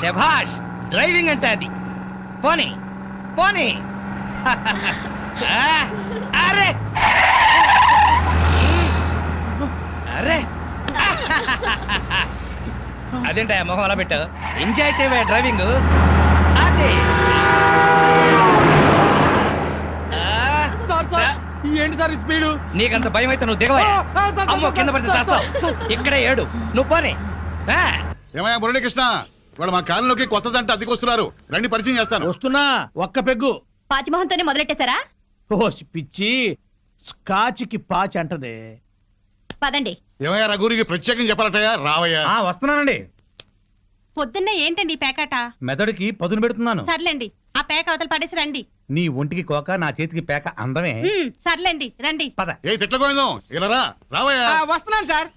శభాష్, డ్రైవింగ్ అంటే అది. పోనీ పోనీ. అరే అరే, అదేంటా మొహం అలా పెట్టావు? ఎంజాయ్ చేయవా డ్రైవింగ్. అదే ఏంటి సార్ స్పీడు? నీకంత భయం అయితే నువ్వు దిగవా. అమ్మో, కింద పడితే చేస్తావు. ఇక్కడే ఏడు, నువ్వు పోనీ. ఏమయ్యా మురళీకృష్ణ, వాడు మా కాలంలోకి కొత్త జంట అద్దెకొస్తున్నారు, రండి పరిచయం చేస్తాను. వస్తున్నా, ఒక్క పెగ్గు. పాచిమోహంతోనే మొదలెట్టేశారా? ఓ పిచ్చి, స్కాచ్కి పాచి అంటదే. పదండి. ఏమయ్యా రఘురికి ప్రత్యేకం చెప్పాలటయ్యా, రావయ్యా. వస్తున్నానండి. పొద్దున్నే ఏంటండి ఈ పేకాట? మెదడుకి పదును పెడుతున్నాను. సర్లేండి, ఆ పేక అవతల పడేసి రండి. నీ ఒంటికి కోక, నా చేతికి పేక అందమే. సర్లేండి, రండి. పద. ఏ తిట్లకోయిందో ఇలా రా, రావయ్యా. వస్తున్నాను సార్.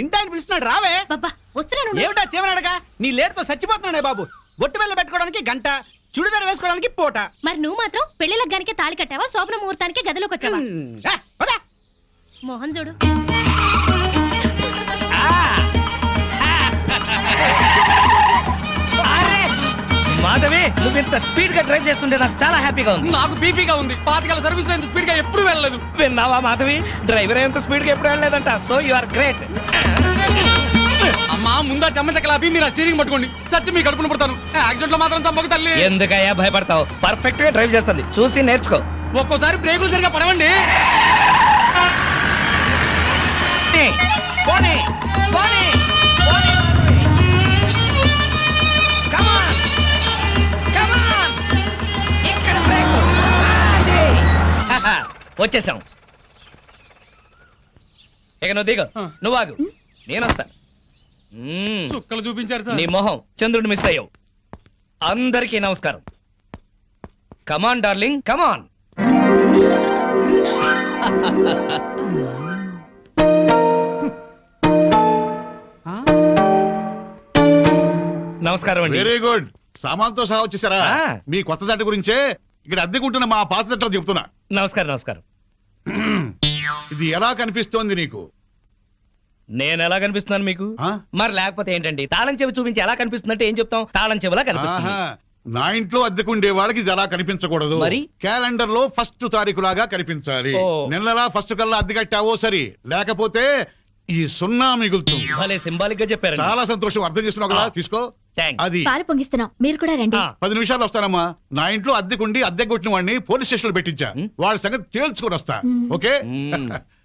ఇంటాయన పిలుస్తున్నాడు, రావే. బాబా వస్తున్నాను. ఏమిటా చివరనడగా? నీ లేటుతో చచ్చిపోతున్నాడే బాబు. బొట్టు బిళ్ళ పెట్టుకోవడానికి గంట, చుడిదారు వేసుకోవడానికి పూట. మరి నువ్వు మాత్రం పెళ్లి లగ్గానికి తాళి కట్టావా, శోభన ముహూర్తానికి గదిలోకి వచ్చావా? మోహన్ చూడు. మాధవి, నువ్వు ఇంత స్పీడ్ గా డ్రైవ్ చేస్తుంటే నాకు చాలా హ్యాపీగా ఉంది. నాకు బీపీగా ఉంది. 5 సర్వీస్ లో ఇంత స్పీడ్ గా ఎప్పుడు వెళ్ళలేదు. విన్నావా మాధవి, డ్రైవర్ ఎంత స్పీడ్ గా ఎప్పుడు వెళ్ళలేదంట. So you are great. అమ్మా, ముందా చెమ్మచక్కలాపి మీరు స్టీరింగ్ పట్టుకోండి. చచ్చి మీ కడుపును పుడతాను. యాక్సిడెంట్ లో మాత్రం చంపక తల్లి. ఎందుకయ్యా భయపడతావు? పర్ఫెక్ట్ గా డ్రైవ్ చేస్తుంది, చూసి నేర్చుకో. ఒక్కోసారి బ్రేకులు సరిగా పడవండి. పోనీ, పోనీ, పోనీ. Come on, come on. ఇక్కడ బ్రేక్. వచ్చేసాం. ఇక నువ్వు దిగు, నువ్వు ఆగు, నేను వస్తా. చుక్కలు చూపించారు సార్. నీ మొహం చంద్రుడు మిస్ అయ్యావు. అందరికీ నమస్కారం. కమాన్ డార్లింగ్, కమాన్. నమస్కారం అండి. Very good. సామాన్తో సహా వచ్చేసారా? మీ కొత్త జంట గురించే ఇక్కడ అద్దెకుంటున్న మా పాత జంటలు చెప్తున్నా. నమస్కారం. నమస్కారం. ఇది ఎలా కనిపిస్తోంది నీకు? నేను ఎలా కనిపిస్తున్నాను మీకు? మరి లేకపోతే ఏంటండి, తాళం చెవి చూపించి ఎలా కనిపిస్తుందంటే ఏం చెప్తాం? తాళం చెవిలా కనిపిస్తుంది. నా ఇంట్లో అద్దెకుండే వాళ్ళకి ఇది ఎలా కనిపించకూడదు. మరి క్యాలెండర్ లో 1st తారీఖు లాగా కనిపించాలి. నెలలా 1st కల్లా అద్దె కట్టావో సరి, లేకపోతే ఈ 0 మిగులుతుంది. భలే సింబాలిక్ గా చెప్పారు. చాలా సంతోషం, అర్థం చేస్తున్నావు కదా, తీసుకో. అది పాలు పొంగిస్తున్నాం, మీరు కూడా రండి. 10 నిమిషాలు వస్తానమ్మా. నా ఇంట్లో అద్దెకుండి అద్దె కొట్టిన వాడిని పోలీస్ స్టేషన్ లో పెట్టించా. వాడి సంగతి తేల్చుకొని వస్తా. ఓకే?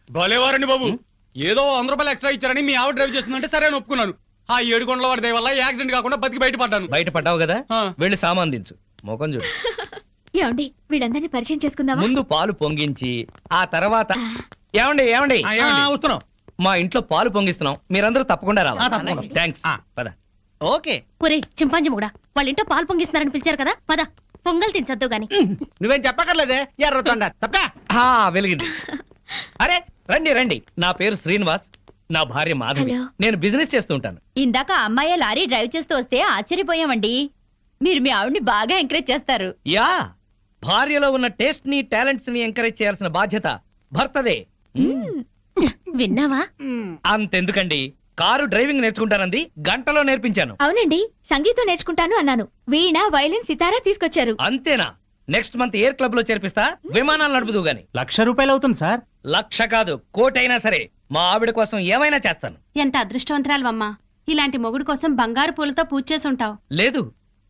భలేవారండి బాబు. ఏదో 100 రూపాయలు ఎక్స్ట్రా ఇచ్చారని మీ ఆవిడ డ్రైవ్ చేస్తుందంటే సరే అని ఒప్పుకున్నాను. ఆ 7 కొండల వాడి దయ వల్ల యాక్సిడెంట్ కాకుండా బతికి బయటపడ్డాను. బయటపడ్డావు కదా, వెళ్ళి సామాన్ దించు. మొఖం చూడు. ఏమండి, వీళ్ళందరినీ పరిచయం చేసుకుందామా? ముందు పాలు పొంగించి ఆ తర్వాత. ఏమండి ఏమండి, వస్తున్నాం. మా ఇంట్లో పాలు పొంగిస్తున్నాం, మీరందరూ తప్పకుండా రావాలి. థ్యాంక్స్. పద. ఓకే. ఒరే చింపాంజీ కూడా వాళ్ళ ఇంట్లో పాలు పొంగిస్తున్నారని పిలిచారు కదా, పద. పొంగల్ తినచద్దు గాని. నువ్వేం చెప్పక్కర్లేదే, ఎర్రతొండ తప్ప. వెలిగింది. అరే రండి రండి, నా పేరు శ్రీనివాస్, నా భార్య మాధవి. నేను బిజినెస్ చేస్తూ ఉంటాను. ఇందాక అమ్మాయి లారీ డ్రైవ్ చేస్తూ వస్తే ఆశ్చర్యపోయామండి. మీరు మీ ఆవిడ్ని బాగా ఎంకరేజ్ చేస్తారు. యా, భార్యలో ఉన్న టేస్ట్ ని టాలెంట్స్ ని ఎంకరేజ్ చేయాల్సిన బాధ్యత భర్తదే. విన్నావా? అంతెందుకండి, కారు డ్రైవింగ్ నేర్చుకుంటానంది, గంటలో నేర్పించాను. అవునండి, సంగీతం నేర్చుకుంటాను అన్నాను. వీణ, వైలిన్, సితారా తీసుకొచ్చారు. అంతేనా? నెక్స్ట్ మంత్ ఎయిర్ క్లబ్ లో చేర్పిస్తా, విమానాలు నడుపుదు గాని. 1,00,000 రూపాయలు అవుతుంది సార్. 1,00,000 కాదు, 1,00,000 అయినా సరే మా ఆవిడ కోసం ఏమైనా చేస్తాను. ఎంత అదృష్టవంతరాలవమ్మా, ఇలాంటి మొగుడు కోసం బంగారు పూలతో పూజ చేసి ఉంటావు. లేదు,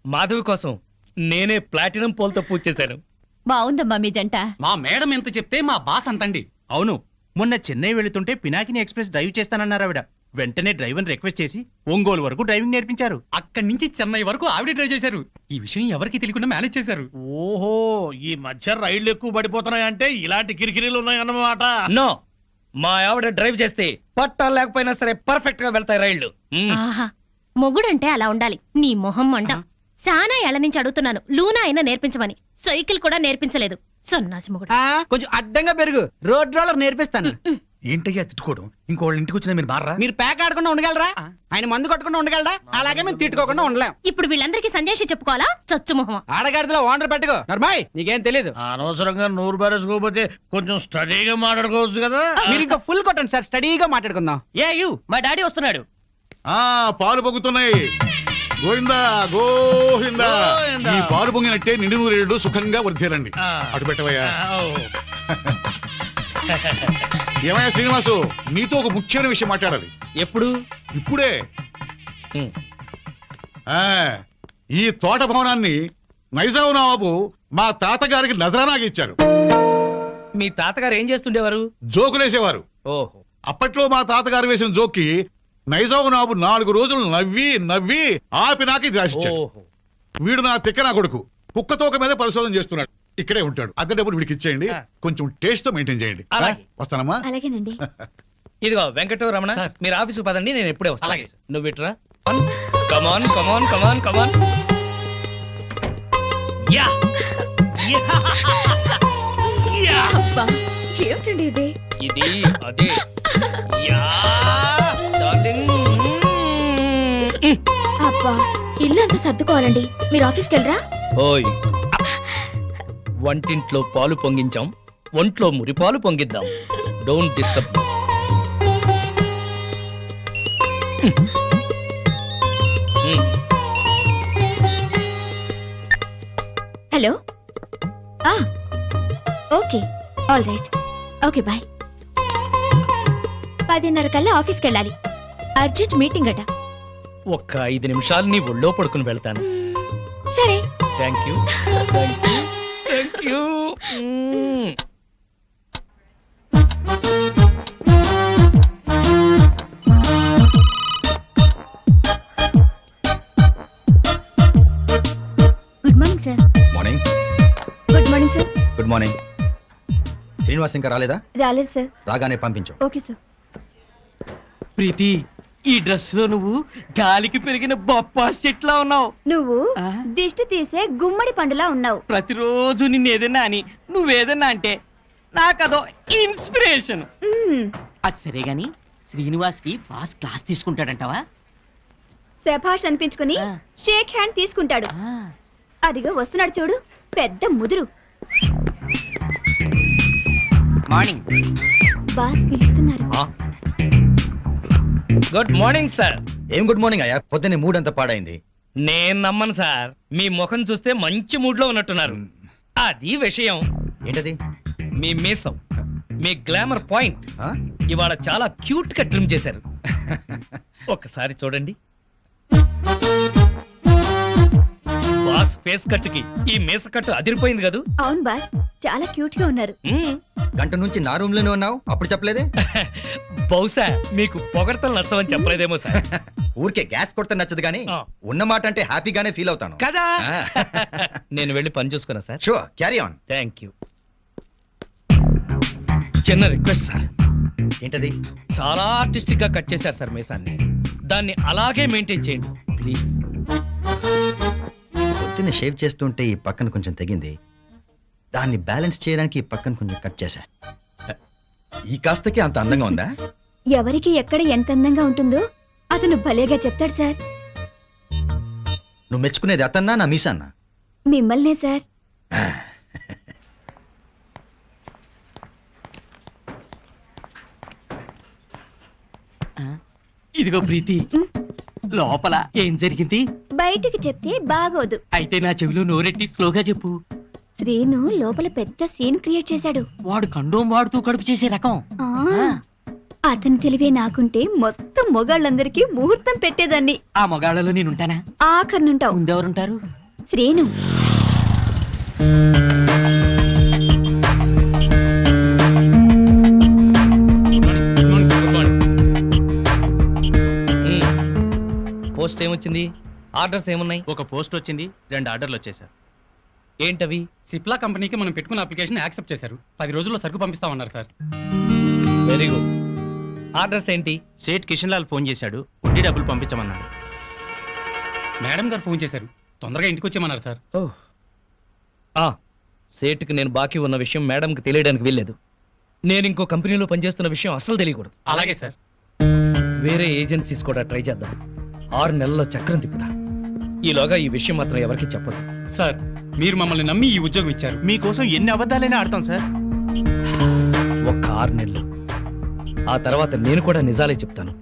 మాధవి కోసం నేనే ప్లాటినం పూలతో పూజ చేశాను. బాగుందమ్మా మీ జంట. మా మేడం ఎంత చెప్తే మా బాస్ అంతండి. అవును, మొన్న చెన్నై వెళుతుంటే పినాకిని ఎక్స్ప్రెస్ డ్రైవ్ చేస్తానన్నారు ఆవిడ. వెంటనే డ్రైవర్ రిక్వెస్ట్ చేసి ఒంగోలు వరకు డ్రైవింగ్ నేర్పించారు. అక్కడి నుంచి చెన్నై వరకు ఆవిడ డ్రైవ్ చేశారు. ఈ విషయం ఎవరికి తెలియకుండా మేనేజ్ చేశారు. ఓహో, ఈ మధ్య రైళ్లు ఎక్కువ పడిపోతున్నాయంటే ఇలాంటి కిరికిరీలు ఉన్నాయన్నమాట. నో, మా ఆవిడ డ్రైవ్ చేస్తే పట్టాలు లేకపోయినా సరే పర్ఫెక్ట్ గా వెళ్తాయి రైళ్లు. ఆహా, మొగుడంటే అలా ఉండాలి. నీ మొహం మంట. చాలా ఏళ్ల నుంచి అడుగుతున్నాను, లూనా అయినా నేర్పించమని. సైకిల్ కూడా నేర్పించలేదు. సన్నాసి మొగుడు. కొంచెం అడ్డంగా పెరుగు, రోడ్ రోలర్ నేర్పిస్తాను. ఏంటయ్యా తిట్టుకోవడం ఇంకోళ్ళ ఇంటికి వచ్చినా మీరు మారా మీరు ప్యాక్ ఆడకుండా ఉండగలరా? ఆయన మందు కొట్టకుండా ఉండగలరా? అలాగే మేము తిట్టుకోకుండా ఉండలేం. ఇప్పుడు వీళ్ళందరికీ సందేశం చెప్పుకోవాలా? చచ్చు మొహం. ఆడగాడిలో ఓనర్ పెట్టుకో నర్మాయ్, నీకేం తెలీదు. అనవసరంగా నోరు బారేసుకోకపోతే కొంచెం స్టడీగా మాట్లాడుకోవచ్చు కదా. మీరు ఇంకా ఫుల్ కొట్టండి సార్, స్టడీగా మాట్లాడుకుందాం. మా డాడీ వస్తున్నాడు. ఆ పాలు పొంగుతున్నాయి. గోవిందా గోవిందా. ఈ పాలు పొంగినట్టే నిండు నూరేళ్ళు సుఖంగా వర్ధేలండి. అటు పెట్టవయ్యా. ఏమయ్యా శ్రీనివాసు, నీతో ఒక ముఖ్యమైన విషయం మాట్లాడాలి. ఎప్పుడు? ఇప్పుడే. ఈ తోట భవనాన్ని నైజాం నవాబు మా తాతగారికి నజరానాకి ఇచ్చారు. మీ తాతగారు ఏం చేస్తుండేవారు? జోకులేసేవారు. ఓహో. అప్పట్లో మా తాతగారు వేసిన జోక్కి నైజాం నవాబు 4 రోజులు నవ్వి నవ్వి ఆపి నాకు ఇది రాసిచ్చాడు. వీడు నా తిక్క నా కొడుకు కుక్కతోక మీద పరిశోధన చేస్తున్నాడు. ఇక్కడే ఉంటాడు. అద్దె డబ్బులు వీడికి ఇచ్చేయండి. కొంచెం టేస్ట్ తో మెయింటైన్ చేయండి. వస్తానమ్మా. అలాగేనండి. ఇదిగో వెంకట రమణ, మీరు ఆఫీసు పదండి, నేను ఎప్పుడే వస్తాను. నువ్వు ఇట్రా. కమాన్ కమాన్ కమాన్ కమాన్. యా ఏమిటండి ఇది? ఇది అదే. Yeah darling. అబ్బా, ఇల్లు అంతా సర్దుకోవాలండి. మీరు ఆఫీస్కి వెళ్ళరా? ఓయ్, వంటింట్లో పాలు పొంగించాం, ఒంట్లో మురిపాలు పొంగిద్దాం. Don't disturb. Hello. Okay, all right. Okay bye. 10:30 కల్లా ఆఫీస్కి వెళ్ళాలి. అర్జెంట్ మీటింగ్ అట. ఒక్క 5 నిమిషాలు నీ ఒళ్ళో పడుకుని వెళ్తాను. సరే. Thank you thank you thank you. Good morning sir. Morning. Good morning sir. Good morning. Srinivas ఇంకా రాలేదా? రాలేదు సార్. రాగానే పంపించు. Okay sir. ప్రీతి, ఈ డ్రెస్ లో నువ్వు గాలికి పెరిగిన బొప్పా చెట్లా ఉన్నావు. నువ్వు దిష్టి తీసే గుమ్మడి పండులా ఉన్నావు. ప్రతిరోజు నిన్ను ఏదన్నా అని నువ్వేదన్నా అంటే నాకదో ఇన్స్పిరేషన్. అది సరే గాని శ్రీనివాస్ కి బాస్ క్లాస్ తీసుకుంటాడంటావా? శభాష్ అనిపించుకుని షేక్ హ్యాండ్ తీసుకుంటాడు. అదిగో వస్తున్నాడు చూడు, పెద్ద ముదురు. మార్నింగ్. బాస్ పిలుస్తున్నారు. Good morning sir. ఏం గుడ్ మార్నింగ్ అయ్యా, పొద్దున్నే మూడ్ అంతా పాడైంది. నేను నమ్మను సార్, మీ ముఖం చూస్తే మంచి మూడ్ లో ఉన్నట్టున్నారు. అది విషయం. ఏంటది? మీ మీసం, మీ గ్లామర్ పాయింట్ ఇవాళ చాలా క్యూట్ గా ట్రిమ్ చేశారు. ఒక్కసారి చూడండి. బాస్ ఫేస్ కట్ కి ఈ మీస కట్టు అదిరిపోయింది కదా. అవును బాస్, చాలా క్యూట్ గా ఉన్నారు. గంట నుంచి నా రూమ్ లోనే ఉన్నావు, అప్పుడు చెప్పలేదే? బహుశా మీకు పొగడతలు నచ్చవని చెప్పలేదేమో సార్. ఊరికే గ్యాస్ కొడితే నచ్చదు కానీ ఉన్న మాట అంటే హ్యాపీగానే ఫీల్ అవుతాను కదా. నేను వెళ్ళి పని చూసుకున్నా sir. Sure, carry on. Thank you. చిన్న రిక్వెస్ట్ సార్. ఏంటది? చాలా ఆర్టిస్టిక్ గా కట్ చేశారు సార్ మీసాన్ని. దాన్ని అలాగే మెయింటైన్ చేయండి ప్లీజ్. పొద్దున్న షేవ్ చేస్తుంటే ఈ పక్కన కొంచెం తెగింది, దాన్ని బ్యాలెన్స్ చేయడానికి ఈ పక్కన కొంచెం కట్ చేశా. ఈ కాస్తకి అంత అందంగా ఉందా? ఎవరికి ఎక్కడ ఎంత అందంగా ఉంటుందో అతను భలేగా చెప్తాడు సార్. నువ్వు మెచ్చుకునేది అతన్నా నా మీసాన్నా? మిమ్మల్నే సార్. ఇదిగో ప్రీతి, లోపల ఏం జరిగింది బయటికి చెప్తే బాగోదు. అయితే నా చెవిలో నోరెట్టి స్లోగా చెప్పు. శ్రీను లోపల పెద్ద సీన్ క్రియేట్ చేశాడు. వాడు కండోం వాడుతూ కడుపు చేసే రకం. అతని తెలివే నాకుంటే మొత్తం మొగాళ్ళందరికీ ముహూర్తం పెట్టేదాన్ని. ఆ మొగాళ్ళలో నేనుంటానా? ఆఖరినుంటావు. ముందెవరుంటారు? శ్రీను. పోస్ట్ ఏమొచ్చింది? ఆర్డర్స్ ఏమున్నాయి? ఒక పోస్ట్ వచ్చింది, 2 ఆర్డర్లు వచ్చేసారు. ఏంటవి? సిప్లా కంపెనీకి మనం పెట్టుకున్న అప్లికేషన్ యాక్సెప్ట్ చేశారు. 10 రోజుల్లో సరుకు పంపిస్తామన్నారు సార్. Very good. ఆర్డర్స్ ఏంటి? సేట్ కిషన్ లాల్ ఫోన్ చేశాడు, వడ్డీ డబ్బులు పంపించమన్నాడు. మేడం గారు ఫోన్ చేశారు, తొందరగా ఇంటికి వచ్చేయమన్నారు సార్. సేటుకి నేను బాకీ ఉన్న విషయం మేడంకి తెలియడానికి వీల్లేదు. నేను ఇంకో కంపెనీలో పనిచేస్తున్న విషయం అస్సలు తెలియకూడదు. అలాగే సార్. వేరే ఏజెన్సీస్ కూడా ట్రై చేద్దాం. 6 నెలల్లో చక్రం తిప్పుతా. ఈలోగా ఈ విషయం మాత్రం ఎవరికి చెప్పదు. సార్ మీరు మమ్మల్ని నమ్మి ఈ ఉద్యోగం ఇచ్చారు. మీకోసం ఎన్ని అబద్ధాలైనా ఆడతాం సార్. ఒక్క 6 నెలలు. ఆ తర్వాత నేను కూడా నిజాలే చెప్తాను.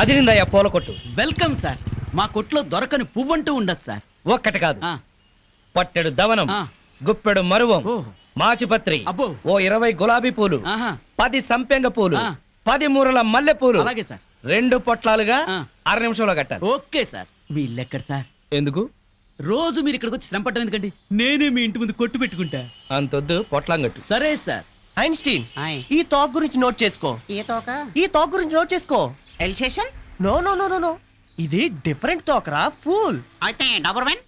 అదిరిందయ్యా పూల కొట్టు. Welcome sir. మా కొట్లో దొరకని పువ్వంటూ ఉండదు సార్. ఒక్కటి కాదు, ఆ, పట్టెడు దవనం, ఆ. గుప్పెడు మరువం, ఓ, మాచిపత్రి, అబ్బో. ఓ 20 గులాబీ పూలు, ఆహా, 10 సంపెంగ పూలు, ఆ. 10 మూరల మల్లె పూలు, అలాగే సార్. 2 పొట్లాలుగా ఆ. 6 నిమిషంలో కట్టాలి. Okay sir. వీళ్ళెక్కడ సార్? ఎందుకు రోజు మీరు ఇక్కడికి వచ్చి శ్రమ పట్టడం ఎందుకండి? నేనే మీ ఇంటి ముందు కొట్టు పెట్టుకుంటా. అంతొద్దు, పొట్లాం కట్టు. సరే సార్. ఐన్స్టీన్ ఆయ్. ఈ టాక్ గురించి నోట్ చేసుకో. ఏ తోక? ఈ టాక్ గురించి నోట్ చేసుకో. ఎల్సేషన్? నో నో నో నో నో ఇది డిఫరెంట్ టాక్ రా, ఫూల్. అయితే డబర్ మ్యాన్?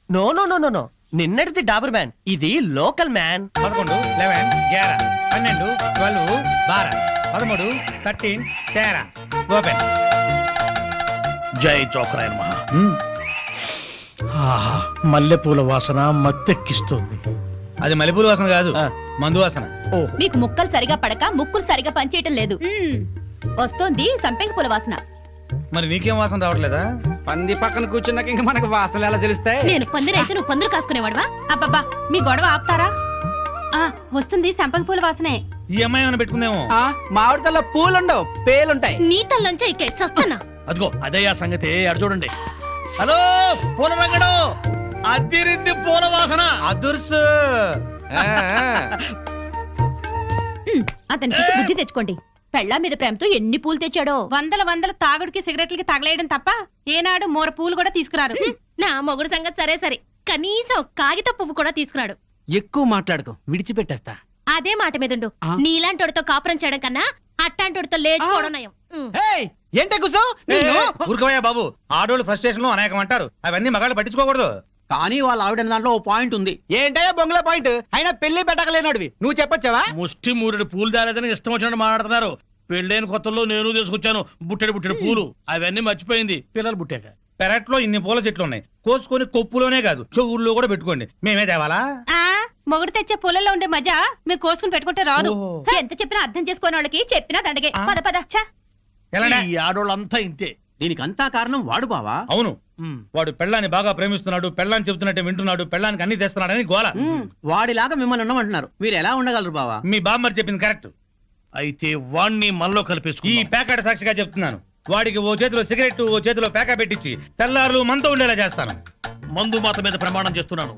నో నో నో నో నో నిన్నటిది డాబర్ మ్యాన్, ఇది లోకల్ మ్యాన్. 11, 11, 11, 12, 12, 12, 13, 13, 13. ఓపెన్. జై జోకరాయన్ మహా. మల్లెపూల వాసన మత్తెక్కిస్తుంది. అది మల్లెపూల వాసన కాదు, మందు వాసన. మీకు ముక్కలు సరిగా పడక ముక్కులు సరిగా పనిచేయటం లేదు. వస్తోంది సంపెంగ పూల వాసన. మరి నీకేం వాసన రావట్లేదా? పంది పక్కన కూర్చున్నాక ఇంకా మనకు వాసనలు ఎలా తెలుస్తాయి? నేను పందిరైతే నువ్వు పందులు కాసుకునేవాడువా? అబ్బబ్బా మీ గొడవ ఆపుతారా? వస్తుంది సంపెంగ పూల వాసనే. ఈ అమ్మాయి ఏమైనా పెట్టుకుందేమో. మామిడితల్లో పూలుండవు, పేలుంటాయి. నీ తల్లంచా ఇక చస్తానా? అదిగో అదయ్యా సంగతి. అడు చూడండి. హలో పూల రంగడు, అదిరింది పూల వాసన. అదుర్సు. అతని చూసి బుద్ధి తెచ్చుకోండి. పెళ్ళా మీద ప్రేమతో ఎన్ని పూలు తెచ్చాడో. వందల తాగుడికి సిగరెట్లకి తగలేయడం తప్ప ఏనాడు మోర పూలు కూడా తీసుకురారు. నా మొగుడు సంగతి సరే సరే, కనీసం కాగిత పువ్వు కూడా తీసుకురాడు. ఎక్కువ మాట్లాడుకో, విడిచిపెట్టేస్తా. అదే మాట మీదుండు. ఆ? నీలాంటోడితో కాపురం చేయడం కన్నా అట్టాంటోడితో లేచుకోవడం నయం. ఏంటే కూర్చో ఊరుకోవయ్యా బాబు. ఆడోళ్ళు ఫ్రస్ట్రేషన్ లో అనేకం అంటారు, అవన్నీ మగాళ్ళు పట్టించుకోకూడదు. కానీ వాళ్ళ ఆవిడ దాంట్లో ఓ పాయింట్ ఉంది. ఏంటయ్యా బొంగుల పాయింట్? అయినా పెళ్లి పెట్టకలేనాడివి నువ్వు చెప్పొచ్చావా? ముష్టి మూరెడు పూలు తేలేదని ఇష్టం వచ్చినట్టు మాట్లాడుతున్నారు. పెళ్ళైన కొత్తలో నేను తీసుకొచ్చాను బుట్టెడు పూలు. అవన్నీ మర్చిపోయింది పిల్లలు పుట్టాక. పెరట్లో ఇన్ని పూల చెట్లు ఉన్నాయి, కోసుకొని కొప్పులోనే కాదు చెవుల్లో కూడా పెట్టుకోండి. మేమే తేవాలా? మొగుడు తెచ్చే పూలలో ఉండే మజా మీరు కోసుకుని పెట్టుకుంటే రాదు. ఎంత చెప్పినా అర్థం చేసుకోని వాళ్ళకి చెప్పినా దండగే. పద పద. ఎలాంటి? ఈ ఆడోళ్ళంతా ఇంతే. దీనికంతా కారణం వాడు బావా. అవును, వాడు పెళ్ళాన్ని బాగా ప్రేమిస్తున్నాడు, పెళ్ళాన్ని చెబుతున్నట్టే వింటున్నాడు, పెళ్ళానికి అన్ని తెస్తున్నాడని గోల. వాడిలాగా మిమ్మల్ని ఉండమంటున్నారు. మీరు ఎలా ఉండగలరు బావా? మీ బామ్మర్ చెప్పింది కరెక్ట్. అయితే వాణ్ణి మనలో ఈ కలిపేసుకుని ప్యాకెట్ సాక్షిగా చెప్తున్నాను, వాడికి ఓ చేతిలో సిగరెట్ ఓ చేతిలో ప్యాకెట్ పెట్టించి తెల్లారులు మనతో ఉండేలా చేస్తాను. మందు మాత మీద ప్రమాణం చేస్తున్నాను.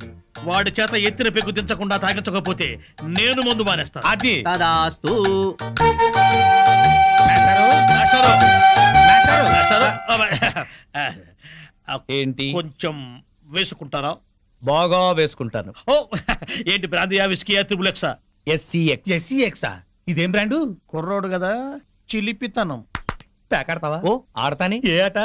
వాడి చేత ఎత్తిన పెగ్గు దించకుండా తాగించకపోతే నేను మందు మానేస్తాను. అది తదాస్తు. మేస్టారు, మేస్టారు, మేస్టారు, మేస్టారు. ఏంటి? కొంచెం వేసుకుంటారా? బాగా వేసుకుంటాను. ఓ ఏంటి బ్రాందియా విస్కీయా త్రిబులెక్సా? SCX. ఎస్సీఎక్సా? ఇదేం బ్రాండు? కుర్రోడు కదా, చిలిపితనం. ప్యాకెడతావా? ఓ ఆడతాని. ఏ ఆట?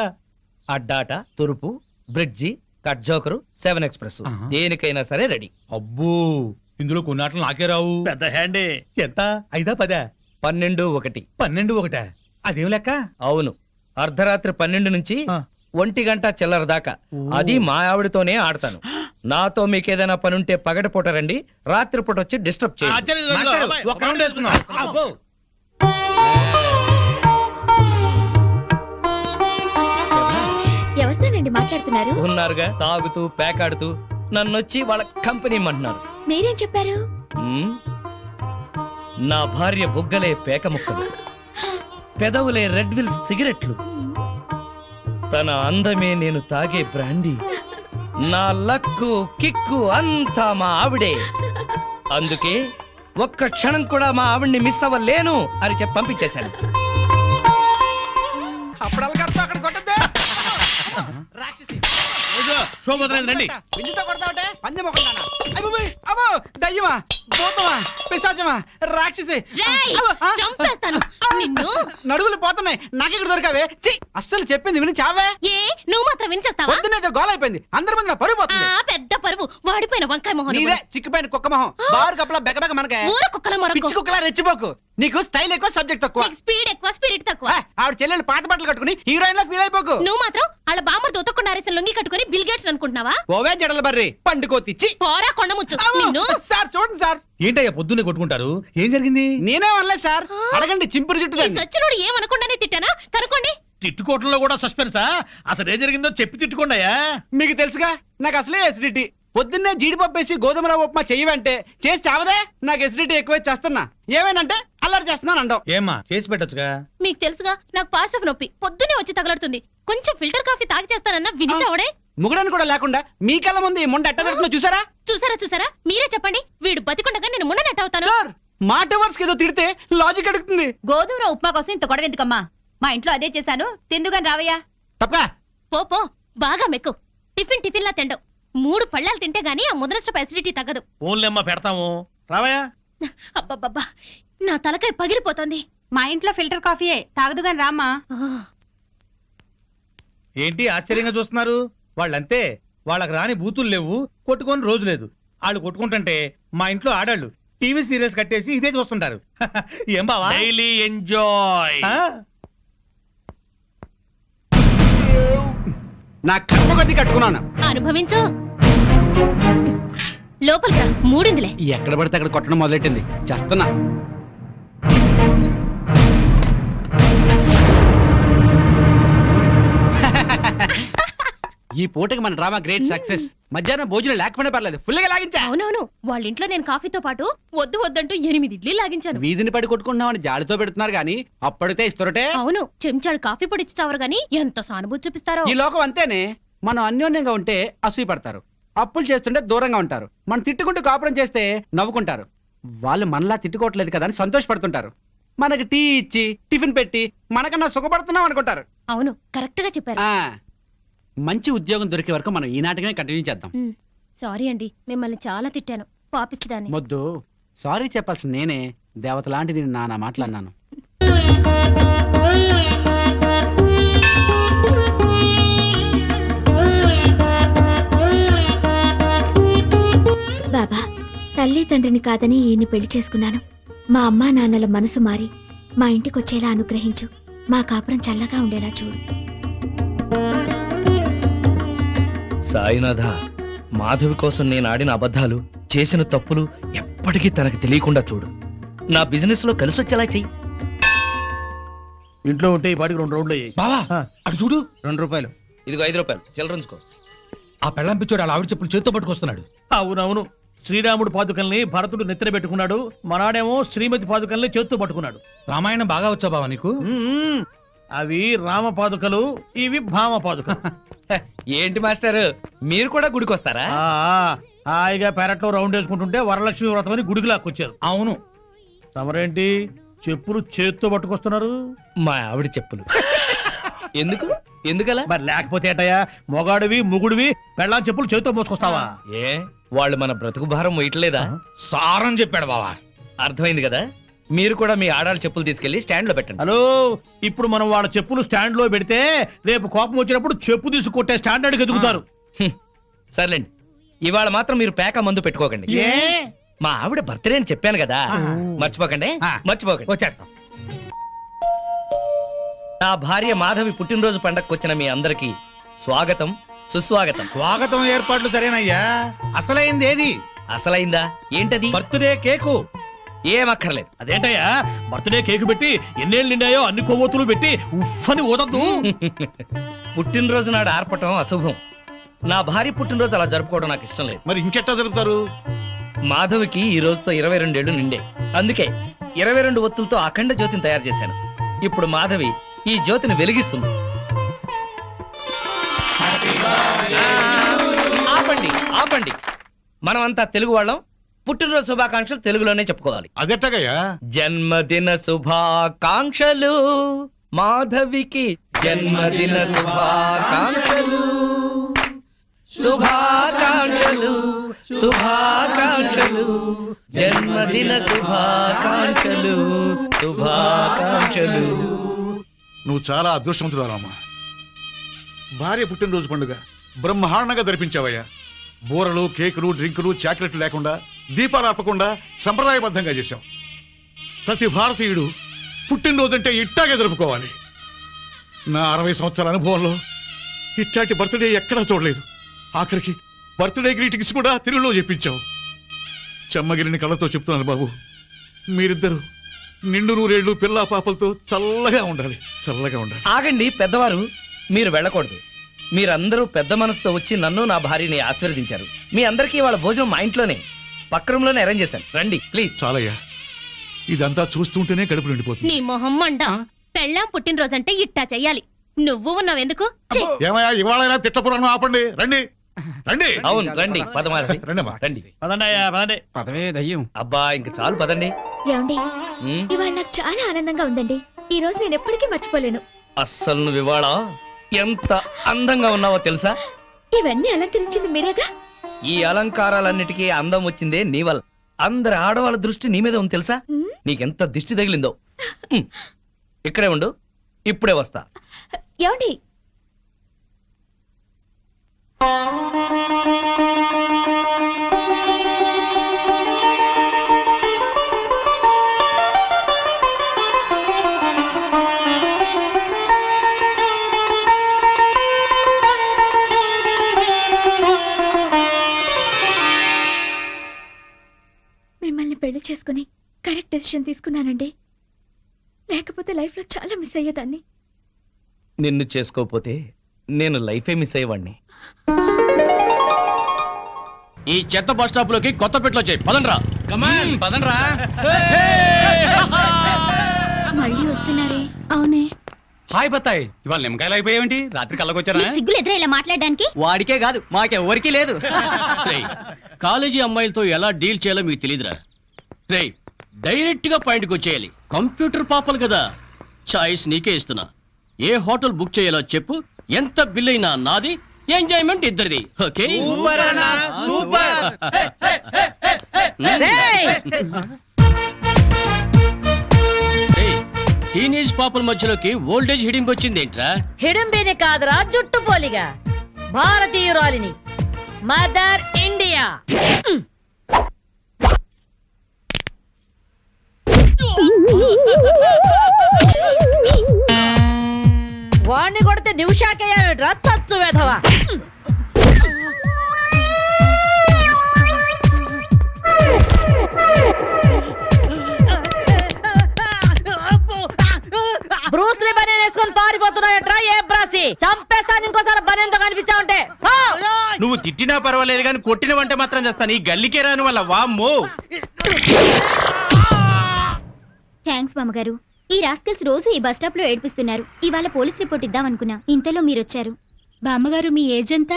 అడ్డాట, తురుపు, బ్రిడ్జి, కట్ జోకరు, 7 ఎక్స్ప్రెస్, దేనికైనా సరే రెడీ. అబ్బో, ఇందులో కొన్ని ఆటలు నాకే రావు. పెద్ద హ్యాండే. ఎంత? 5, 10? 12, 1. 12, 1. అదేం లెక్క? అవును, అర్ధరాత్రి 12 నుంచి 1 గంట చిల్లర దాకా. అది మా ఆవిడతోనే ఆడతాను. నాతో మీకేదైనా పనుంటే పగటిపూట రండి, రాత్రిపూట వచ్చి డిస్టర్బ్ చేయండి. మాస్టారు, ఒక రౌండ్ వేసుకుందాం. అబ్బో. ఎవరితోనండి మాట్లాడుతున్నారు? ఉన్నారుగా, తాగుతూ పేకాడుతూ నన్నొచ్చి వాళ్ళ కంపెనీ ఇమ్మంటున్నారు. మీరేం చెప్పారు? ఉమ్, నా భార్య బుగ్గలే పేక ముక్కలు, పెదవులే రెడ్ విల్ సిగరెట్లు, తన అందమే నేను తాగే బ్రాండీ, నా లక్కు కిక్కు అంతా మా ఆవిడే. అందుకే ఒక్క క్షణం కూడా మా ఆవిడ్ని మిస్ అవ్వలేను అని చెప్పి పంపించేశాను. అప్పుడల్లా కడతా అక్కడ కొట్టద్దే. శోభోదరం రండి. పిండితో కొడతావుటే పంది మొక్కలానా? అబ్బో, దయ్యమా, భూతమా, పిశాచమా, రాక్షసి. రేయ్, అబ్బో, ఆ, చంపేస్తాను నిన్ను. నడువులు పోతున్నాయి, నాకెక్కడ దొరకావే? ఛీ, అస్సలు చెప్పింది విని చావే. ఏ నువ్వు మాత్రం వినిచేస్తావా? పొద్దున్నే గోల అయిపోయింది, అందరి ముందు నా పరువు పోతుంది. పెద్ద పరువు, వాడిపోయిన వంకాయ మొహం. నీదే చిక్కిపోయిన కుక్క మొహం, బారు కప్పలా బెగబెగ మనకే. ఊర కుక్కల మొరకు. పిచ్చి కుక్కలా రెచ్చిపోకు, నీకు స్టైల్ ఎక్కువ సబ్జెక్ట్ తక్కువ. స్పీడ్ ఎక్కువ, స్పిరిట్ తక్కువ. ఆ ఆవిడ చెల్లెలు పాత బట్టలు కట్టుకుని హీరోయిన్ లా ఫీల్ అయిపోకు. నువ్వు మాత్రం వాళ్ళ బామ్మ దొత్తకుండా అరేసిన లొంగి కట్టుకుని బిల్ గేట్స్ అనుకుంటున్నావా? ఓవే జడల బర్రి పండుకోతిచ్చి. పోరా కొండముచ్చు నిన్ను. సార్ చూడండి సార్. ఏంటయ్యా పొద్దున్నే కొట్టుకుంటారు? ఏం జరిగింది? నేనే అనలేదు సార్, అడగండి చింపురు జుట్టు ఈ సచ్చినోడు ఏమనకుండానే తిట్టానా? కనుకోండి. తిట్టుకోవటంలో కూడా సస్పెన్సా? అసలు ఏం జరిగిందో చెప్పి తిట్టుకోండియా. మీకు తెలుసుగా నాకు అసలే ఎసిడిటీ. పొద్దున్నే జీడిపప్పు వేసి గోధుమ రవ్వ ఉప్మా చెయ్యవంటే చేసి చావదే. నాకు ఎసిడిటీ ఎక్కువై చేస్తున్నా. ఏమేనంటే అల్లరి చేస్తున్నాను అంటావు. ఏమ్మా చేసి పెట్టొచ్చుగా. మీకు తెలుసుగా నాకు పాస్ నొప్పి పొద్దున్నే వచ్చి తగలడుతుంది. కొంచెం ఫిల్టర్ కాఫీ తాగి చేస్తానన్నా వినిచావడే. ముగడని కూడా లేకుండా మీ కళ్ళ ముందు ఈ ముండ ఎట్ట దొరుకుతుందో చూసారా? చూసారా మీరే చెప్పండి. వీడు బతికుండగా నేను మున్ననట్టు అవుతాను. సార్ మాట వర్స్ ఏదో తిడితే లాజిక్ అడుగుతుంది. గోధుమ రవ్వ ఉప్మా కోసం ఇంత గొడవ ఎందుకమ్మా? మా ఇంట్లో అదే చేశాను, తిందుగాని రావయ్యా. తప్పా పో బాగా మెక్కు. టిఫిన్ లా తిండవు. 3 పళ్ళాలు తింటే గానీ ఆ ముదనష్టపు అసిడిటీ తగ్గదు. ఓన్లేమ్మా పెడతాము రావయ్యా. అబ్బబ్బబ్బా నా తలకాయ పగిలిపోతుంది. మా ఇంట్లో ఫిల్టర్ కాఫీయే, తాగదుగాని రామ్మా. ఏంటి ఆశ్చర్యంగా చూస్తున్నారు? వాళ్ళంతే, వాళ్ళకి రాని బూతులు లేవు, కొట్టుకొని రోజు లేదు. వాళ్ళు కొట్టుకుంటుంటే మా ఇంట్లో ఆడాళ్ళు టీవీ సీరియల్స్ కట్టేసి ఇదే చూస్తుంటారు. ఏం బావా? Daily enjoy. నా కర్మ కొద్ది కట్టుకున్నాను. అనుభవించు. లోపలికి రా, మూడిందిలే. ఎక్కడ పడితే అక్కడ కొట్టడం మొదలెట్టింది. చేస్తున్నా. ఈ పూటకి మన డ్రామా గ్రేట్ సక్సెస్. మధ్యాహ్నం భోజనం లేకపోయినా పర్లేదు, ఫుల్గా లాగించా. అవునవును, వాళ్ళ ఇంట్లో నేను కాఫీతో పాటు వద్దంటూ 8 ఇడ్లీ లాగించాను. వీధిని పడి కొట్టుకుంటున్నామని జాలితో పెడుతున్నారు గానీ అప్పటితే ఇస్తారటే. అవును, చెంచాడు కాఫీ పొడి ఇచ్చి చావరు గానీ ఎంత సానుభూతి చూపిస్తారో. ఈ లోకం అంతేనే. మనం అన్యోన్యంగా ఉంటే అసూయ పడతారు, అప్పులు చేస్తుంటే దూరంగా ఉంటారు. మనం తిట్టుకుంటూ కాపురం చేస్తే నవ్వుకుంటారు. వాళ్ళు మనలా తిట్టుకోవట్లేదు కదా అని సంతోషపడుతుంటారు. మనకి టీ ఇచ్చి టిఫిన్ పెట్టి మనకన్నా సుఖపడుతున్నాం అనుకుంటారు. అవును, కరెక్ట్ గా చెప్పారు. మంచి ఉద్యోగం దొరికే వరకు మనం ఈ నాటకమే కంటిన్యూ చేద్దాం. సారీ అండి, మిమ్మల్ని చాలా తిట్టాను. పాపిచ్చిదాన్ని. మొద్దు సారీ చెప్పాల్సిన నేనే. దేవత లాంటి నేను నానా మాట్లాడినాను. బాబా, తల్లి తండ్రిని కాదని ఈయన్ని పెళ్లి చేసుకున్నాను. మా అమ్మా నాన్నల మనసు మారి మా ఇంటికొచ్చేలా అనుగ్రహించు. మా కాపురం చల్లగా ఉండేలా చూడు. సాయినాథ, మాధవి కోసం నేను ఆడిన అబద్ధాలు, చేసిన తప్పులు ఎప్పటికీ తనకు తెలియకుండా చూడు. నా బిజినెస్ లో కలిసొచ్చేలా చెయ్యి. ఇంట్లో ఉంటే ఈ పాటికి 2 రౌండ్లు అయ్యాయి. బావా అటు చూడు. 2 రూపాయలు. ఇదిగో 5 రూపాయలు చిల్లరంచుకో. ఆ పెళ్ళం పిచ్చోడు అలా ఆవిడ చెప్పులు చేత్తో పట్టుకొస్తున్నాడు. అవునవును, శ్రీరాముడు పాదుకల్ని భరతుడు నెత్తిన పెట్టుకున్నాడు, మనాడేమో శ్రీమతి పాదుకల్ని చేత్తో పట్టుకున్నాడు. రామాయణం బాగా వచ్చా బావా నీకు? అవి రామ పాదుకలు, ఇవి భామ పాదుకలు. ఏంటి మాస్టర్, మీరు కూడా గుడికి వస్తారా? హాయిగా పెరట్లో రౌండ్ వేసుకుంటుంటే వరలక్ష్మి వ్రతం అని గుడికి లాక్కొచ్చారు. అవును. తమరేంటి చెప్పులు చేత్తో పట్టుకొస్తున్నారు? మా ఆవిడ చెప్పులు. ఎందుకలా? మరి లేకపోతే ఏటయ్యా, మొగాడివి ముగుడివి పెళ్ళాం చెప్పులు చేత్తో మోసుకొస్తావా? ఏ వాళ్ళు మన బ్రతుకు భారం మొయ్యట్లేదా? సారం చెప్పాడు బావా. అర్థమైంది కదా. మీరు కూడా మీ ఆడాళ్ళ చెప్పులు తీసుకెళ్లి స్టాండ్ లో పెట్టండి. హలో, ఇప్పుడు మనం వాళ్ళ చెప్పులు స్టాండ్ లో పెడితే రేపు కోపం వచ్చినప్పుడు చెప్పు తీసి కొట్టే స్టాండర్డ్కి ఎదుగుతారు. సర్లేండి, ఇవాళ మాత్రం మీరు పేక మందు పెట్టుకోకండి. మా ఆవిడ బర్త్డే అని చెప్పాను కదా, మర్చిపోకండి. వచ్చేస్తాం. నా భార్య మాధవి పుట్టినరోజు పండగకు వచ్చిన మీ అందరికి స్వాగతం, సుస్వాగతం. స్వాగతం ఏర్పాట్లు సరేనయ్యా. అసలైంది ఏది? అసలైందా? ఏంటది? Birthday cake. ఏమక్కర్లేదు. అదేంటయ్యా, బర్త్డే కేకు పెట్టి ఎన్నేళ్ళు నిండాయో అన్ని కొవ్వొత్తులు పెట్టి ఉఫ్ఫని ఓదద్దు. పుట్టినరోజు నాడు ఆర్పటం అశుభం. నా భార్య పుట్టినరోజు అలా జరుపుకోవడం నాకు ఇష్టం లేదు. మరి ఇంకెట్టా జరుపుతారు? మాధవికి ఈ రోజుతో 22 ఏళ్లు నిండే. అందుకే 22 ఒత్తులతో అఖండ జ్యోతిని తయారు చేశాను. ఇప్పుడు మాధవి ఈ జ్యోతిని వెలిగిస్తుంది. ఆపండి. మనమంతా తెలుగు వాళ్ళం. పుట్టినరోజు శుభాకాంక్షలు తెలుగులోనే చెప్పుకోవాలి. అదెట్టగయ్యా? జన్మదిన శుభాకాంక్షలు మాధవికి, జన్మదిన శుభాకాంక్షలు, శుభాకాంక్షలు, శుభాకాంక్షలు, జన్మదిన శుభాకాంక్షలు, శుభాకాంక్షలు. నువ్వు చాలా అదృష్టవంతురాలమ్మా. భార్య పుట్టినరోజు పండుగ బ్రహ్మాండంగా జరిపించావయ్యా. బూరలు, కేకులు, డ్రింకులు, చాక్లెట్లు లేకుండా, దీపాలు ఆపకుండా సంప్రదాయబద్ధంగా చేశావు. ప్రతి భారతీయుడు పుట్టినరోజు అంటే ఇట్టాగే జరుపుకోవాలి. నా 60 సంవత్సరాల అనుభవంలో ఇట్లాంటి బర్త్డే ఎక్కడా చూడలేదు. ఆఖరికి బర్త్డే గ్రీటింగ్స్ కూడా తెలుగులో చెప్పించావు. చెమ్మగిరిని కళ్ళతో చెప్తున్నాను బాబు, మీరిద్దరు నిండు నూరేళ్లు పిల్లా పాపలతో చల్లగా ఉండాలి, చల్లగా ఉండాలి. ఆగండి పెద్దవారు, మీరు వెళ్ళకూడదు. మీరందరూ పెద్ద మనసుతో వచ్చి నన్ను నా భార్యని ఆశీర్వదించారు. మీ అందరికీ వాళ్ళ భోజనం మా ఇంట్లోనే పక్క రూమ్ లోనే అరేంజ్ చేశాను. రండి ప్లీజ్. చాలయ్యా, ఇదంతా చూస్తుంటేనే కడుపు నిండిపోతుంది. నీ మొహం మండ. పెళ్ళాం పుట్టినరోజంటే ఇట్టా చెయ్యాలి. నువ్వు ఉన్నావెందుకు? ఛీ! ఏమయ్యా, ఇవాళైనా తిట్టపురాణం ఆపండి. రండి రండి. అవును రండి, పదమారండి. రండమ్మా. రండి. పదవే దయ్యం. అబ్బా ఇంక చాలు పదండి. ఏమండి, ఉమ్, ఇవాళ నాకు చాలా ఆనందంగా ఉందండి. ఈ రోజు నేను ఎప్పటికీ మర్చిపోలేను. అస్సలు నువ్వు ఇవాళ ఎంత అందంగా ఉన్నావో తెలుసా? ఇవన్నీ అలంకరించింది మీరేగా. ఈ అలంకారాలన్నిటికీ అందం వచ్చిందే నీ వల్ల. అందరి ఆడవాళ్ళ దృష్టి నీ మీద ఉంది తెలుసా? ఉమ్, నీకెంత దిష్టి తగిలిందో. ఇక్కడే ఉండు, ఇప్పుడే వస్తా. ఏమండి, మిమ్మల్ని పెళ్లి చేసుకుని కరెక్ట్ డెసిషన్ తీసుకున్నానండి. లేకపోతే లైఫ్లో చాలా మిస్ అయ్యేదాన్ని. నిన్ను చేసుకోకపోతే నేను లైఫే మిస్ అయ్యేవాడిని. ఈ చెత్త బస్ స్టాప్ లోకి కొత్త పెట్లో చేయి. పదండ్రా. పదండ్రా. మళ్ళీ వస్తున్నారే? అవునే. హాయ్ బత్తాయి, ఇవాళ నిమ్మకాయలు అయిపోయావేంటి? రాత్రి కళ్ళకొచ్చారా? సిగ్గులు ఎదురా ఇలా మాట్లాడడానికి? వాడికే కాదు మాకెవ్వరికీ లేదు. కాలేజీ అమ్మాయిలతో ఎలా డీల్ చేయాలో మీకు తెలియదురా. రేయ్, డైరెక్ట్ గా పాయింట్కి వచ్చేయాలి. కంప్యూటర్ పాపలు కదా, చాయిస్ నీకే ఇస్తున్నా. ఏ హోటల్ బుక్ చేయాలో చెప్పు, ఎంత బిల్ అయినా నాది, ఎంజాయ్మెంట్ ఇద్దరిది. ఓకే? టీనేజ్ పాపల మధ్యలోకి ఓల్డేజ్ హిడింపు వచ్చింది ఏంట్రా? హిడంబేనే కాదురా, జుట్టు పోలిగా భారతీయురాలిని, మదర్ ఇండియా. వాణ్ణి కొడితే నిమిషాకయ్యాడురా తత్తు వెధవా. బ్రూస్లీ బనేన్ వేసుకొని పారిపోతున్నాయట్రా. ఏ బ్రాసి చంపేస్తాను ఇంకోసారి బనేన్తో కనిపించావుంటే. నువ్వు తిట్టినా పర్వాలేదు కానీ కొట్టినవంటే మాత్రం చేస్తాను. ఈ గల్లికే రాని వల్ల వామ్మో. థ్యాంక్స్ మామగారు. ఈ రాస్కల్స్ రోజు ఈ బస్ స్టాప్ లో ఏడిపిస్తున్నారు. ఇవాళ పోలీస్ రిపోర్ట్ ఇద్దామనుకున్నా, ఇంతలో మీరొచ్చారు. బామ్మగారు మీ ఏజ్ ఎంత?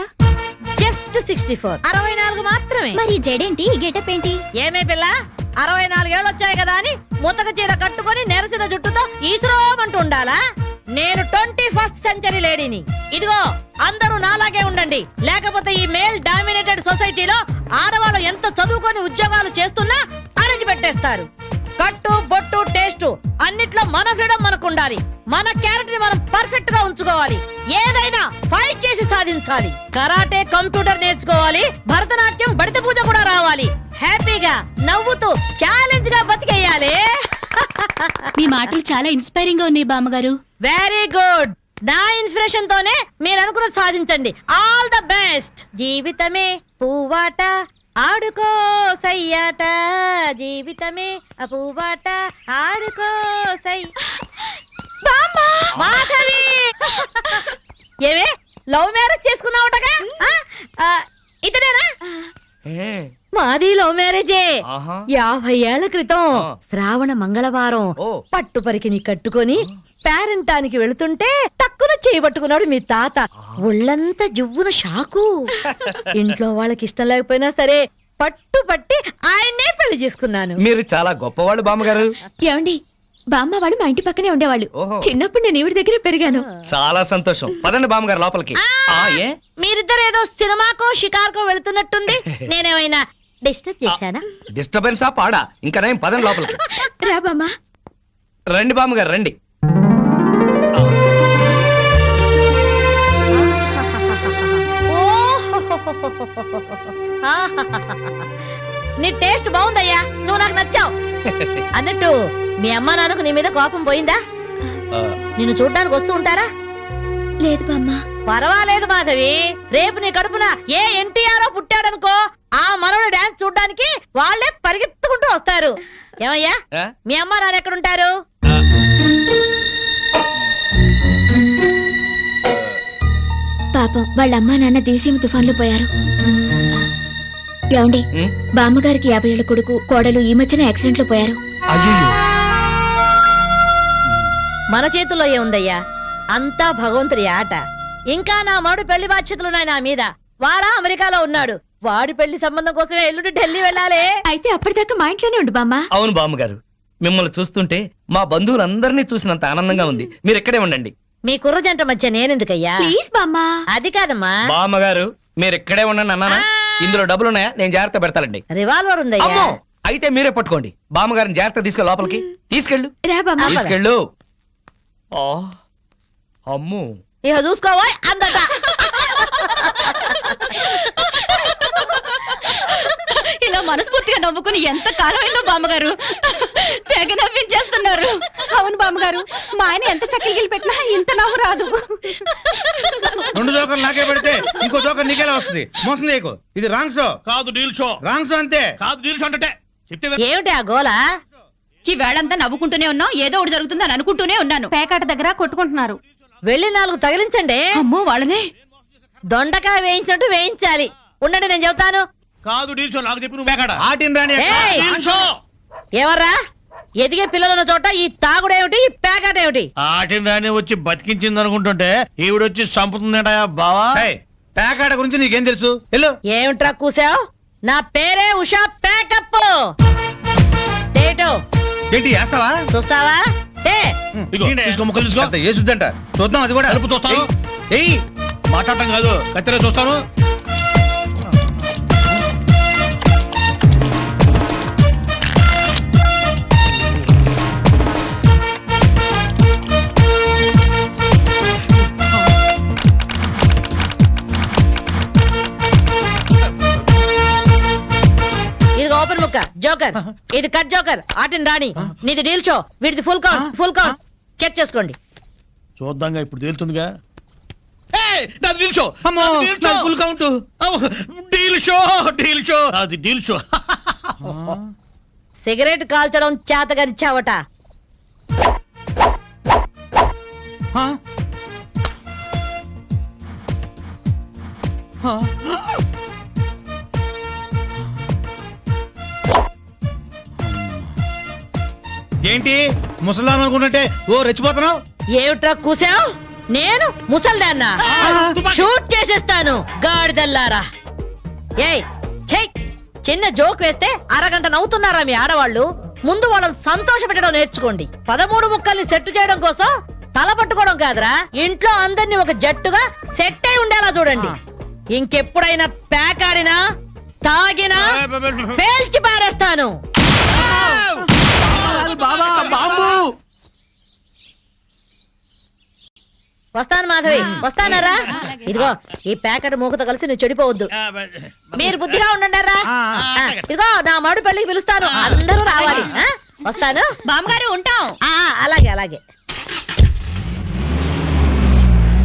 జస్ట్ 64. 64 మాత్రమే. మరి జడేంటి, ఈ గెటప్ ఏంటి? ఏమే పిల్ల, 64 ఏళ్ళు వచ్చాయి కదా అని ముతక చీర కట్టుకొని నెరసిన జుట్టుతో ఈశ్వరమంటూ ఉండాలా? నేను 21st సెంచరీ లేడీని. ఇదిగో అందరూ నాలాగే ఉండండి, లేకపోతే ఈ మేల్ డామినేటెడ్ సొసైటీలో ఆడవాళ్ళు ఎంత చదువుకొని ఉద్యోగాలు చేస్తున్నా అణిచి పెట్టేస్తారు. కట్టు బొట్టు టేస్ట్ అన్నిట్లో మన ఫ్రీడమ్ మనకు ఉండాలి. మన క్యారెక్టర్ ని మనం పర్ఫెక్ట్ గా ఉంచుకోవాలి. ఏదైనా ఫైట్ చేసి సాధించాలి. కరాటే, కంప్యూటర్ నేర్చుకోవాలి. భరతనాట్యం, బడిత పూజ కూడా రావాలి. హ్యాపీగా నవ్వుతూ ఛాలెంజ్ గా బతికేయాలి. మీ మాటలు చాలా ఇన్స్పైరింగ్ గా ఉన్నాయి బామ్మగారు. Very good. నా ఇన్స్పిరేషన్ తోనే మీరు అనుకున్నది సాధించండి. All the best. జీవితమే పువ్వాట, ఆడుకో సయ్యాట, జీవితమే అపువాట, ఆడుకో సై. మాధవి, ఏవే లవ్ మ్యారేజ్ చేసుకున్నావుటగా? ఇతనేనా? మాది లవ్ మ్యారేజే. 50 ఏళ్ల క్రితం శ్రావణ మంగళవారం పట్టు పరికిని కట్టుకొని పేరంటానికి వెళుతుంటే టక్కున చేయబట్టుకున్నాడు మీ తాత. ఒళ్ళంతా జువ్వున షాకు. ఇంట్లో వాళ్ళకి ఇష్టం లేకపోయినా సరే పట్టు పట్టి ఆయన్నే పెళ్లి చేసుకున్నాను. మీరు చాలా గొప్పవాళ్ళు బామ్మగారు. ఏమండి, బామ్మ వాళ్ళు మా ఇంటి పక్కనే ఉండేవాళ్ళు. ఓహో. చిన్నప్పుడు నేను ఈవిడ దగ్గరే పెరిగాను. చాలా సంతోషం. పదండి బామ్మగారు లోపలికి. ఏ మీరిద్దరు ఏదో సినిమాకో షికార్కో వెళుతున్నట్టుంది. నేనేమైనా డిస్టర్బ్ చేశానా? డిస్టర్బెన్సా పాడా? ఇంకా నేను పదండి లోపలికి. రా బామ్మ. రండి బామ్మగారు రండి. నీ టేస్ట్ బాగుందయ్యా, నువ్వు నాకు నచ్చావు. అన్నట్టు మీ అమ్మ నాన్నకు నీ మీద కోపం పోయిందా? నిన్ను చూడ్డానికి వస్తూ ఉంటారా? లేదు బామ్మ. పర్వాలేదు మాధవి, రేపు నీ కడుపున ఏ ఎన్టీఆర్ పుట్టాడనుకో, ఆ మనవడు డాన్స్ చూడ్డానికి వాళ్ళే పరిగెత్తుకుంటూ వస్తారు. ఏమయ్యా, మీ అమ్మ నాన్న ఎక్కడుంటారు? పాపం వాళ్ళ అమ్మా నాన్న దివిసీమ తుఫాన్లో పోయారు. ఏమండి, బామ్మగారికి 50 ఏళ్ల కొడుకు కోడలు ఈ మధ్యన యాక్సిడెంట్ లో పోయారు. మన చేతుల్లో ఏముందయ్యా, అంతా భగవంతుడి ఆట. ఇంకా నా మాడు పెళ్లి బాధ్యతలున్నాయి నా మీద. వాడా అమెరికాలో ఉన్నాడు, వాడి పెళ్లి సంబంధం కోసమే ఎల్లుండి ఢిల్లీ వెళ్ళాలి. అయితే అప్పటిదాకా మా ఇంట్లోనే ఉండు బామ్మ. అవును బామ్మగారు, మిమ్మల్ని చూస్తుంటే మా బంధువులందరినీ చూసినంత ఆనందంగా ఉంది. మీరు ఇక్కడే ఉండండి. మీ కుర్ర జంట మధ్య నేనెందుకయ్యా? ప్లీజ్ బామ్మ. అది కాదమ్మా. బామ్మగారు మీరు ఇక్కడే ఉండండి అన్నానా? ఇందులో డబ్బులున్నాయా? నేను జాగ్రత్త పెడతానండి. రివాల్వర్ ఉందయ్యా. అమ్మో, అయితే మీరే పట్టుకోండి. బామ్మగారిని జాగ్రత్త తీసుకెళ్ళి లోపలికి తీసుకెళ్ళు. రా బామ్మ. తీసుకెళ్ళు. ఆ, అమ్మో, ఇక చూసుకోవా అందట. ఇలా మనస్ఫూర్తిగా నవ్వుకుని ఎంత కాలమైందో బామ్మగారు. తెగ నవ్వించేస్తున్నారు. అవును బామ్మగారు, మా ఆయన ఎంత చక్కగిలి పెట్టినా ఇంత నవ్వు రాదు. 2 జోకర్లు నాకే పెడితే ఇంకో జోకర్ నీకేలా వస్తుంది? మోసం చేయకు. ఇది రాంగ్ షో కాదు డీల్ షో. రాంగ్ షో అంతే. కాదు డీల్ షో అంటే చెప్తే ఏమిటి ఆ గోలా? ఈ వేళంతా నవ్వుకుంటూనే ఉన్నాం, ఏదో ఒకటి జరుగుతుందని అనుకుంటూనే ఉన్నాను. పేకాట దగ్గర కొట్టుకుంటున్నారు. వెళ్ళి 4 తగిలించండి. అమ్మో, వాళ్ళనే దొండకాయ వేయించినట్టు వేయించాలి. ఉండండి, నేను చెబుతాను. కాదు డీల్ షో. నాకు చెప్పి నువ్వు బేకాడ ఆటిని రాని ఏయ్! Deal show. ఎవర్రా? ఎదిగే పిల్లలున్న చోట ఈ తాగుడేమిటి, ఈ పేకాట ఏమిటి? ఆటిని రాని వచ్చి బతికించింది అనుకుంటుంటే ఈవిడొచ్చి చంపుతుందట బావా. పేకాట గురించి నీకేం తెలుసు? వెళ్ళు. ఏమిట్రా కూసావు? నా పేరే ఉషా పేకప్. ఏంటి వేస్తావా? చూస్తావా? ఇదిగో, తీసుకో, ముక్కలు తీసుకో. అంత ఏసుద్దంట. చూద్దాం అది కూడా. కలుపు చూస్తాను. ఏయ్, మాట్లాడటం కాదు, కత్తిరే చూస్తాను. ఇది ఓపెన్ ముక్క జోకర్, ఇది కట్ జోకర్. ఆటిని రాణి, నీది డీల్ షో, వీటిది full count. Full count check చేసుకోండి. చూద్దాంగా, ఇప్పుడు తేలుతుందిగా. నాది డీల్ షో. అమ్మో, నాది deal show. Full count. Deal show, deal show. అది డీల్ షో. సిగరెట్ కాల్చడం చేతగరిచావట. ఏంటి ముసలాం అనుకుంటుంటే ఓ రెచ్చిపోతున్నావు? ఏమిట్రా కూసావు? నేను ముసల్దాన్నా? షూట్ చేసేస్తాను గాడిదల్లారా. ఏయ్ ఛై, చిన్న జోక్ వేస్తే అరగంట నవ్వుతున్నారా మీ ఆడవాళ్ళు? ముందు వాళ్ళని సంతోష పెట్టడం నేర్చుకోండి. 13 ముక్కల్ని సెట్ చేయడం కోసం తల పట్టుకోవడం కాదురా, ఇంట్లో అందరినీ ఒక జట్టుగా సెట్ అయి ఉండేలా చూడండి. ఇంకెప్పుడైనా ప్యాక్ ఆడినా తాగినా పేల్చి పారేస్తాను. వస్తాను మాధవి, వస్తానరా? ఇదిగో, ఈ ప్యాకెట్ మూకతో కలిసి నువ్వు చెడిపోవద్దు. మీరు బుద్ధిగా ఉండండిరా. ఇదిగో, నా మాడు పెళ్లికి పిలుస్తాను, అందరూ రావాలి. వస్తాను బామ్మగారు, ఉంటాం. అలాగే అలాగే.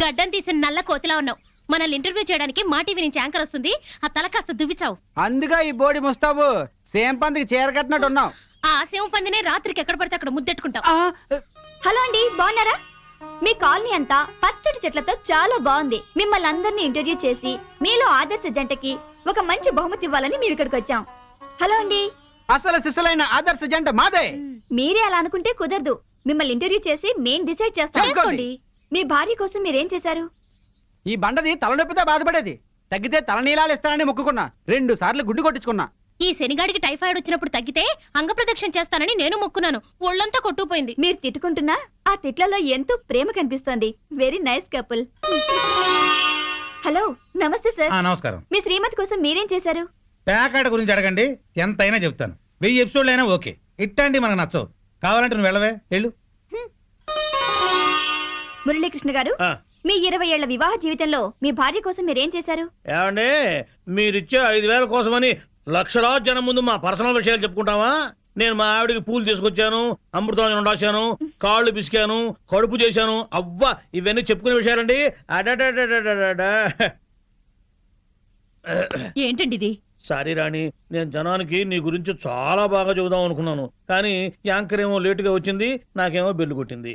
గడ్డం తీసిన నల్ల కోతిలా ఉన్నావు. మనల్ని ఇంటర్వ్యూ చేయడానికి మా టీవీ నుంచి యాంకర్ వస్తుంది. ఆ తల కాస్త దువ్విచావు. అందుగా ఈ బోడి ముస్తాబు సేమ్ పందికి చీర కట్టినట్టు ఉన్నావు. ఆ సేవ పందినే రాత్రికి ఎక్కడ పడితే అక్కడ ముద్దెట్టుకుంటావు. హలో అండి, బాగున్నారా? మీ కాలనీ అంతా పచ్చటి చెట్లతో చాలా బాగుంది. మిమ్మల్ని అందరినీ ఇంటర్వ్యూ చేసి మీలో ఆదర్శ జంటకి ఒక మంచి బహుమతి ఇవ్వాలని మేము ఇక్కడికి వచ్చాం. హలో అండి. అసలు సిసలైన ఆదర్శ జంట మాదే. మీరే అలా అనుకుంటే కుదరదు. మిమ్మల్ని ఇంటర్వ్యూ చేసి మేం డిసైడ్ చేస్తాం. మీ భార్య కోసం మీరేం చేశారు? ఈ బండది తలనొప్పితో బాధపడేది. తగ్గితే తలనీలాలు ఇస్తానని మొక్కుకున్నా. 2 సార్లు గుడ్డు కొట్టించుకున్నా. ఈ శనిగాడికి టైఫాయిడ్ వచ్చినప్పుడు తగ్గితే అంగప్రదక్షిణ చేస్తానని నేను మొక్కున్నాను. ఒళ్ళంతా కొట్టుకుపోయింది. మీరు తిట్టుకుంటున్నా ఆ తిట్లలో ఎంతో ప్రేమ కనిపిస్తోంది. Very nice couple. హలో, నమస్తే సార్. నమస్కారం. మీ శ్రీమతి కోసం మీరేం చేశారు? ప్యాకాట గురించి అడగండి, ఎంతైనా చెప్తాను. 1000 ఎపిసోడ్లు అయినా ఓకే. ఇట్టండి మనకు నచ్చవు. కావాలంటే నువ్వు వెళ్ళవే, వెళ్ళు. మురళీకృష్ణ గారు, మీ 20 ఏళ్ల వివాహ జీవితంలో మీ భార్య కోసం మీరేం చేశారు? ఏమండి, మీరిచ్చే 5000 కోసమని లక్షలాది జనం ముందు మా పర్సనల్ విషయాలు చెప్పుకుంటావా? నేను మా ఆవిడకి పూలు తీసుకొచ్చాను, అమృతాంజనం రాశాను, కాళ్ళు పిసికాను, కడుపు చేశాను. అవ్వా, ఇవన్నీ చెప్పుకునే విషయాలండి. అడడడడడడడా. ఏంటండి ఇది? సారీ రాణి, నేను జనానికి నీ గురించి చాలా బాగా చెబుదాం అనుకున్నాను, కానీ యాంకర్ ఏమో లేటుగా వచ్చింది, నాకేమో బెల్లు కొట్టింది.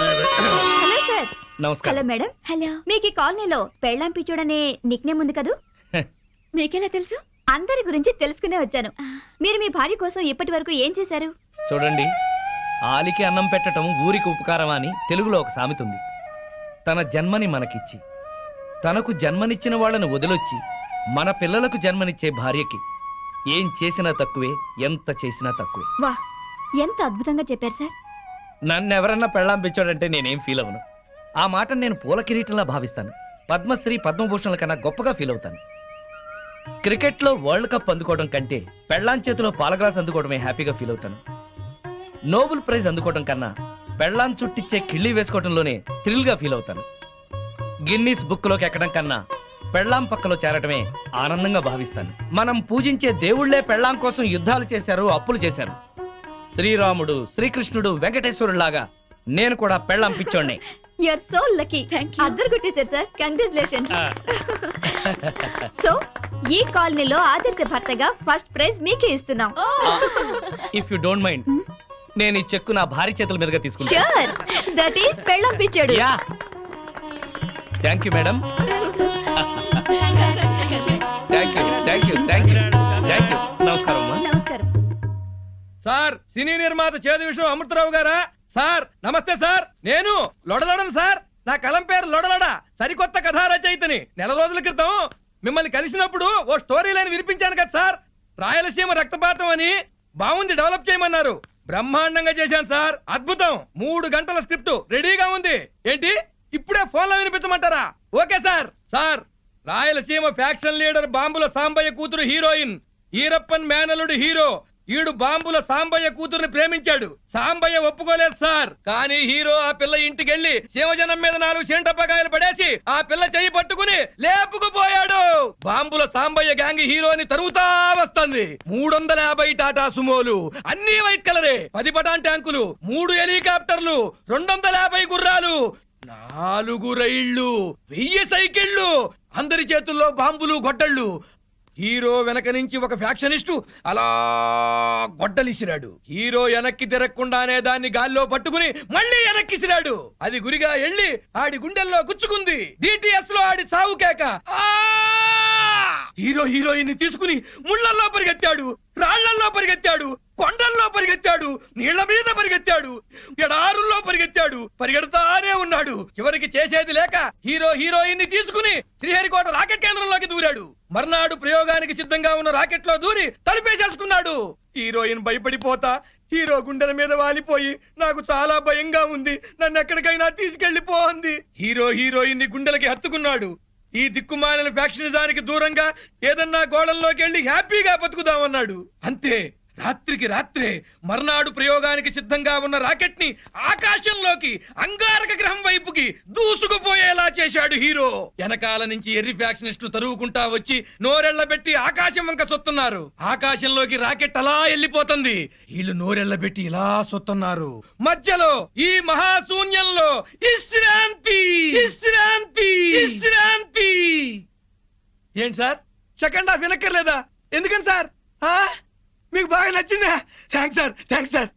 Hello sir. నమస్కారం. Hello madam. హలో. మీకు ఈ కాలనీలో పెళ్ళాం పిచ్చోడనే నిక్ నేమ్ ఉంది కదూ? మీకెలా తెలుసు? అందరి గురించి తెలుసుకునే వచ్చాను. మీరు మీ భార్య కోసం ఇప్పటి వరకు ఏం చేశారు? చూడండి, ఆలికి అన్నం పెట్టడం ఊరికి ఉపకారం అని తెలుగులో ఒక సామెత ఉంది. తన జన్మని మనకిచ్చి తనకు జన్మనిచ్చిన వాళ్ళను వదిలొచ్చి మన పిల్లలకు జన్మనిచ్చే భార్యకి ఏం చేసినా తక్కువే, ఎంత చేసినా తక్కువే. వా, ఎంత అద్భుతంగా చెప్పారు సార్. నన్నెవరన్నా పెళ్ళాం పిచ్చోడంటే నేనేం ఫీల్ అవను. ఆ మాట నేను పూల కిరీటంలా భావిస్తాను. పద్మశ్రీ పద్మభూషణల కన్నా గొప్పగా ఫీల్ అవుతాను. క్రికెట్లో వరల్డ్ కప్ అందుకోవడం కంటే పెళ్ళాం చేతిలో పాల గ్లాస్ అందుకోవడమే హ్యాపీగా ఫీల్ అవుతాను. నోబెల్ ప్రైజ్ అందుకోవడం కన్నా పెళ్ళాం చుట్టిచ్చే కిళ్ళి వేసుకోవడంలోనే థ్రిల్గా ఫీల్ అవుతాను. గిన్నీస్ బుక్లోకి ఎక్కడం కన్నా పెళ్ళాం పక్కలో చేరటమే ఆనందంగా భావిస్తాను. మనం పూజించే దేవుళ్లే పెళ్ళాం కోసం యుద్ధాలు చేశారు, అప్పులు చేశారు. శ్రీరాముడు, శ్రీకృష్ణుడు, వెంకటేశ్వరులాగా నేను కూడా పెళ్ళాం పిచ్చోడ్నే. You are so lucky. అద్దరు కొట్టేశారు సార్. కంగ్రాచులేషన్స్. సో ఈ కాలనీలో ఆదర్శ భర్తగా ఫస్ట్ ప్రైజ్ మీకే ఇస్తున్నాం. ఇఫ్ యు డోంట్ మైండ్, నేను ఈ చెక్కు నా భార్య చేతుల మీదుగా తీసుకుంటా. ష్యూర్, దట్ ఈస్ పెళ్ళాం పిచ్చాడు. Yeah, thank you madam. Thank you, thank you, thank you, thank you. నమస్కారం అమ్మా. నమస్కారం సార్, సినీ నిర్మాత చేదు విషయం అమృతరావు గారా? సార్ నమస్తే సార్, నేను లొడలడను సార్. నా కలం పేరు లొడలడ, సరికొత్త కథా రచయితని. నెల రోజుల క్రితం మిమ్మల్ని కలిసినప్పుడు ఓ స్టోరీ లైన్ వినిపించాను కదా సార్. రాయలసీమ రక్తపాతం అని బాగుంది, డెవలప్ చేయమన్నారు. బ్రహ్మాండంగా చేశాను సార్, అద్భుతం. 3 గంటల స్క్రిప్ట్ రెడీగా ఉంది. ఏంటి ఇప్పుడే ఫోన్లో వినిపించమంటారా? Okay sir. Sir, Rayalaseema faction leader బాంబుల సాంబయ్య కూతురు హీరోయిన్, ఈరప్పన్ మేనలుడు హీరో. ఈడు బాంబుల సాంబయ్య కూతురుని ప్రేమించాడు. సాంబయ్య ఒప్పుకోలేదు సార్. కానీ హీరో ఆ పిల్ల ఇంటికెళ్లి శివజనం మీద 4 సెంటపకాయలు పడేసి ఆ పిల్ల చెయ్యి పట్టుకుని లేపుకుపోయాడు. బాంబుల సాంబయ్య గ్యాంగ్ హీరోని తరుగుతా వస్తుంది. 350 టాటా సుమోలు, అన్ని వైట్ కలరే, 10 పటాన్ ట్యాంకులు, 3 హెలికాప్టర్లు, 250 గుర్రాలు, 4 రైళ్లు, 1000 సైకిళ్లు, అందరి చేతుల్లో బాంబులు, గొడ్డళ్ళు. హీరో వెనక నుంచి ఒక ఫ్యాక్షనిస్టు అలా గొడ్డలిసిరాడు. హీరో వెనక్కి తిరగకుండానే దాన్ని గాల్లో పట్టుకుని మళ్ళీ వెనక్కిసిరాడు. అది గురిగా ఎళ్ళి ఆడి గుండెల్లో గుచ్చుకుంది. డిటిఎస్ లో ఆడి చావు కేక. హీరో హీరోయిన్ ని తీసుకుని ముళ్ళల్లో పరిగెత్తాడు, రాళ్లల్లో పరిగెత్తాడు, కొండల్లో పరిగెత్తాడు, నీళ్ల మీద పరిగెత్తాడు, ఎడారుల్లో పరిగెత్తాడు. పరిగెడతానే ఉన్నాడు. చివరికి చేసేది లేక హీరో హీరోయిన్ ని తీసుకుని శ్రీహరికోట రాకెట్ కేంద్రంలోకి దూరాడు. మర్నాడు ప్రయోగానికి సిద్ధంగా ఉన్న రాకెట్ లో దూరి తలిపేసేసుకున్నాడు. హీరోయిన్ భయపడిపోతా హీరో గుండెల మీద వాలిపోయి, నాకు చాలా భయంగా ఉంది, నన్ను ఎక్కడికైనా తీసుకెళ్లిపోంది. హీరో హీరోయిన్ ని గుండెలకి హత్తుకున్నాడు. ఈ దిక్కుమాలిన ఫ్యాక్షనిజానికి దూరంగా ఏదన్నా గోడల్లోకి వెళ్లి హ్యాపీగా బతుకుదామన్నాడు. అంతే, రాత్రికి రాత్రే మర్నాడు ప్రయోగానికి సిద్ధంగా ఉన్న రాకెట్ ని ఆకాశంలోకి అంగారక గ్రహం వైపుకి దూసుకుపోయేలా చేశాడు హీరో. వెనకాల నుంచి ఎర్రి ఫ్యాక్షనిస్టులు తరువుకుంటా వచ్చి నోరెళ్లబెట్టి ఆకాశం వంక సొత్తున్నారు. ఆకాశంలోకి రాకెట్ అలా వెళ్ళిపోతుంది. వీళ్ళు నోరెళ్లబెట్టి ఇలా సొత్తున్నారు. మధ్యలో ఈ మహాశూన్యంలో విశ్రాంతి, విశ్రాంతి, విశ్రాంతి. ఏంటి సార్, సెకండ్ హాఫ్ వినక్కర్లేదా? ఎందుకని సార్? మీకు బాగా నచ్చిందా? Thanks sir, thanks sir.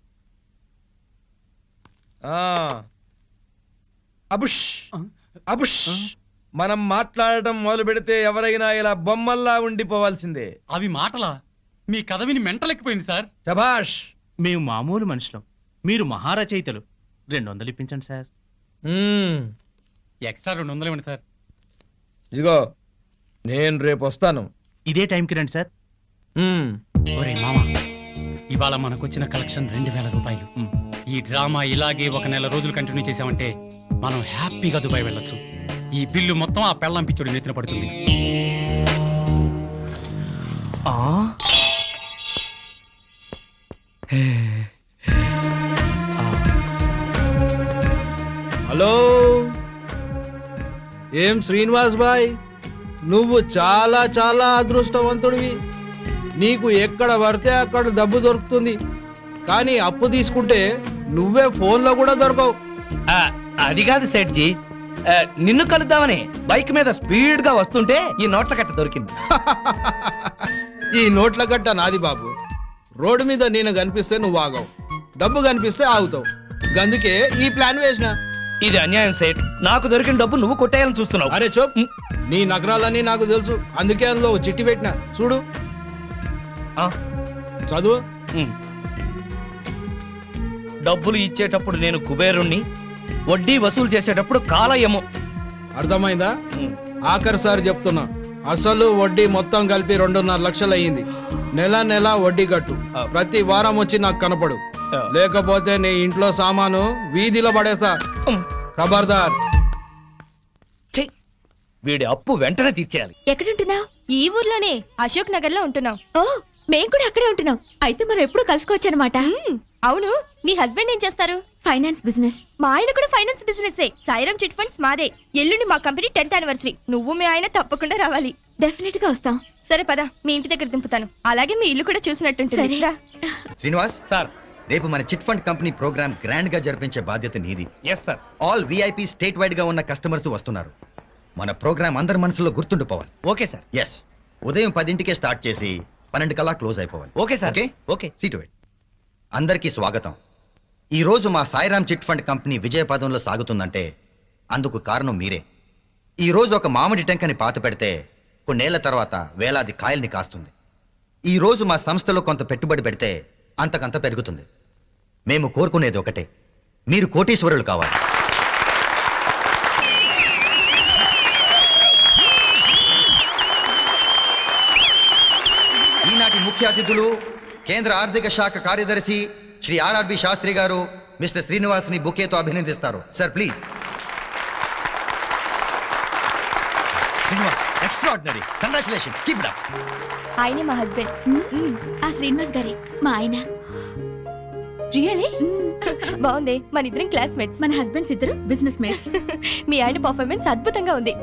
అబుష్ అబుష్, మనం మాట్లాడటం మొదలు పెడితే ఎవరైనా ఇలా బొమ్మల్లా ఉండిపోవాల్సిందే. అవి మాటలా? మీ కథ విని మెంటలెక్కిపోయింది సార్. శభాష్. మేము మామూలు మనుషులం, మీరు మహారచయితలు. 200 ఇప్పించండి సార్. ఎక్స్ట్రా 200 ఇవ్వండి సార్. ఇదిగో, నేను రేపు వస్తాను. ఇదే టైంకి రండి సార్. ఒరే మామ, ఇవాళ మనకొచ్చిన కలెక్షన్ 2000 రూపాయలు. ఈ డ్రామా ఇలాగే 1 నెల రోజులు కంటిన్యూ చేసామంటే మనం హ్యాపీగా దుబాయ్ వెళ్ళొచ్చు. ఈ బిల్లు మొత్తం ఆ పెళ్ళాం పిచ్చోడి నెత్తిన పడుతుంది. హలో, ఏం శ్రీనివాస్ బాయ్, నువ్వు చాలా చాలా అదృష్టవంతుడివి. నీకు ఎక్కడ పడితే అక్కడ డబ్బు దొరుకుతుంది. కానీ అప్పు తీసుకుంటే నువ్వే ఫోన్లో కూడా దొరకవు. అది కాదు సేట్జీ, నిన్ను కలుద్దామని బైక్ మీద స్పీడ్ గా వస్తుంటే ఈ నోట్ల కట్ట దొరికింది. ఈ నోట్ల గట్ట నాది బాబు. రోడ్డు మీద నేను కనిపిస్తే నువ్వు ఆగవు, డబ్బు కనిపిస్తే ఆగుతావు. అందుకే ఈ ప్లాన్ వేసిన. ఇది అన్యాయం సేట్. నాకు దొరికిన డబ్బు నువ్వు కొట్టేయాలని చూస్తున్నావు. అరే చూప్, నీ నగరాలన్నీ నాకు తెలుసు. అందుకే అందులో ఒక చిట్టి పెట్టిన చూడు. చదువు. డబ్బులు ఇచ్చేటప్పుడు నేను కుబేరుణ్ణి, వడ్డీ వసూలు చేసేటప్పుడు కాలయము. అర్థమైందా? ఆఖరిసారి చెప్తున్నా, అసలు వడ్డీ మొత్తం కలిపి 2.5 లక్షలు అయ్యింది. నెల నెల వడ్డీ కట్టు. ప్రతి వారం వచ్చి నాకు కనపడు, లేకపోతే నీ ఇంట్లో సామాను వీధిలో పడేస్తా. ఖబర్దార్. వీడి అప్పు వెంటనే తీర్చేయాలి. ఎక్కడుంటున్నావు? ఈ ఊర్లోనే, అశోక్ నగర్ లో ఉంటున్నాం. ఓ, మేము కూడా అక్కడే ఉంటున్నాం. అయితే మనం ఎప్పుడు కలుసుకోవచ్చు అనమాట. అవును, మీ హస్బెండ్ ఏం చేస్తారు? Finance business. మా ఆయన కూడా finance business. Sairam chit funds మాదే. ఎల్లుండి మా కంపెనీ 10th యానివర్సరీ. నువ్వు మీ ఆయన తప్పకుండా రావాలి. డెఫినెట్ గా వస్తాం. సరే పద, మీ ఇంటి దగ్గర దింపుతాను. అలాగే మీ ఇల్లు కూడా చూసినట్టుంటుంది. శ్రీనివాస్ సార్, రేపు మన chit fund company program grand గా జరిపించే బాధ్యత నీది. Yes sir. All VIP statewide గా ఉన్న కస్టమర్స్ వస్తున్నారు. మన ప్రోగ్రామ్ అందరి మనసులో గుర్తుండిపోవాలి. Okay sir. ఎస్, ఉదయం 10ంటికే స్టార్ట్ చేసి 12 కల్లా క్లోజ్ అయిపోవాలి. Okay sir. Okay okay. Seat wait. అందరికీ స్వాగతం. ఈ రోజు మా సాయిరామ్ చిట్ ఫండ్ కంపెనీ విజయ పదంలో సాగుతుందంటే అందుకు కారణం మీరే. ఈ రోజు ఒక మామిడి టెంకని పాత పెడితే కొన్నేళ్ల తర్వాత వేలాది కాయల్ని కాస్తుంది. ఈ రోజు మా సంస్థలో కొంత పెట్టుబడి పెడితే అంతకంత పెరుగుతుంది. మేము కోరుకునేది ఒకటే, మీరు కోటీశ్వరులు కావాలి. ఈనాటి ముఖ్య అతిథులు కేంద్ర ఆర్థిక శాఖ కార్యదర్శి శ్రీ ఆర్ఆర్బి శాస్త్రి గారు మిస్టర్ శ్రీనివాస్ ని బుకేతో అభినందిస్తారు. Sir please. Srinivas, extraordinary. Congratulations. Keep it up. ఆయనే మా హస్బెండ్. ఆ శ్రీనివాస్ గారి మా ఆయన. రియలీ బాగుంది. మన ఇద్దరం క్లాస్మేట్స్. మన హస్బెండ్స్ ఇద్దరు బిజినెస్ మేట్స్. మీ ఆయన పర్ఫార్మెన్స్ అద్భుతంగా ఉంది.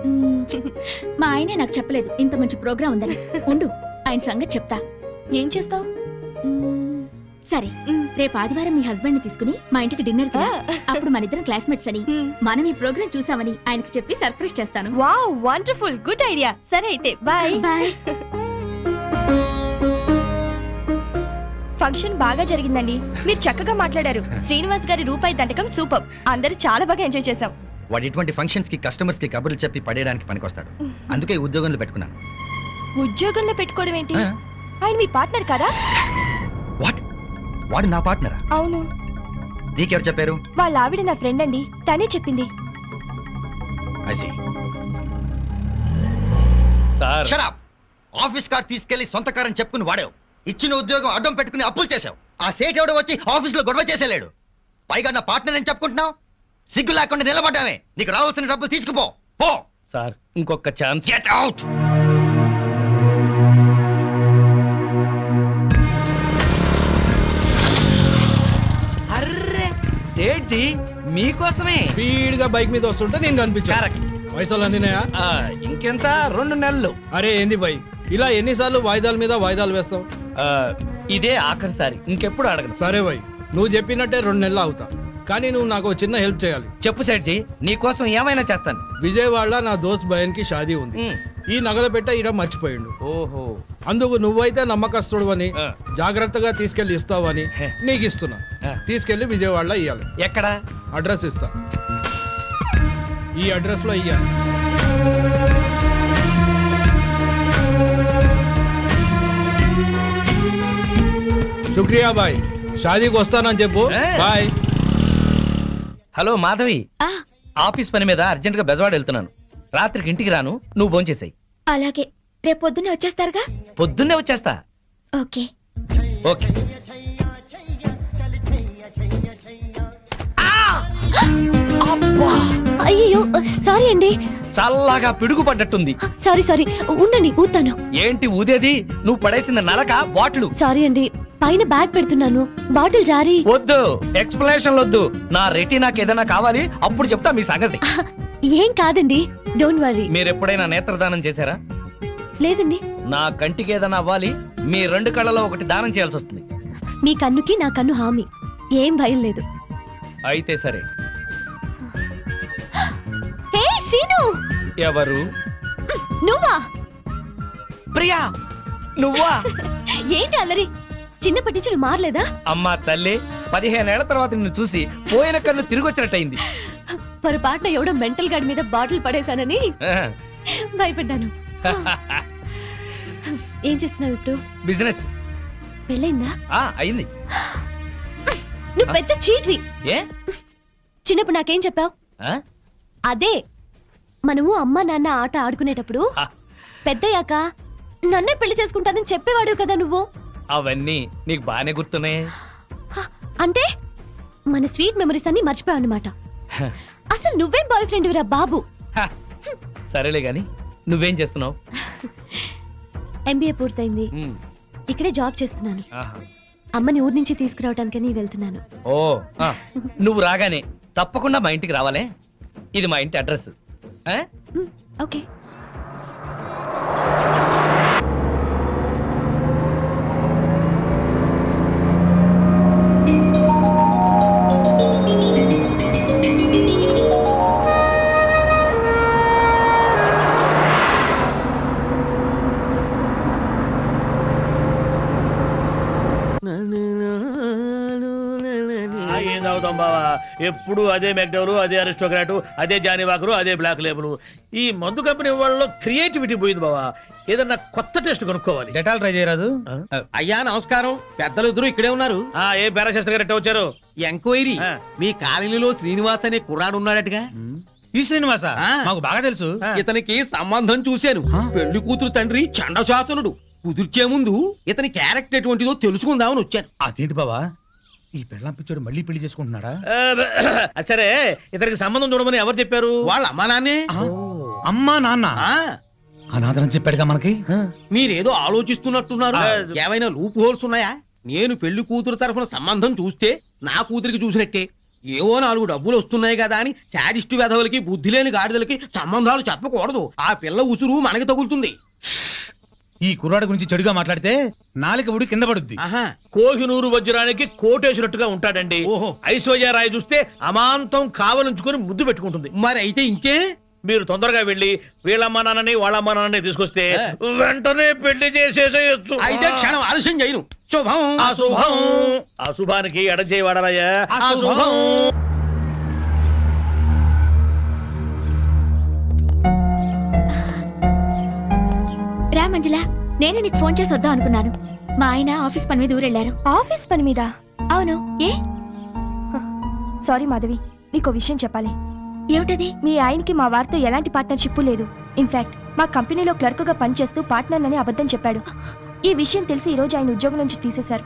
మా ఆయనే నాకు చెప్పలేదు ఇంత మంచి ప్రోగ్రామ్ ఉందని. ఉండు, ఆయన సంగతి చెప్తా. ఏం చేస్తావు? సరే, రేపు ఆదివారం మీ హస్బెండ్ ని తీసుకుని మా ఇంటికి డిన్నర్ కి రా. అప్పుడు మన ఇద్దరం క్లాస్మేట్స్ అని, మనం ఈ ప్రోగ్రామ్ చూసామని ఆయనకి చెప్పి సర్ప్రైజ్ చేస్తాను. Wow, wonderful, good idea. సరే అయితే బాయ్. బాయ్. ఫంక్షన్ బాగా జరిగిందండి. మీరు చక్కగా మాట్లాడారు. శ్రీనివాస్ గారి రూపాయి దండకం సూపర్. అందరూ చాలా బాగా ఎంజాయ్ చేశాం. వాడు ఇటువంటి ఫంక్షన్స్ కి కస్టమర్స్ కి కబుర్లు చెప్పి పడేయడానికి పనికొస్తాడు. అందుకే ఉద్యోగంలో పెట్టుకున్నాను. ఉద్యోగంలో పెట్టుకోవడం ఏంటి? ఆయన మీ పార్ట్నర్ కదా? వాట్? వాడు నా పార్ట్నరా? అవును. నీకెవరు చెప్పారు? వాళ్ళ ఆవిడ నా ఫ్రెండ్ అండి, తనే చెప్పింది. I see. Sir, Shut up. Office car తీసుకెళ్లి సొంత కార్ అని చెప్పుకుని వాడావు. ఇచ్చిన ఉద్యోగం అడ్డం పెట్టుకుని అప్పులు చేశావు. ఆ సేట్ ఎవడో వచ్చి ఆఫీస్ లో గొడవ చేసేలేడు. పైగా నా పార్ట్నర్ అని చెప్పుకుంటున్నావు. సిగ్గు లేకుండా నిలబడ్డామే. నీకు రావాల్సిన డబ్బులు తీసుకుపో. పో. సార్, ఇంకొక chance. Get out. Array Sethji, మీకోసమే స్పీడ్ గా బైక్ మీద వస్తుంటే నేను కనిపించాను. పైసలు అందినాయా? ఇంకెంత 2 నెలలు. అరే ఏంది బై, ఇలా ఎన్నిసార్లు వాయిదాల మీద వాయిదాలు వేస్తావు? ఇదే ఆఖరిసారి, ఇంకెప్పుడు అడగను. సరే బై, నువ్వు చెప్పినట్టే 2 నెలలు అవుతా. కానీ నువ్వు నాకు చిన్న హెల్ప్ చేయాలి. చెప్పు సేట్జీ, నీకోసం ఏమైనా చేస్తాను. విజయవాడలో నా దోస్త్ బయన్ కి షాదీ ఉంది. ఈ నగల పెట్ట ఈడ మర్చిపోయిండు. ఓహో. అందుకు నువ్వైతే నమ్మకస్తుడు అని, జాగ్రత్తగా తీసుకెళ్లి ఇస్తావని నీకు ఇస్తున్నా. తీసుకెళ్లి విజయవాడలో ఇయ్యాలి. ఎక్కడ? అడ్రస్ ఇస్తా. ఈ అడ్రస్ లో ఇయ్యాలి. శుక్రియా బాయ్. షాదీకి వస్తానని చెప్పు. బాయ్. హలో మాధవి, ఆఫీస్ పని మీద అర్జెంట్ గా బెజవాడ వెళ్తున్నాను. రాత్రికి ఇంటికి రాను, నువ్వు భోంచేసాయి. అలాగే, రేపు పొద్దున్నే వచ్చేస్తారుగా? పొద్దున్నే వచ్చేస్తా. ఓకే. ఓకే. అయ్యో సారీ అండి. చల్లగా పిడుగు పడ్డట్టుంది. సారీ సారీ, ఉండండి ఊతాను. ఏంటి ఊదేది? నువ్వు పడేసిన నలక బాటిల్. సారీ అండి, పైన బ్యాగ్ పెడుతున్నాను, బాటిల్ జారీ. వద్దు, ఎక్స్ప్లెనేషన్ వద్దు. నా రెటీనాకి ఏదైనా కావాలి, అప్పుడు చెప్తా మీ సంగతి. ఏం కాదండి, డోంట్ వరీ. మీరు ఎప్పుడైనా నేత్రదానం చేశారా? లేదండి. నా కంటికి ఏదైనా అవ్వాలి, మీ 2 కళ్ళలో ఒకటి దానం చేయాల్సి వస్తుంది. మీ కన్నుకి నా కన్ను హామీ, ఏం భయం లేదు. అయితే సరే. హే సీను, ఎవరు? నువ్వా? ప్రియా నువ్వా? ఏంటి అల్లరి? చిన్నప్పటి నుంచి నువ్వు మారలేదా? అమ్మా తల్లి, 15 ఏళ్ల తర్వాత నిన్ను చూసి పోయిన కన్ను తిరిగి వచ్చినట్టయింది. పొరపాటున ఎవడో మెంటల్ గార్డ్ మీద బాటిల్ పడేశానని భయపడ్డాను. ఏం చేస్తున్నావు ఇప్పుడు? బిజినెస్. పెళ్ళైందా? అయింది. నువ్వు పెద్ద చీట్వి. ఏ? చిన్నప్పుడు నాకేం చెప్పావు? అదే, మనము అమ్మ నాన్న ఆట ఆడుకునేటప్పుడు పెద్దయ్యాక నన్నే పెళ్లి చేసుకుంటానని చెప్పేవాడు కదా నువ్వు. అవన్నీ నీకు బానే గుర్తున్నాయి. అంటే మన స్వీట్ మెమరీస్ అన్ని మర్చిపోయావు అన్నమాట. అసలు నువ్వేం బాయ్ ఫ్రెండ్ విరా బాబు. సరేలే గాని నువ్వేం చేస్తున్నావు? ఎంబీఏ పూర్తయింది, ఇక్కడే జాబ్ చేస్తున్నాను. అమ్మని ఊరి నుంచి తీసుకురావడానికని వెళ్తున్నాను. ఓ, నువ్వు రాగానే తప్పకుండా మా ఇంటికి రావాలే. ఇది మా ఇంటి అడ్రస్. ఓకే. ఏం తాగుతాం బావా? ఎప్పుడు అదే మెక్డవరు, అదే అరిస్టోక్రాటు, అదే జానీవాకరు, అదే బ్లాక్ లేబుల్. ఈ మందు కంపెనీ వాళ్ళలో క్రియేటివిటీ పోయింది బావా. ఏదన్నా కొత్త టేస్ట్ కొనుక్కోవాలి. డెటాల్ ట్రై చేయరాదు? అయ్యా నమస్కారం, పెద్దలు ఇద్దరు ఇక్కడే ఉన్నారు. ఏ పారాశాస్త్రి గారు ఎట్ట వచ్చారు? ఎంక్వైరీ, మీ కాలనీలో శ్రీనివాస్ అనే కుర్రాడు ఉన్నాడటగా. ఈ శ్రీనివాస మాకు బాగా తెలుసు. ఇతనికి సంబంధం చూశాను. పెళ్లి కూతురు తండ్రి చండశాసనుడు. కుదిర్చే ముందు ఇతని క్యారెక్టర్ ఎటువంటిదో తెలుసుకుందామని వచ్చాను. అదేంటి బావా, ఈ పెళ్ళం పిచ్చోడు మళ్ళీ పెళ్లి చేసుకుంటున్నాడా? సరే, ఇతనికి సంబంధం చూడమని ఎవరు చెప్పారు? వాళ్ళ అమ్మా నాన్నే. అమ్మా నాన్న అనాథరం చెప్పాడుగా మనకి. మీరేదో ఆలోచిస్తున్నట్టున్నారు. ఏమైనా లూప్ హోల్స్ ఉన్నాయా? నేను పెళ్లి కూతురు తరఫున సంబంధం చూస్తే నా కూతురికి చూసినట్టే. ఏవో 4 డబ్బులు వస్తున్నాయి కదా అని శాడిస్టు వెధవులకి, బుద్ధి లేని గాడిదలకి సంబంధాలు చెప్పకూడదు. ఆ పిల్ల ఉసురు మనకి తగులుతుంది. ఈ కుర్రాడు గురించి చెడుగా మాట్లాడితే నాలుక ఉడి కింద పడుద్ది. కోహినూరు వజ్రానికి కోటేసినట్టుగా ఉంటాడండి. ఐశ్వర్య రాయ్ చూస్తే అమాంతం కావలించుకొని ముద్దు పెట్టుకుంటుంది. మరి అయితే ఇంకే, మీరు తొందరగా వెళ్ళి వీళ్ళమ్మ నాన్నని వాళ్ళమ్మ నాన్నని తీసుకొస్తే వెంటనే పెళ్లి చేసేసేయచ్చు. అయితే క్షణం ఆలస్యం చేయను. శుభం. అశుభం. అశుభానికి ఎడచేయవాడరయ్యా. అశుభం. రా మంజుల, నేను నీకు ఫోన్ చేసి వద్దాం అనుకున్నాను. మా ఆయన ఆఫీస్ పని మీద ఊరెళ్ళారు. ఆఫీస్ పని మీద? అవును. ఏ? సారీ మాధవి, నీకో విషయం చెప్పాలి. ఏమిటది? మీ ఆయనకి మా వారితో ఎలాంటి పార్ట్నర్షిప్ లేదు. ఇన్ఫాక్ట్ మా కంపెనీలో క్లర్క్గా పనిచేస్తూ పార్ట్నర్ అని అబద్ధం చెప్పాడు. ఈ విషయం తెలిసి ఈ రోజు ఆయన ఉద్యోగం నుంచి తీసేశారు.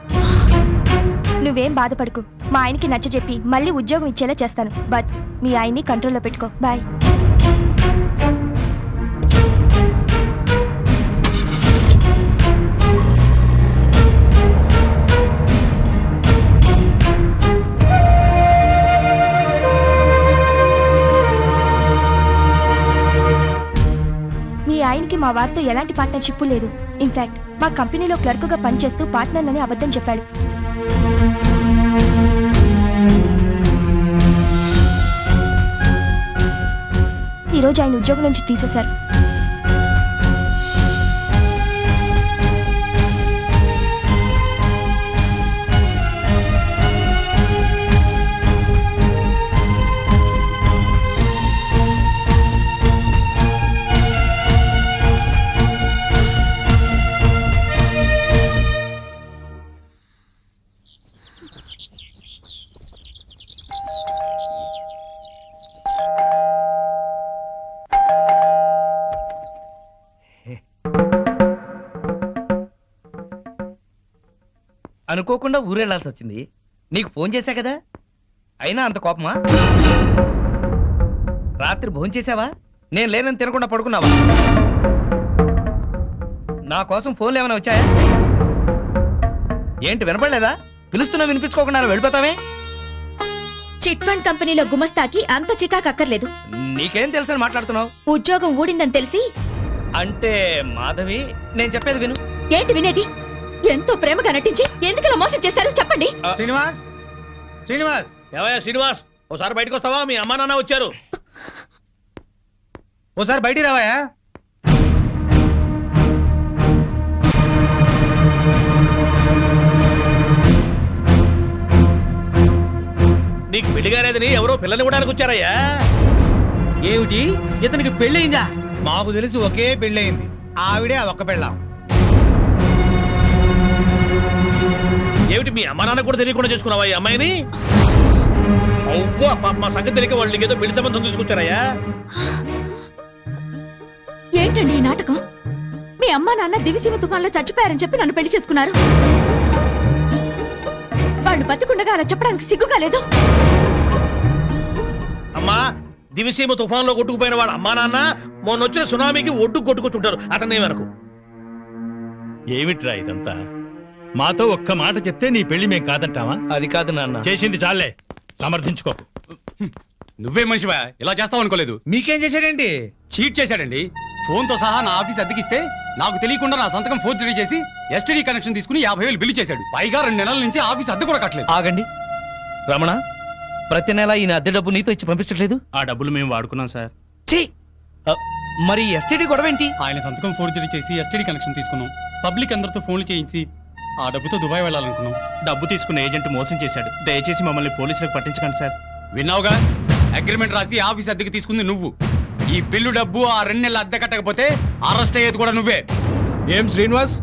నువ్వేం బాధపడకు, మా ఆయనకి నచ్చజెప్పి మళ్ళీ ఉద్యోగం ఇచ్చేలా చేస్తాను. బట్ మీ ఆయన్ని కంట్రోల్లో పెట్టుకో. బాయ్. ఆయనకి మా వారితో ఎలాంటి పార్ట్నర్షిప్ లేదు. ఇన్ఫాక్ట్ మా కంపెనీలో క్లర్క్గా పనిచేస్తూ పార్ట్నర్ అని అబద్ధం చెప్పాడు. ఈరోజు ఆయన ఉద్యోగం నుంచి తీసేశారు. అనుకోకుండా ఊరెళ్లాల్సి వచ్చింది. నీకు ఫోన్ చేశా కదా, అయినా అంత కోపమా? రాత్రి భోంచేసావా? నేను లేనని తినకుండా పడుకున్నావా? నా కోసం ఫోన్లు ఏమైనా వచ్చాయా? ఏంటి వినపడలేదా? పిలుస్తున్నా వినిపించుకోకుండా వెళ్ళిపోతావే? చిట్ ఫండ్ కంపెనీలో గుమస్తాకి అంత చికాకు అక్కర్లేదు. నీకేం తెలుసని మాట్లాడుతున్నావు? ఉద్యోగం ఊడిందని తెలిసి. అంటే మాధవి, నేను చెప్పేది విను. ఏంటి వినేది? ఎంతో ప్రేమగా నటించి ఎందుకు ఇలా మోసం చేశారు చెప్పండి. శ్రీనివాస్ శ్రీనివాస్ ఏవయ్యా శ్రీనివాస్, ఒకసారి బయటకు వస్తావా? మీ అమ్మా నాన్న వచ్చారు. ఓసారి బయటికి రావాయా? నీకు పెళ్లి కాలేదని ఎవరో పిల్లని ఇవ్వడానికి వచ్చారయ్యా. ఏమిటి, ఇతనికి పెళ్ళయిందా? మాకు తెలిసి ఒకే పెళ్ళయింది, ఆవిడే ఆ ఒక్క పెళ్ళాం. ఏమిటి మీ అమ్మా నాన్న కూడా తెలియకుండా చేసుకున్నావా ఈ అమ్మాయిని? అవ్వా పాప, మా సంగతి తెలియక వాళ్ళు నీకేదో పెళ్లి సంబంధం తీసుకొచ్చారయ్యా. ఏంటండి ఈ నాటకం? మీ అమ్మా నాన్న దివిసీమ తుఫాన్లో చచ్చిపోయారని చెప్పి నన్ను పెళ్లి చేసుకున్నారు. వాళ్ళు బతికుండగా అలా చెప్పడానికి సిగ్గుగా లేదు. అమ్మా, దివిసీమ తుఫాన్లో కొట్టుకుపోయిన వాళ్ళ అమ్మా నాన్న మొన్న వచ్చిన సునామీకి ఒడ్డు కొట్టుకొచ్చుంటారు. అతనే వరకు ఏమిట్రా ఇదంతా? మాతో ఒక్క మాట చెప్తే నీ పెళ్లి మేం కాదంటావా? అది కాదు నాన్న. చేసింది చాలే, సమర్థించుకో. నువ్వే మనిషివా? ఇలా చేస్తావు అనుకోలేదు. మీకేం చేశాడండి? చీట్ చేశాడండి. ఫోన్ తో సహా నా ఆఫీస్ అద్దెకిస్తే నాకు తెలియకుండా నా సంతకం ఫోర్జరీ చేసి ఎస్టీడీ కనెక్షన్ తీసుకుని 50,000 బిల్లు చేశాడు. పైగా 2 నెలల నుంచి ఆఫీస్ అద్దె కూడా కట్టలేదు. ఆగండి రమణ, ప్రతి నెల ఈయన అద్దె డబ్బు నీతో ఇచ్చి పంపించట్లేదు? ఆ డబ్బులు మేము వాడుకున్నాం సార్. మరి ఎస్టీడీ గొడవ ఏంటి? ఆయన సంతకం ఫోర్జరీ చేసి ఎస్టీడీ కనెక్షన్ తీసుకున్నాం. పబ్లిక్ అందరితో ఫోన్లు చేయించి ఆ డబ్బుతో దుబాయ్ వెళ్ళాలనుకున్నాం. డబ్బు తీసుకున్న ఏజెంట్ మోసం చేశాడు. దయచేసి మమ్మల్ని పోలీసులకు పట్టించకండి సార్. విన్నావుగా, అగ్రిమెంట్ రాసి ఆఫీస్ అద్దెకి తీసుకుంది నువ్వు. ఈ బిల్లు డబ్బు ఆ 2 నెలల అద్దె కట్టకపోతే అరెస్ట్ అయ్యేది కూడా నువ్వే. ఏం శ్రీనివాస్,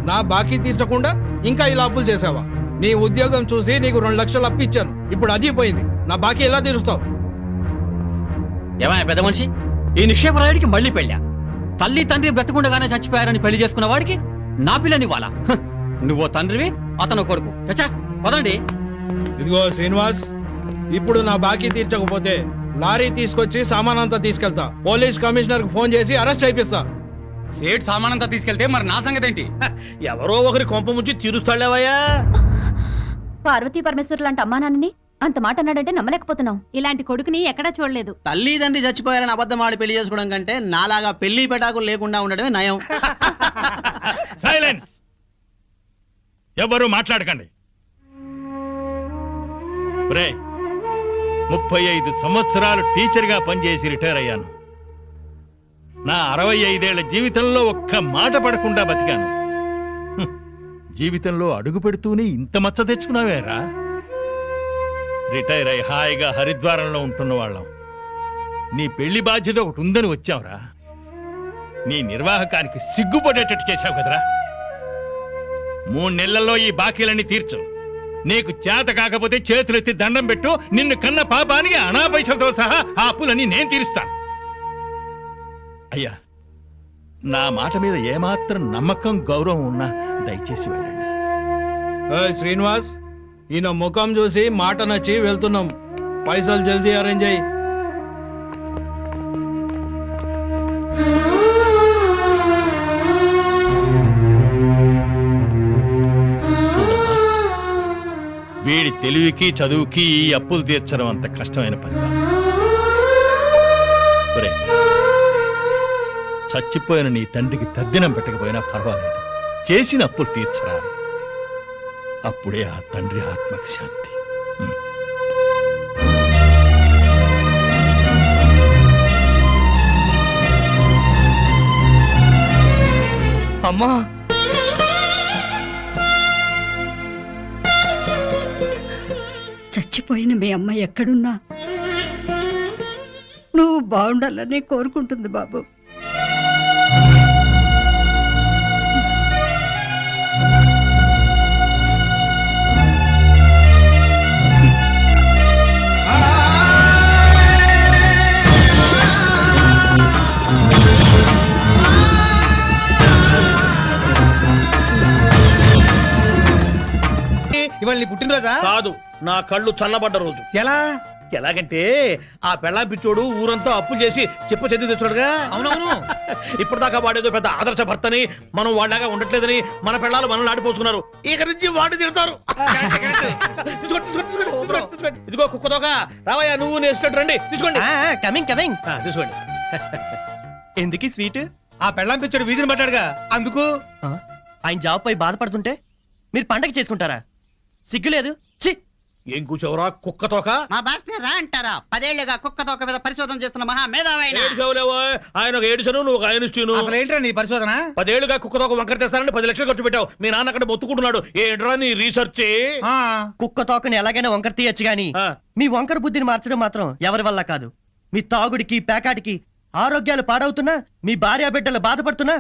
నా బాకీ తీర్చకుండా ఇంకా ఇలా అప్పులు చేసావా? నీ ఉద్యోగం చూసి నీకు 2 లక్షలు అప్పు ఇచ్చాను, ఇప్పుడు అది పోయింది. నా బాకీ ఎలా తీరుస్తావు? ఏమయ్య పెద్ద మనిషి, ఈ నిక్షేపరాయుడికి మళ్ళీ పెళ్ళా? తల్లి తండ్రి బ్రతకుండగానే చచ్చిపోయారని పెళ్లి చేసుకున్న వాడికి నా పిల్లని వాళ్ళ? నువ్వో తండ్రివి, అతను కొడుకు. చచ్చా పదండి. ఇదిగో శ్రీనివాస్, ఇప్పుడు నా బాకీ తీర్చకపోతే లారీ తీసుకొచ్చి సామానంతా తీసుకెళ్తా. పోలీస్ కమిషనర్ కు ఫోన్ చేసి అరెస్ట్ అయిపిస్తా. సేట్ సామానంతా తీసుకెళ్తే మరి నా సంగతి ఏంటి? ఎవరో ఒకరి కొంప ముంచి తీరుస్తాడేవయ్యా. పార్వతీ పరమేశ్వరు లాంటి అమ్మా నాన్నని అంత మాట అన్నాడంటే నమ్మలేకపోతున్నాం. ఇలాంటి కొడుకుని ఎక్కడా చూడలేదు. తల్లిదండ్రి చచ్చిపోయారని అబద్ధం ఆడి పెళ్లి చేసుకోవడం కంటే నాలాగా పెళ్లి పెటాకులు లేకుండా ఉండడమే నయం. సైలెన్స్! ఎవరు మాట్లాడకండి. 35 సంవత్సరాలు టీచర్గా పనిచేసి రిటైర్ అయ్యాను. నా 65 ఏళ్ల జీవితంలో ఒక్క మాట పడకుండా బతికాను. జీవితంలో అడుగు పెడుతూనే ఇంత మచ్చ తెచ్చుకున్నావేరా? రిటైర్ అయి హాయిగా హరిద్వారంలో ఉంటున్న వాళ్ళం. నీ పెళ్లి బాధ్యత ఒకటి ఉందని వచ్చావురా. నీ నిర్వాహకానికి సిగ్గుపడేటట్టు చేశావు కదరా. 3 నెలల్లో ఈ బాకీలన్నీ తీర్చు. నీకు చేత కాకపోతే చేతులెత్తి దండం పెట్టు. నిన్ను కన్న పాపానికి అనాపైసలతో సహా ఆ అప్పులన్నీ నేను తీరుస్తాను. అయ్యా, నా మాట మీద ఏమాత్రం నమ్మకం గౌరవం ఉన్నా దయచేసి వెళ్ళండి. శ్రీనివాస్, ఈయన ముఖం చూసి మాట నచ్చి వెళ్తున్నాం. పైసలు జల్దీ అరేంజ్ అయ్యి. వీడి తెలివికి చదువుకి ఈ అప్పులు తీర్చడం అంత కష్టమైన పని కాదు. ఒరేయ్, చచ్చిపోయిన నీ తండ్రికి తద్దినం పెట్టకపోయినా పర్వాలేదు, చేసిన అప్పులు తీర్చరా. అప్పుడే ఆ తండ్రి ఆత్మకి శాంతి. అమ్మా, చచ్చిపోయిన మీ అమ్మ ఎక్కడున్నా నువ్వు బాగుండాలని కోరుకుంటుంది బాబు. ఇవాళ నీ పుట్టినరోజా? కాదు, నా కళ్ళు చల్లబడ్డ రోజు. ఎలా? ఎలాగంటే ఆ పెళ్ళాం పిచ్చోడు ఊరంతా అప్పులు చేసి చెప్ప చెంది తెచ్చాడుగా. అవునవును. ఇప్పటిదాకా వాడేదో పెద్ద ఆదర్శ భర్తని, మనం వాళ్ళగా ఉండట్లేదని మన పెళ్ళాలు మనల్ని ఆడిపోసుకున్నారు. ఇక నుంచి వాడి తిడతారు. ఇదిగో కుక్కతోక, రావయ్యా, నువ్వు నేర్చుకుంటూ రండి. తీసుకోండి. Coming coming. తీసుకోండి. ఎందుకు స్వీట్? ఆ పెళ్ళాం పిచ్చోడు వీధిని పట్టాడుగా, అందుకు. ఆయన జాబ్ పై బాధపడుతుంటే మీరు పండగ చేసుకుంటారా? సిగ్గులేదు? ఛీ! ఏం కూర్చోవరా కుక్క తోక? మా బాస్ రా అంటారా? 10 ఏళ్లుగా కుక్క తోక మీద పరిశోధన చేస్తున్న మహా మేధావైన ఆయన ఒక ఏడుసను, నువ్వు ఒక ఆయనను. అసలు ఏంట్రా నీ పరిశోధన? 10 ఏళ్లుగా కుక్క తోక వంకర తెస్తానని 10 లక్షలు ఖర్చు పెట్టావు. మీ నాన్న అక్కడ మొత్తుకుంటున్నాడు. ఏంట్రా నీ రీసెర్చ్? కుక్క తోకని ఎలాగైనా వంకర తీయచ్చు గాని మీ వంకర బుద్ధిని మార్చడం మాత్రం ఎవరి వల్ల కాదు. మీ తాగుడికి పేకాటికి ఆరోగ్యాలు పాడవుతున్నా, మీ భార్య బిడ్డలు బాధపడుతున్నా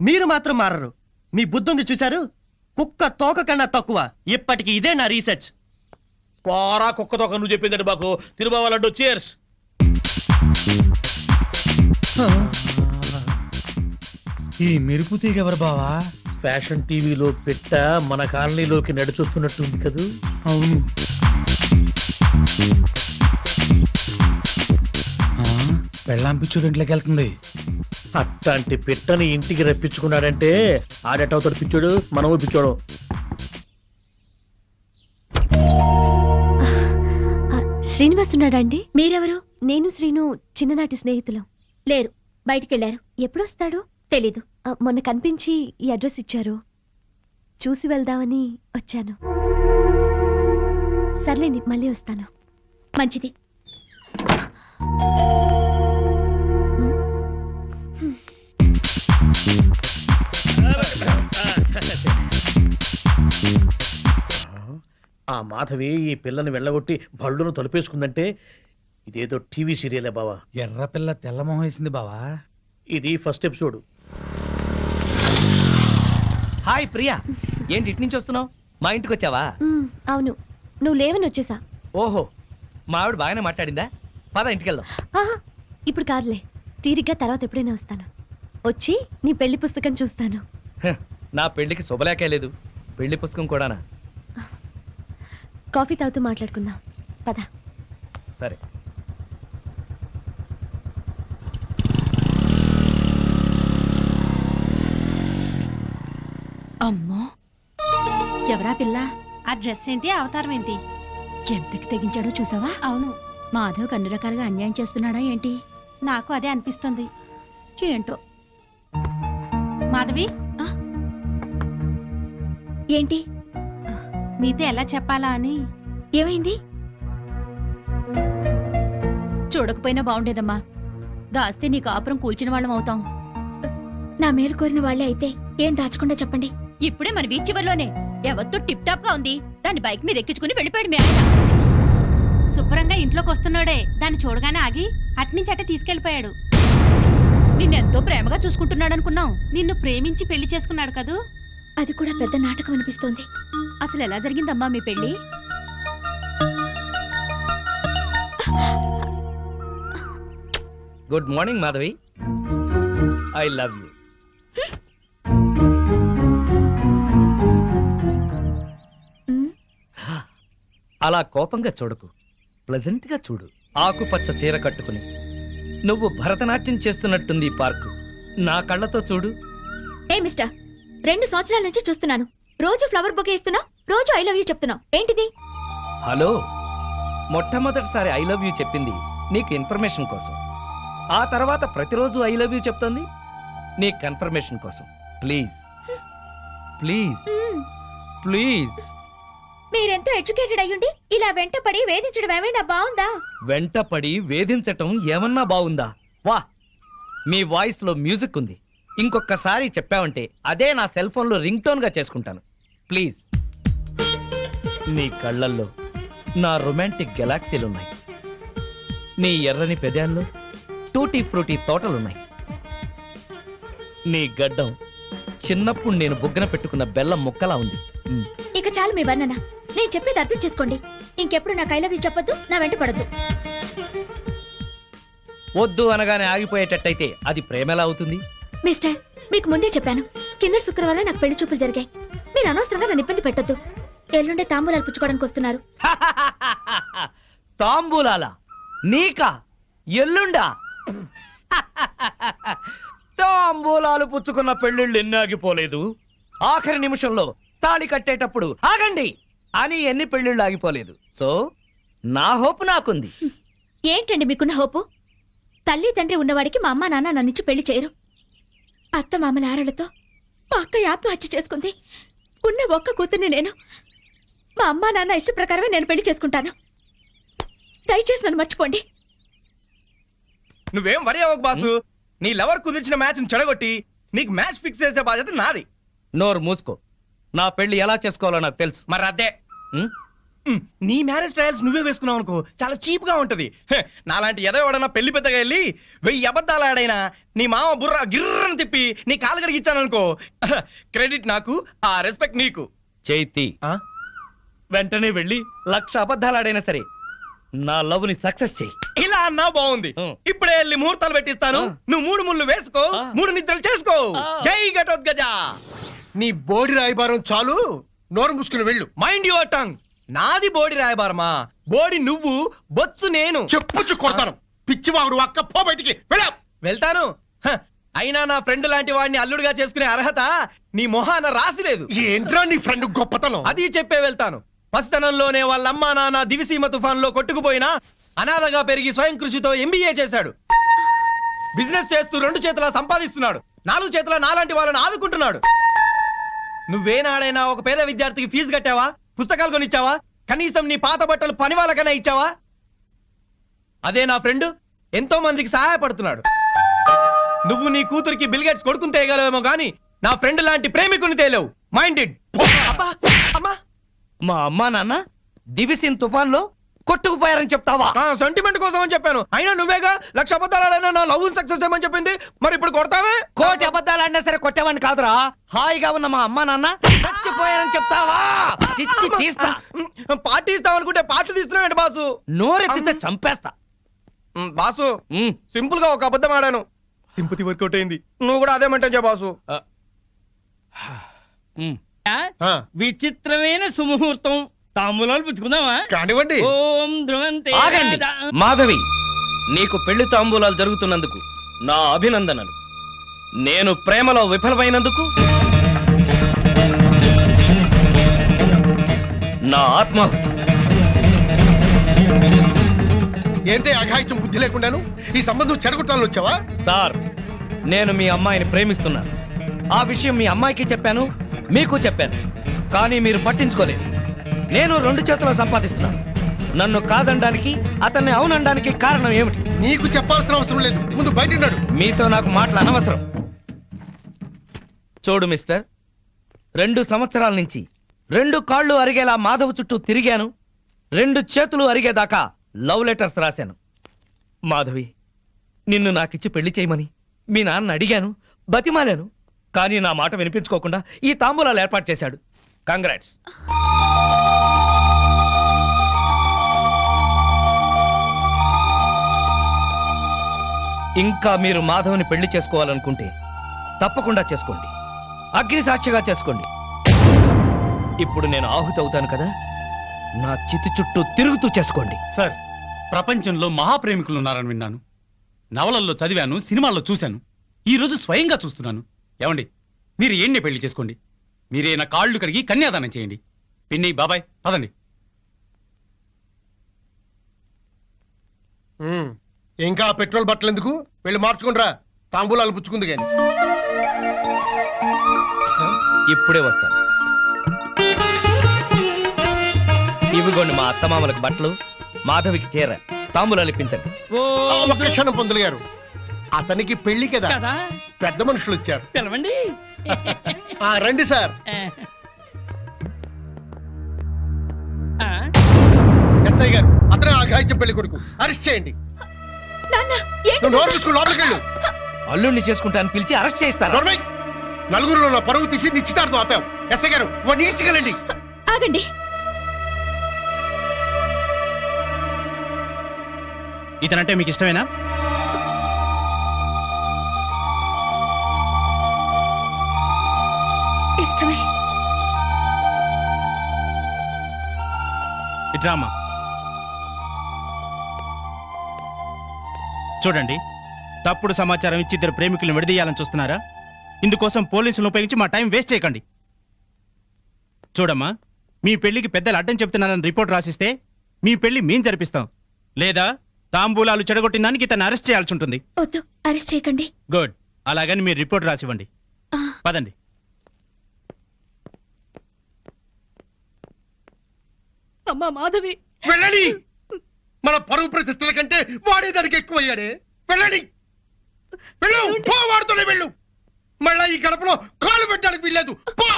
మీరు మాత్రం మారరు. మీ బుద్ధి ఉంది చూశారు? కుక్క తోక కన్నా తక్కువ. ఇప్పటికి ఇదే నా రీసెర్చ్. పోరా కుక్క తోక, నువ్వు చెప్పిందండి మాకు. తిరుబావాలంటూ చీర్స్. ఈ మెరుపు తీగ ఎవరు బావా? ఫ్యాషన్ టీవీలో పెట్ట మన కాలనీలోకి నడిచొస్తున్నట్టుంది కదూ. అవును. పెళ్ళాం పిచ్చుడు ఇంట్లోకి వెళ్తుంది. అట్లాంటి పిట్టని ఇంటికి రప్పించుకున్నాడంటే ఆడేటవుతాడు పిచ్చోడు, మనము పిచ్చోడు. శ్రీనివాస్ ఉన్నాడండి? మీరెవరు? నేను శ్రీను చిన్ననాటి స్నేహితులం. లేరు, బయటికెళ్లారు. ఎప్పుడొస్తాడు తెలీదు. మొన్న కనిపించి ఈ అడ్రస్ ఇచ్చారు, చూసి వెళ్దామని వచ్చాను. సర్లేండి, మళ్ళీ వస్తాను. మంచిది. ఆ మాధవి ఈ పిల్లని వెళ్ళగొట్టి బళ్ళును తలుపేసుకుందంటే ఇదేదో టీవీ సీరియలే బావా. ఎర్ర పిల్ల తెల్లమొహం వేసింది బావా. ఇది ఫస్ట్ ఎపిసోడ్. హాయ్ ప్రియా, ఏంటి ఇటు నుంచి వస్తున్నావు? మా ఇంటికి వచ్చావా? అవును, నువ్వు లేవని వచ్చేసా. ఓహో, మా ఆవిడ బాగానే మాట్లాడిందా? పద ఇంటికి వెళ్దాం. ఇప్పుడు కాదులే, తీరిగ్గా తర్వాత ఎప్పుడైనా వస్తాను. వచ్చి నీ పెళ్లి పుస్తకం చూస్తాను. నా పెళ్లికి శుభలేఖే లేదు, పెళ్లి పుస్తకం కూడానా? కాఫీ తాగుతూ మాట్లాడుకుందాం, పద. సరే. అమ్మో, ఎవరా పిల్ల? ఆ డ్రెస్ ఏంటి, అవతారం ఏంటి? ఎంతకి తెగించాడో చూసావా? అవును. మాధవ్ అన్ని రకాలుగా అన్యాయం చేస్తున్నాడా ఏంటి? నాకు అదే అనిపిస్తుంది. ఏంటో. మాధవి, ఏంటి? నీతో ఎలా చెప్పాలా అని. ఏమైంది? చూడకపోయినా బాగుండేదమ్మా. దాస్తే నీ కాపురం కూల్చిన వాళ్ళం అవుతాం. నా మేలు కోరిన వాళ్ళే అయితే ఏం దాచకుండా చెప్పండి. ఇప్పుడే మన బీచ్ చివర్లోనే ఎవరితో టిప్ టాప్ గా ఉంది, దాన్ని బైక్ మీద ఎక్కించుకుని వెళ్ళిపోయాడు మీ ఆయన. శుభ్రంగా ఇంట్లోకి వస్తున్నాడే, దాన్ని చూడగానే ఆగి అట్నుంచి అట్టే తీసుకెళ్లిపోయాడు. నిన్నెంతో ప్రేమగా చూసుకుంటున్నాడు అనుకున్నాం. నిన్ను ప్రేమించి పెళ్లి చేసుకున్నాడు కదూ. అది కూడా పెద్ద నాటకం అనిపిస్తోంది. అసలు ఎలా జరిగిందమ్మా మీ పెళ్లి? Good morning Madhavi, I love you. అలా కోపంగా చూడకు, ప్లెజెంట్ గా చూడు. ఆకుపచ్చ చీర కట్టుకుని నువ్వు భరతనాట్యం చేస్తున్నట్టుంది ఈ పార్కు. నా కళ్ళతో చూడు. ఏ మిస్టర్, 2 సంవత్సరాల నుంచి చూస్తున్నాను. రోజు ఫ్లవర్ బొకే ఇస్తున్నావు, రోజు ఐ లవ్ యూ చెప్తున్నావు. ఏంటిది? హలో, మొట్టమొదటిసారి ఐ లవ్ యూ చెప్పింది నీకు ఇన్ఫర్మేషన్ కోసం. ఆ తర్వాత ప్రతిరోజు ఐ లవ్ యూ చెప్తోంది నీ కన్ఫర్మేషన్ కోసం. Please please please. మీరెంతో ఎడ్యుకేటెడ్ అయ్యుండి ఇలా వెంటపడి వేధించడం ఏమైనా బాగుందా? వెంటపడి వేధించటం ఏమన్నా బాగుందా? వా, మీ వాయిస్ లో మ్యూజిక్ ఉంది. ఇంకొకసారి చెప్పావంటే అదే నా సెల్ ఫోన్ లో రింగ్ టోన్ గా చేసుకుంటాను. ప్లీజ్. నీ కళ్ళల్లో నా రొమాంటిక్ గెలాక్సీలున్నాయి. నీ ఎర్రని పెదాల్లో టూటీ ఫ్రూటీ తోటలున్నాయి. నీ గడ్డం చిన్నప్పుడు నేను బుగ్గన పెట్టుకున్న బెల్లం ముక్కలా ఉంది. ఇక చాలు మీ వర్ణన. నేను చెప్పేది అర్థం చేసుకోండి. ఇంకెప్పుడు నాకు ఐ లవ్ యూ చెప్పొద్దు, నా వెంట పడద్దు. వద్దు అనగానే ఆగిపోయేటట్టయితే అది ప్రేమ ఎలా అవుతుంది? మిస్టర్, మీకు ముందే చెప్పాను, కింద శుక్రవారం నాకు పెళ్లి చూపులు జరిగాయి. మీరు అనవసరంగా నన్ను ఇబ్బంది పెట్టొద్దు. ఎల్లుండే తాంబూలాలు పుచ్చుకోవడానికి వస్తున్నారు. తాంబూలాలా? నీకా? ఎల్లుండా? తాంబూలాలు పుచ్చుకున్న పెళ్ళిళ్ళు ఎన్ని ఆగిపోలేదు. ఆఖరి నిమిషంలో తాళి కట్టేటప్పుడు ఆగండి అని ఎన్ని పెళ్ళిళ్ళు ఆగిపోలేదు. సో నా హోపు నాకుంది. ఏంటండి మీకున్న హోపు? తల్లి తండ్రి ఉన్నవాడికి మా అమ్మ నాన్న నన్నిచ్చి పెళ్లి చేయరు. అత్త మామల ఆరలతో మా అక్క ఆత్మహత్య చేసుకుంది. ఉన్న ఒక్క కూతుర్ని నేను. మా అమ్మా నాన్న ఇష్ట ప్రకారమే నేను పెళ్లి చేసుకుంటాను. దయచేసి నన్ను మర్చిపోండి. నువ్వేం వరి అవ్వకు బాసు. నీ లవర్ కుదిర్చిన మ్యాచ్ చెడగొట్టి నీకు మ్యాచ్ ఫిక్స్ చేసే బాధ్యత నాది. నోరు మూసుకో. నా పెళ్లి ఎలా చేసుకోవాలో నాకు తెలుసు. మరి అదే నీ మ్యారేజ్ ట్రయల్స్ నువ్వే వేసుకున్నావు అనుకో, చాలా చీప్ గా ఉంటది. నాలాంటి ఎదో ఎవడన్నా పెళ్లి పెద్దగా వెళ్ళి 1000 అబద్ధాలు ఆడైనా నీ మామ బుర్ర గిర్రని తిప్పి నీ కాలు కడిగిచ్చాను అనుకో, క్రెడిట్ నాకు, ఆ రెస్పెక్ట్ నీకు. చైతి, వెంటనే వెళ్ళి 1,00,000 అబద్ధాలు ఆడైనా సరే నా లవ్ ని సక్సెస్ చెయ్యి. ఇలా అన్నా బాగుంది. ఇప్పుడే వెళ్ళి ముహూర్తాలు పెట్టిస్తాను. నువ్వు 3 ముళ్ళు వేసుకో, 3 నిద్రలు చేసుకో. జై ఘటోత్కజ. నీ బోడి రాయబారం చాలు, నోరు మూసుకుని వెళ్ళు. Mind your tongue. నాది బోడి రాయబారమా? బోడి నువ్వు, బొత్సు నేను. చెప్పుచ్చు కొడతాను. పిచ్చివాగుడు అక్క, పో బయటికి. వెళ్తాను. అయినా నా ఫ్రెండ్ లాంటి వాడిని అల్లుడుగా చేసుకునే అర్హత నీ మొహాన రాసిలేదు. ఏంట్రా నీ ఫ్రెండ్ గొప్పతనం? అది చెప్పే వెళ్తాను. పసితనంలోనే వాళ్ళమ్మా నాన్న దివిసీమ తుఫాన్ లో కొట్టుకుపోయినా అనాథగా పెరిగి స్వయం కృషితో MBA చేశాడు. బిజినెస్ చేస్తూ 2 చేతులా సంపాదిస్తున్నాడు. 4 చేతుల నాలాంటి వాళ్ళని ఆదుకుంటున్నాడు. నువ్వేనాడైనా ఒక పేద విద్యార్థికి ఫీజు కట్టావా? పుస్తకాలు కొనిచ్చావా? కనీసం నీ పాత బట్టలు పని వాళ్ళకైనా ఇచ్చావా? అదే నా ఫ్రెండ్ ఎంతో మందికి సహాయపడుతున్నాడు. నువ్వు నీ కూతురికి బిల్గేట్స్ కొడుకుని తేయగలవేమో గానీ నా ఫ్రెండ్ లాంటి ప్రేమికుని తేలేవు. మైండెడ్. మా అమ్మా నాన్న దివిసిన్ తుఫాన్ లో కొట్టుకుపోయారని చెప్తావా? సెంటిమెంట్ కోసం అని చెప్పాను. అయినా నువ్వేగా 1,00,000 అబద్ధాలు ఆడైనా నా లవ్ సక్సెస్ చేయమని చెప్పింది. మరి ఇప్పుడు కొడతావే? 1,00,000 అబద్ధాలు ఆడినా సరే కొట్టేవాడిని కాదురా. హాయిగా ఉన్న మా అమ్మా నాన్న చచ్చిపోయారని చెప్తావా? తీస్తా. పార్టీ ఇస్తావనుకుంటే పార్టీ తీస్తున్నావు బాసు. నోరెత్తితే చంపేస్తా. బాసు సింపుల్ గా ఒక అబద్ధం ఆడాను, సింపతి వర్కౌట్ అయింది. నువ్వు కూడా అదేమంటే బాసు. విచిత్రమైన సుముహూర్తం. తాంబూలాలు పుచ్చుకుందామా? కానివ్వండి. ఓం ధ్రువంతే. ఆగండి. మాధవి, నీకు పెళ్లి తాంబూలాలు జరుగుతున్నందుకు నా అభినందనలు. నేను ప్రేమలో విఫలమైనందుకు నా ఆత్మాహుతి. ఏంటే అఘాయిత్యం బుద్ధి లేకుండాను ఈ సంబంధం చెడగొట్టాలని వచ్చావా? సార్, నేను మీ అమ్మాయిని ప్రేమిస్తున్నాను. ఆ విషయం మీ అమ్మాయికి చెప్పాను, మీకు చెప్పాను. కానీ మీరు పట్టించుకోలేదు. నేను 2 చేతుల్లో సంపాదిస్తున్నాను. నన్ను కాదనడానికి, అతన్ని అవునడానికి కారణం ఏమిటి? నీకు చెప్పాల్సిన అవసరం లేదు. ముందు బయట మీతో నాకు మాటలు అనవసరం. చూడు మిస్టర్, 2 సంవత్సరాల నుంచి 2 కాళ్ళు అరిగేలా మాధవ్ చుట్టూ తిరిగాను. 2 చేతులు అరిగేదాకా లవ్ లెటర్స్ రాశాను. మాధవి, నిన్ను నాకిచ్చి పెళ్లి చేయమని మీ నాన్న అడిగాను, బతిమాలాను. కానీ నా మాట వినిపించుకోకుండా ఈ తాంబూలాలు ఏర్పాటు చేశాడు. కంగ్రాట్స్. ఇంకా మీరు మాధవ్ని పెళ్లి చేసుకోవాలనుకుంటే తప్పకుండా చేసుకోండి. అగ్ని సాక్షిగా చేసుకోండి. ఇప్పుడు నేను ఆహుతి అవుతాను కదా, నా చితి చుట్టూ తిరుగుతూ చేసుకోండి. సార్, ప్రపంచంలో మహాప్రేమికులు ఉన్నారని విన్నాను, నవలల్లో చదివాను, సినిమాల్లో చూశాను. ఈ రోజు స్వయంగా చూస్తున్నాను. ఏమండి, మీరు ఏంటి పెళ్లి చేసుకోండి. మీరే నా కాళ్ళు కడిగి కన్యాదానం చేయండి. పిన్ని, బాబాయ్, పదండి. ఇంకా పెట్రోల్ బట్టలు ఎందుకు? వెళ్ళి మార్చుకుంటారా, తాంబూలాలు పుచ్చుకుంది కానీ. ఇప్పుడే వస్తాను. ఇవిగోండి మా అత్తమామలకు బట్టలు, మాధవికి చీర, తాంబూలాలు ఇప్పించండి. ఒక్క క్షణం పొందులు గారు, అతనికి పెళ్లి కదా, పెద్ద మనుషులు వచ్చారు. పిలవండి. రండి సార్. ఎస్ఐ గారు, అతనే ఆఘాయిత్యం పెళ్లి కొడుకు. అరెస్ట్ చేయండి. లోపలికి వెళ్ళు. అల్లుడిని చేసుకుంటాను పిలిచి అరెస్ట్ చేస్తారు. నలుగురిలో నా పరువు తీసి నిశ్చితార్థం ఆపాం. ఎస్ఐ గారు, వాడిని ఈడ్చుకెళ్ళండి. ఆగండి. ఇతనంటే మీకు ఇష్టమేనా? ఇష్టమే. ఇట్రామా. చూడండి, తప్పుడు సమాచారం ఇచ్చి 2 ప్రేమికులను విడదీయాలని చూస్తున్నారా? ఇందుకోసం పోలీసులను ఉపయోగించి మా టైం వేస్ట్ చేయకండి. చూడమ్మా, మీ పెళ్లికి పెద్దలు అడ్డం చెప్తున్నారని రిపోర్ట్ రాసిస్తే మీ పెళ్లి మేం జరిపిస్తాం. లేదా తాంబూలాలు చెడగొట్టిన దానికి ఇతను అరెస్ట్ చేయాల్సి ఉంటుంది. వద్దు, అరెస్ట్ చేయకండి. గుడ్. అలాగని మీరు రిపోర్ట్ రాసివ్వండి. పదండి. అమ్మా మాధవి వెళ్ళని మన పరువు ప్రతిష్టల కంటే వాడే దానికి ఎక్కువయ్యాడే. వెళ్ళని వెళ్ళు, పో, వాడుతూనే వెళ్ళు. మళ్ళా ఈ గడపలో కాలు పెట్టడానికి వీల్లేదు. పో.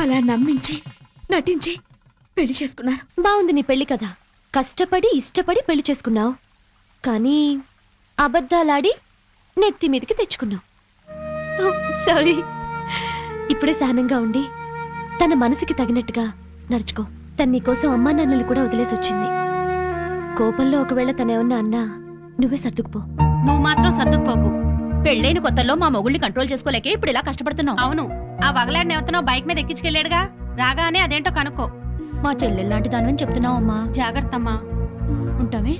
అలా నమ్మించి నటించి పెళ్లి చేసుకున్నారు. బాగుంది నీ పెళ్లి కదా. కష్టపడి ఇష్టపడి పెళ్లి చేసుకున్నావు, కానీ అబద్ధాలాడి నెత్తి మీదకి తెచ్చుకున్నావు. సారీ. ఇప్పుడే సహనంగా ఉండి తన మనసుకి తగినట్టుగా నడుచుకో. తన నీకోసం అమ్మా నాన్నలు కూడా వదిలేసి వచ్చింది. కోపంలో ఒకవేళ తనేమన్నా అన్నా నువ్వే సర్దుకుపో. నువ్వు మాత్రం సర్దుకుపోకు. పెళ్ళైన కొత్తలో మా మొగుళ్ళని కంట్రోల్ చేసుకోలేకే ఇప్పుడు ఇలా కష్టపడుతున్నావు. అవును, ఆ వగలాడిని ఎవతనో బైక్ మీద ఎక్కించుకెళ్ళాడుగా, రాగానే అదేంటో కనుక్కో. మా చెల్లెల్లాంటి దానివని చెప్తున్నావు అమ్మా. జాగ్రత్త అమ్మా. ఉంటామే.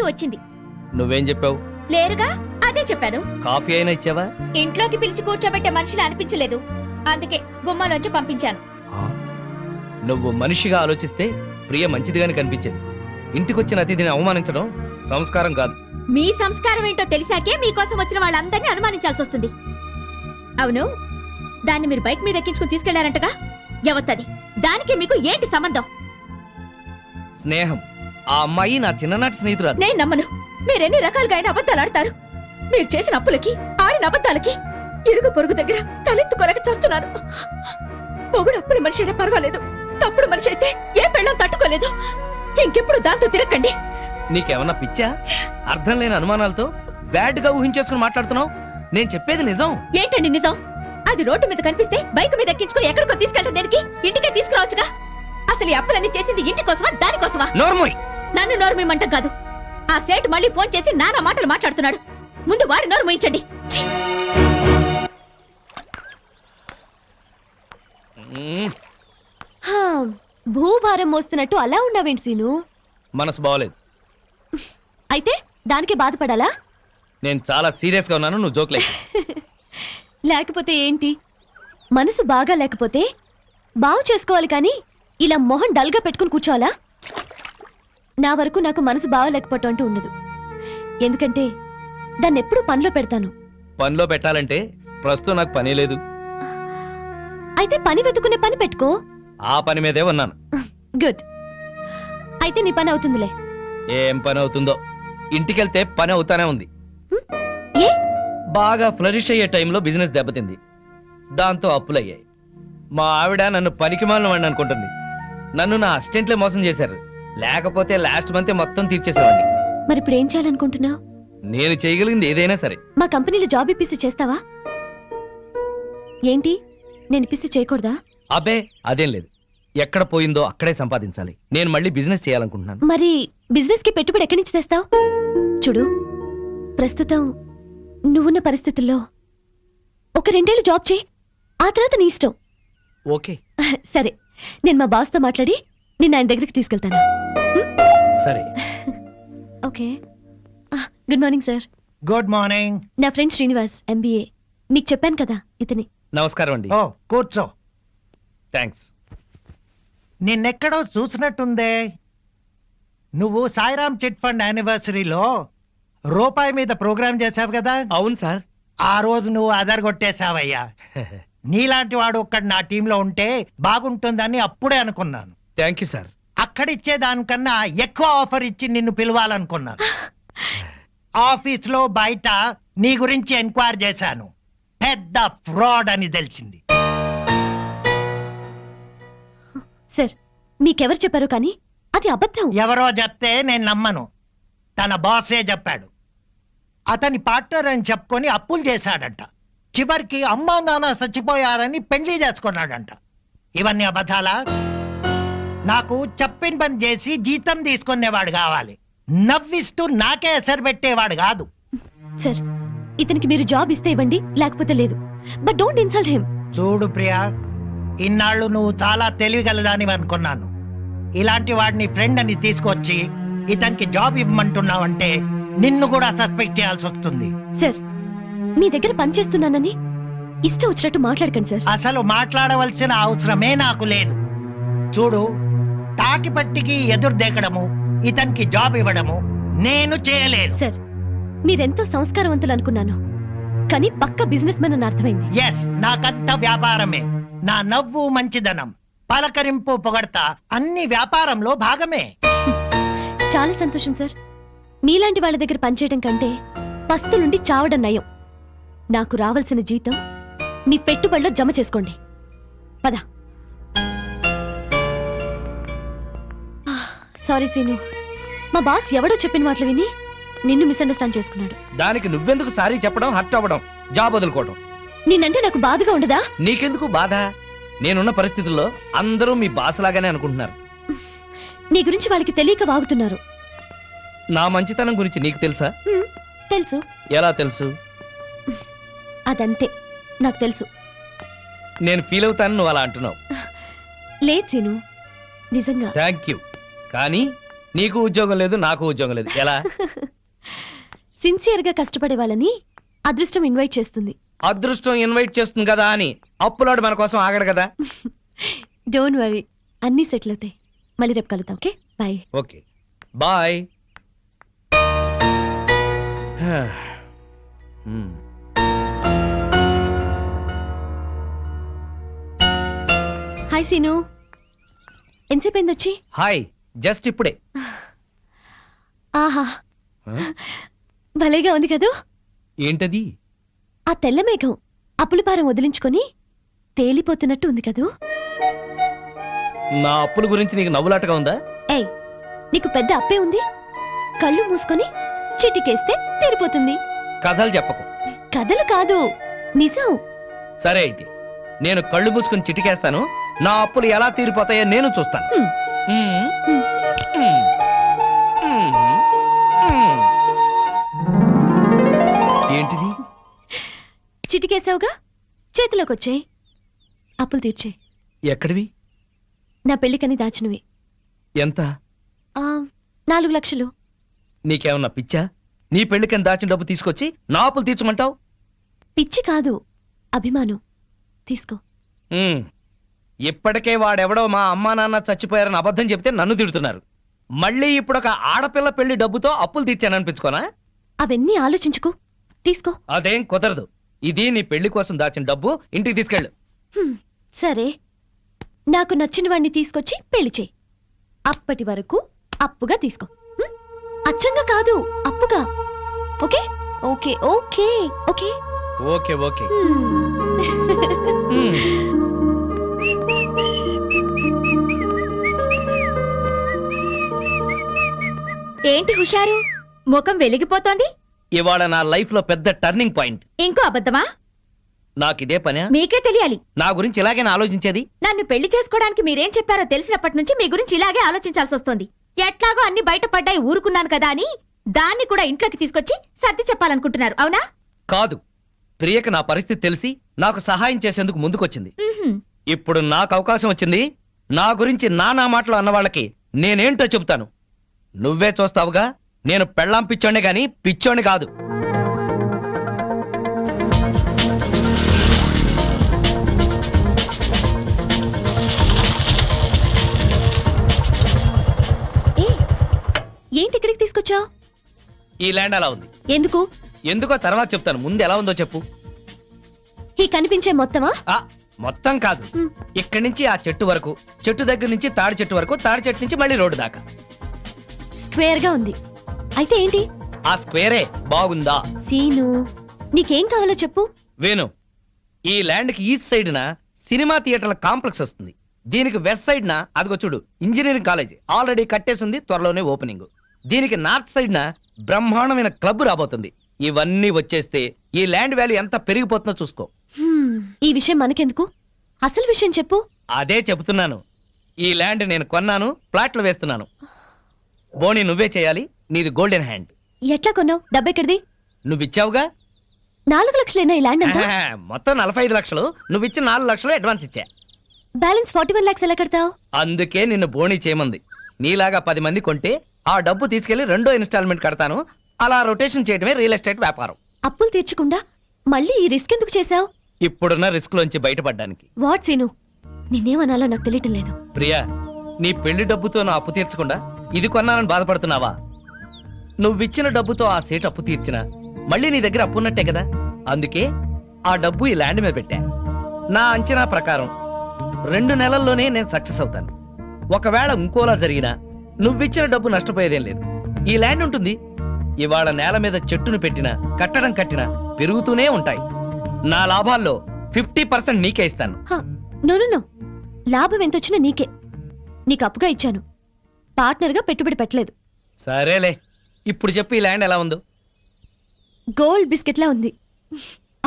వచ్చింది. నువ్వేం చెప్పావు? లేరుగా, అదే చెప్పాను. కాఫీ అయినా ఇచ్చావా? ఇంట్లోకి పిలిచి కూర్చోబెట్టే మనిషిని అనిపించలేదు, అందుకే గుమ్మాలోంచి పంపించాను. నువ్వు మనిషిగా ఆలోచిస్తే ప్రియ మంచిదిగానే కనిపించింది. ఇంటికొచ్చిన అతిథిని అవమానించడం సంస్కారం కాదు. మీ సంస్కారం ఏంటో తెలిసాకే మీకోసం వచ్చిన వాళ్ళందరినీ అనుమానించాల్సి వస్తుంది. అవును, దాన్ని మీరు బైక్ మీద ఎక్కించుకుని తీసుకెళ్లారంటగా, ఎవత్తది? దానికి మీకు ఏంటి సంబంధం? స్నేహం. ఆ అమ్మాయి నా చిన్ననాటి స్నేహితురాలు. నేను నమ్మను. మీరెన్ని రకాలుగా అయినా అబద్ధాలు ఆడతారు. మీరు చేసిన అప్పులకి, ఆడిన అబద్ధాలకి ఇరుగు పొరుగు దగ్గర తలెత్తుకోలేక చూస్తున్నాను. పొగుడు అప్పుల మనిషి అయినా పర్వాలేదు, తప్పుడు మనిషి అయితే ఏ పెళ్ళం తట్టుకోలేదు. ఇంకెప్పుడు దాంతో తిరగండి. నీకేమన్నా పిచ్చా? అర్థం లేని అనుమానాలతో బ్యాడ్ గా ఊహించేసుకుని మాట్లాడుతున్నావు. నేను చెప్పేది నిజం. ఏంటండి నిజం? అది రోడ్డు మీద కనిపిస్తే బైక్ మీద ఎక్కించుకుని ఎక్కడికో తీసుకెళ్ళడం దేనికి? ఇంటికే తీసుకురావచ్చుగా. అసలు ఈ అప్పులన్నీ చేసింది ఇంటి కోసమా, దానికోసమా? నోర్మోయ్. నన్ను నోర్మేమంట కాదు. ఆ సేట్ మళ్ళీ ఫోన్ చేసి నానా మాటలు మాట్లాడుతున్నాడు. ముందు వాడి నోరు మూయించండి. భూభారం మోస్తున్నట్టు అలా ఉన్నావేంటి సీను? మనసు బాగోలేదు. అయితే దానికి బాధపడాలా? నేను చాలా సీరియస్ గా ఉన్నాను, నువ్వు జోక్లే. లేకపోతే ఏంటి? మనసు బాగా లేకపోతే బాగు చేసుకోవాలి కానీ ఇలా మొహం డల్గా పెట్టుకుని కూర్చోవాలా? నా వరకు నాకు మనసు బాగలేకపోవటం అంటూ ఉండదు. ఎందుకంటే దాన్ని ఎప్పుడు పనిలో పెడతాను. పనిలో పెట్టాలంటే ప్రస్తుతం నాకు పని లేదు. అయితే పని వెతుకునే పని పెట్టుకో. ఆ పని మీదే ఉన్నాను. గుడ్. అయితే నీ పని అవుతుందిలే. ఏం పని అవుతుందో, ఇంటికెళ్తే పని అవుతానే ఉంది. ఏ? బాగా ఫ్లరిష్ అయ్యే టైంలో బిజినెస్ దెబ్బతింది, దాంతో అప్పులయ్యాయి. మా ఆవిడ నన్ను పనికిమాలిన వాడిని అనుకుంటుంది. నన్ను నా అసిస్టెంట్లే మోసం చేశారు, లేకపోతే లాస్ట్ మంతే మొత్తం తీర్చేసేవాడిని. మరి ఇప్పుడు ఏం చేయాలనుకుంటున్నావు? నేను చేయగలిగింది ఏదైనా సరే. మా కంపెనీలో జాబ్ ఇప్పిస్తే చేస్తావా? ఏంటి, నేను ఇప్పిస్తే చేయకూడదా? అబ్బే అదేం లేదు. ఎక్కడ పోయిందో అక్కడే సంపాదించాలి. నేను మళ్ళీ బిజినెస్ చేయాలనుకుంటున్నాను. మరి బిజినెస్ కి పెట్టుబడి ఎక్కడి నుంచి తెస్తావు? చూడు, ప్రస్తుతం నువ్వున్న పరిస్థితుల్లో ఒక 2 ఏళ్ళు జాబ్ చేయి, ఆ తర్వాత నీ ఇష్టం. ఓకే సరే, నేను మా బాస్ తో మాట్లాడి నిన్ను ఆయన దగ్గరికి తీసుకెళ్తాను. సరే. Okay. Good morning sir. Good morning. నా ఫ్రెండ్ శ్రీనివాస్, MBA. మీకు చెప్పాను కదా, ఇతని. నమస్కారం అండి. ఓ కూర్చో. థ్యాంక్స్. నిన్నెక్కడో చూసినట్టుందే. నువ్వు సాయిరామ్ చిట్ ఫండ్ యానివర్సరీలో రూపాయి మీద ప్రోగ్రామ్ చేశావు కదా? అవును సార్. ఆ రోజు నువ్వు అదరగొట్టేశావయ్యా. నీలాంటి వాడు ఒక్కడు నా టీంలో ఉంటే బాగుంటుందని అప్పుడే అనుకున్నాను. Thank you sir. అక్కడిచ్చే దానికన్నా ఎక్కువ ఆఫర్ ఇచ్చి నిన్ను పిలవాలనుకున్నాను. ఆఫీస్లో బయట నీ గురించి ఎంక్వైరీ చేశాను, పెద్ద ఫ్రాడ్ అని తెలిసింది. సార్, మీకెవరు చెప్పారు? కానీ అది అబద్ధం. ఎవరో చెప్తే నేను నమ్మను. తన బాసే చెప్పాడు. అతని పార్ట్నర్ అని చెప్పుకొని అప్పులు చేశాడంట. చివరికి అమ్మా నాన్న చచ్చిపోయారని పెళ్లి చేసుకున్నాడంట. ఇవన్నీ అబద్ధాలా? నాకు చెప్పిన పని చేసి జీతం తీసుకునేవాడు కావాలి. నవ్విస్తూ నాకే ఎసరు పెట్టేవాడు కాదు. సార్ ఇతనికి మీరు జాబ్ ఇస్తే ఇవ్వండి, లేకపోతే లేదు. But don't insult him. చూడు ప్రియా, ఇన్నాళ్ళు నువ్వు చాలా తెలివిగలదాని అనుకున్నాను. ఇలాంటి వాడిని ఫ్రెండ్ అని తీసుకొచ్చి ఇతనికి జాబ్ ఇవ్వమంటున్నావంటే నిన్ను కూడా సస్పెక్ట్ చేయాల్సి వస్తుంది. సార్ మీ దగ్గర పనిచేస్తున్నానని ఇష్టం వచ్చినట్టు మాట్లాడకండి సార్. అసలు మాట్లాడవలసిన అవసరమే నాకు లేదు. చూడు, తాటిపట్టికి ఎదురు దేకడము, ఇతనికి జాబ్ ఇవ్వడము నేను చేయలేను. సార్ మీరెంతో సంస్కారవంతులు అనుకున్నాను, కానీ పక్క బిజినెస్ మ్యాన్ అని అర్థమైంది. ఎస్, నాకంత వ్యాపారమే. నా నవ్వు మంచిదనం, పలకరింపు పొగడతా అన్ని వ్యాపారంలో భాగమే. చాలా సంతోషం సార్. మీలాంటి వాళ్ళ దగ్గర పనిచేయడం కంటే పస్తులుండి చావడం నయం. నాకు రావాల్సిన జీతం మీ పెట్టుబడిలో జమ చేసుకోండి. పద. సారీ సీను, మా బాస్ ఎవడో చెప్పిన మాటలు విని నిన్ను మిస్అండర్స్టాండ్ చేసుకున్నాడు. దానికి నువ్వెందుకు సారీ చెప్పడం, హర్ట్ అవ్వడం, జాబ్ వదులుకోవడం? నిన్నంటే నాకు బాధగా ఉండదా? నీకెందుకు బాధ? నేనున్న పరిస్థితుల్లో అందరూ మీ బాస్ లాగానే అనుకుంటున్నారు. నీ గురించి వాళ్ళకి తెలియక వాగుతున్నారు. నా మంచితనం గురించి నీకు తెలుసా? తెలుసు. ఎలా తెలుసు? అదంతే, నాకు తెలుసు. నేను ఫీల్ అవుతాను నువ్వు అలా అంటున్నావు. లేదు సీను, నిజంగా. Thank you. కానీ నీకు ఉద్యోగం లేదు, నాకు ఉద్యోగం లేదు. ఎలా? సిన్సియర్ గా కష్టపడే వాళ్ళని అదృష్టం ఇన్వైట్ చేస్తుంది. అదృష్టం ఇన్వైట్ చేస్తుంది కదా అని అప్పులాడు మన కోసం ఆగడు కదా. డోంట్ వరీ, అన్నీ సెటిల్ అవుతాయి. మళ్ళీ రేపు కలుద్దాం. Okay bye. Okay bye. Hi Seenu, ఎంతసేపు అయింది వచ్చి? హాయ్, జస్ట్ ఇప్పుడే. ఆహా, భలేగా ఉంది కదూ. ఏంటది? ఆ తెల్ల మేఘం అప్పులపారం వదిలించుకొని తేలిపోతున్నట్టు ఉంది కదూ. నా అప్పుల గురించి నీకు నవ్వులాటగా ఉందా? ఏయ్, నీకు పెద్ద అప్పే ఉంది. కళ్ళు మూసుకొని చిటికేస్తే తీరిపోతుంది. కథలు చెప్పకు. కథలు కాదు, నిజం. సరే అయితే నేను కళ్ళు మూసుకుని చిటికేస్తాను. నా అప్పులు ఎలా తీరిపోతాయో నేను చూస్తాను. ఏంటిది? చిటికేసావుగా, చేతిలోకి వచ్చాయి. అప్పులు తీర్చే. ఎక్కడివి? నా పెళ్లికని దాచినవి. ఎంత? 4 లక్షలు. నీకేమన్నా పిచ్చా? నీ పెళ్లికని దాచిన డబ్బు తీసుకొచ్చి నా అప్పులు తీర్చమంటావు? పిచ్చి కాదు, అభిమానం. తీసుకో. ఇప్పటికే వాడెవడో మా అమ్మా నాన్న చచ్చిపోయారని అబద్ధం చెప్తే నన్ను తిడుతున్నారు. మళ్ళీ ఇప్పుడు ఒక ఆడపిల్ల పెళ్లి డబ్బుతో అప్పులు తీర్చాననిపించుకోనా? అవన్నీ ఆలోచించుకో, తీసుకో. అదేం కుదరదు. ఇది నీ పెళ్లి కోసం దాచిన డబ్బు, ఇంటికి తీసుకెళ్ళు. సరే, నాకు నచ్చిన వాడిని తీసుకొచ్చి పెళ్లి చేయి. అప్పటి వరకు అప్పుగా తీసుకో. అచ్చంగా కాదు, అప్పుగా. Okay okay okay okay okay okay. ఏంటి హుషారు, ముఖం వెలిగిపోతోంది? ఇవాళ నా లైఫ్ లో పెద్ద టర్నింగ్ పాయింట్. ఇంకో అబద్ధమా? నాకిదే పనే? మీకే తెలియాలి. నా గురించి ఇలాగేనా ఆలోచించేది? నన్ను పెళ్లి చేసుకోవడానికి మీరేం చెప్పారో తెలిసినప్పటి నుంచి మీ గురించి ఇలాగే ఆలోచించాల్సి వస్తుంది. ఎట్లాగో అన్ని బయటపడ్డాయి ఊరుకున్నాను కదా అని దాన్ని కూడా ఇంట్లోకి తీసుకొచ్చి సర్ది చెప్పాలనుకుంటున్నారు, అవునా? కాదు, ప్రియకి నా పరిస్థితి తెలిసి నాకు సహాయం చేసేందుకు ముందుకొచ్చింది. ఇప్పుడు నాకు అవకాశం వచ్చింది. నా గురించి నానా మాటలు అన్న వాళ్ళకి నేనేంటో చెబుతాను. నువ్వే చూస్తావుగా. నేను పెళ్ళాం పిచ్చోండే గాని పిచ్చోండి కాదు. ఏంటి ఇక్కడికి తీసుకొచ్చావు? ఈ ల్యాండ్ అలా ఉంది. ఎందుకు? ఎందుకో తర్వాత చెప్తాను, ముందు ఎలా ఉందో చెప్పు. ఈ కనిపించే మొత్తమా? మొత్తం కాదు, ఇక్కడి నుంచి ఆ చెట్టు వరకు, చెట్టు దగ్గర నుంచి తాడి చెట్టు వరకు, తాడి చెట్టు నుంచి మళ్ళీ రోడ్డు దాకా. స్క్వేర్ గా ఉంది. అయితే ఏంటి? ఆ స్క్వేరే బాగుందా? సీను, నీకేం కావాలో చెప్పు. వేణు, ఈ ల్యాండ్ కి ఈస్ట్ సైడ్ న సినిమా థియేటర్ల కాంప్లెక్స్ వస్తుంది. దీనికి వెస్ట్ సైడ్ న అదిగో చూడు ఇంజనీరింగ్ కాలేజ్ ఆల్రెడీ కట్టేసింది, త్వరలోనే ఓపెనింగ్. దీనికి నార్త్ సైడ్ న బ్రహ్మాండమైన క్లబ్ రాబోతుంది. ఇవన్నీ వచ్చేస్తే ఈ ల్యాండ్ వాల్యూ ఎంత పెరిగిపోతుందో చూసుకో. ఈ విషయం మనకెందుకు, అసలు విషయం చెప్పు. అదే చెబుతున్నాను. ఈ ల్యాండ్ నేను కొన్నాను, ప్లాట్లు వేస్తున్నాను. బోని నువ్వే చేయాలి, నీది గోల్డెన్ హ్యాండ్. ఎట్లా కొన్నావు? డబ్బెక్కడిది? నువ్విచ్చావుగా. 4 లక్షలేనా ఈ ల్యాండ్ అంతా? మొత్తం 45 లక్షలు. నువ్విచ్చిన 4 లక్షలు అడ్వాన్స్ ఇచ్చా. బ్యాలెన్స్ 41 lakhs ఎలా కడతావు? అందుకే నిన్ను బోణి చేయమంది. నీలాగా 10 మంది కొంటే ఆ డబ్బు తీసుకెళ్లి 2వ ఇన్స్టాల్మెంట్ కడతాను. అలా రొటేషన్ చేయడమే రియల్ ఎస్టేట్ వ్యాపారం. అప్పులు తీర్చకుండా మళ్ళీ ఈ రిస్క్ ఎందుకు చేసావు? ఇప్పుడున్న రిస్క్ లోంచి బయటపడ్డానికి. వాట్ సీను, నిన్నేమనాలో నాకు తెలియటం లేదు. ప్రియా, నీ పెళ్లి డబ్బుతో నా అప్పు తీర్చకుండా ఇది కొన్నానని బాధపడుతున్నావా? నువ్విచ్చిన డబ్బుతో ఆ సేటు అప్పు తీర్చినా మళ్ళీ నీ దగ్గర అప్పున్నట్టే కదా. అందుకే ఆ డబ్బు ఈ ల్యాండ్ మీద పెట్టా. నా అంచనా ప్రకారం 2 నెలల్లోనే నేను సక్సెస్ అవుతాను. ఒకవేళ ఇంకోలా జరిగినా నువ్విచ్చిన డబ్బు నష్టపోయేదేం లేదు. ఈ ల్యాండ్ ఉంటుంది. ఇవాళ నేల మీద చెట్టును పెట్టినా కట్టడం కట్టినా పెరుగుతూనే ఉంటాయి. నా లాభాల్లో 50% నీకే ఇస్తాను. నో, లాభం ఎంతొచ్చినా నీకే. నీకు అప్పుగా ఇచ్చాను, పార్ట్నర్గా పెట్టుబడి పెట్టలేదు. సరేలే, ఇప్పుడు చెప్పు ఈ ల్యాండ్ ఎలా ఉందో. గోల్డ్ బిస్కెట్లా ఉంది.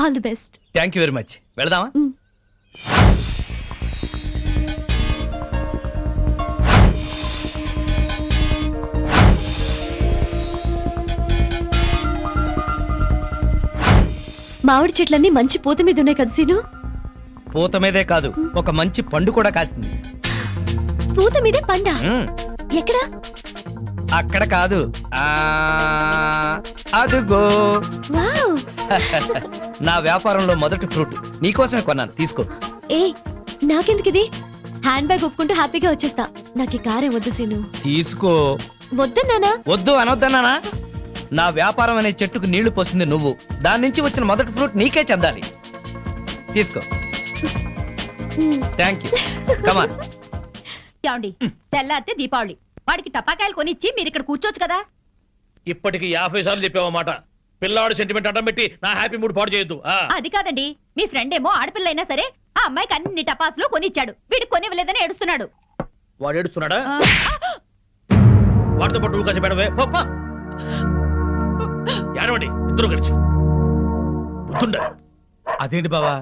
All the best. Thank you very much. వెళదామా? మామిడి చెట్లన్నీ మంచి పూత మీద ఉన్నాయి కదా సీను? పూత మీదే కాదు, ఒక మంచి పండు కూడా కాసింది. పూత మీదే పండా? ఎక్కడ? అక్కడ కాదు, అదుగో. వావ్. నా వ్యాపారంలో మొదటి ఫ్రూట్ నీకోసమే కొన్నాను, తీసుకో. ఏ, నాకెందుకు ఇది? హ్యాండ్ బ్యాగ్ ఒప్పుకుంటూ హ్యాపీగా వచ్చేస్తా. నాకు ఈ కారే వద్దు సీను. తీసుకో. వద్దన్నానా? వద్దు అనొద్దన్నానా? నా వ్యాపారం అనే చెట్టుకు నీళ్లు పోసింది నువ్వు. దాని నుంచి వచ్చిన మొదటి ఫ్రూట్ నీకే చెందాలి. తీసుకో. Thank you. కమాన్. ఏమండి, తెల్లారితే దీపావళి. వాడికి టపాకాయలు కొనిచ్చి మీరు ఇక్కడ కూర్చోవచ్చు కదా. ఇప్పటికి 50 సార్లు చెప్పావన్నమాట. పిల్లాడు సెంటిమెంట్ అడ్డం పెట్టి నా హ్యాపీ మూడ్ పాడు చేయొద్దు. అది కాదండి, మీ ఫ్రెండ్ ఏమో ఆడపిల్లైనా సరే ఆ అమ్మాయికి అన్ని టపాసులు కొనిచ్చాడు. వీడికి కొనివ్వలేదని ఏడుస్తున్నాడు. వాడు ఏడుస్తున్నాడా? వాడితో పాటు నువ్వు కాసి పెడవే. ఏడవండి ఇద్దరు కలిసి. అదేంటి బావా,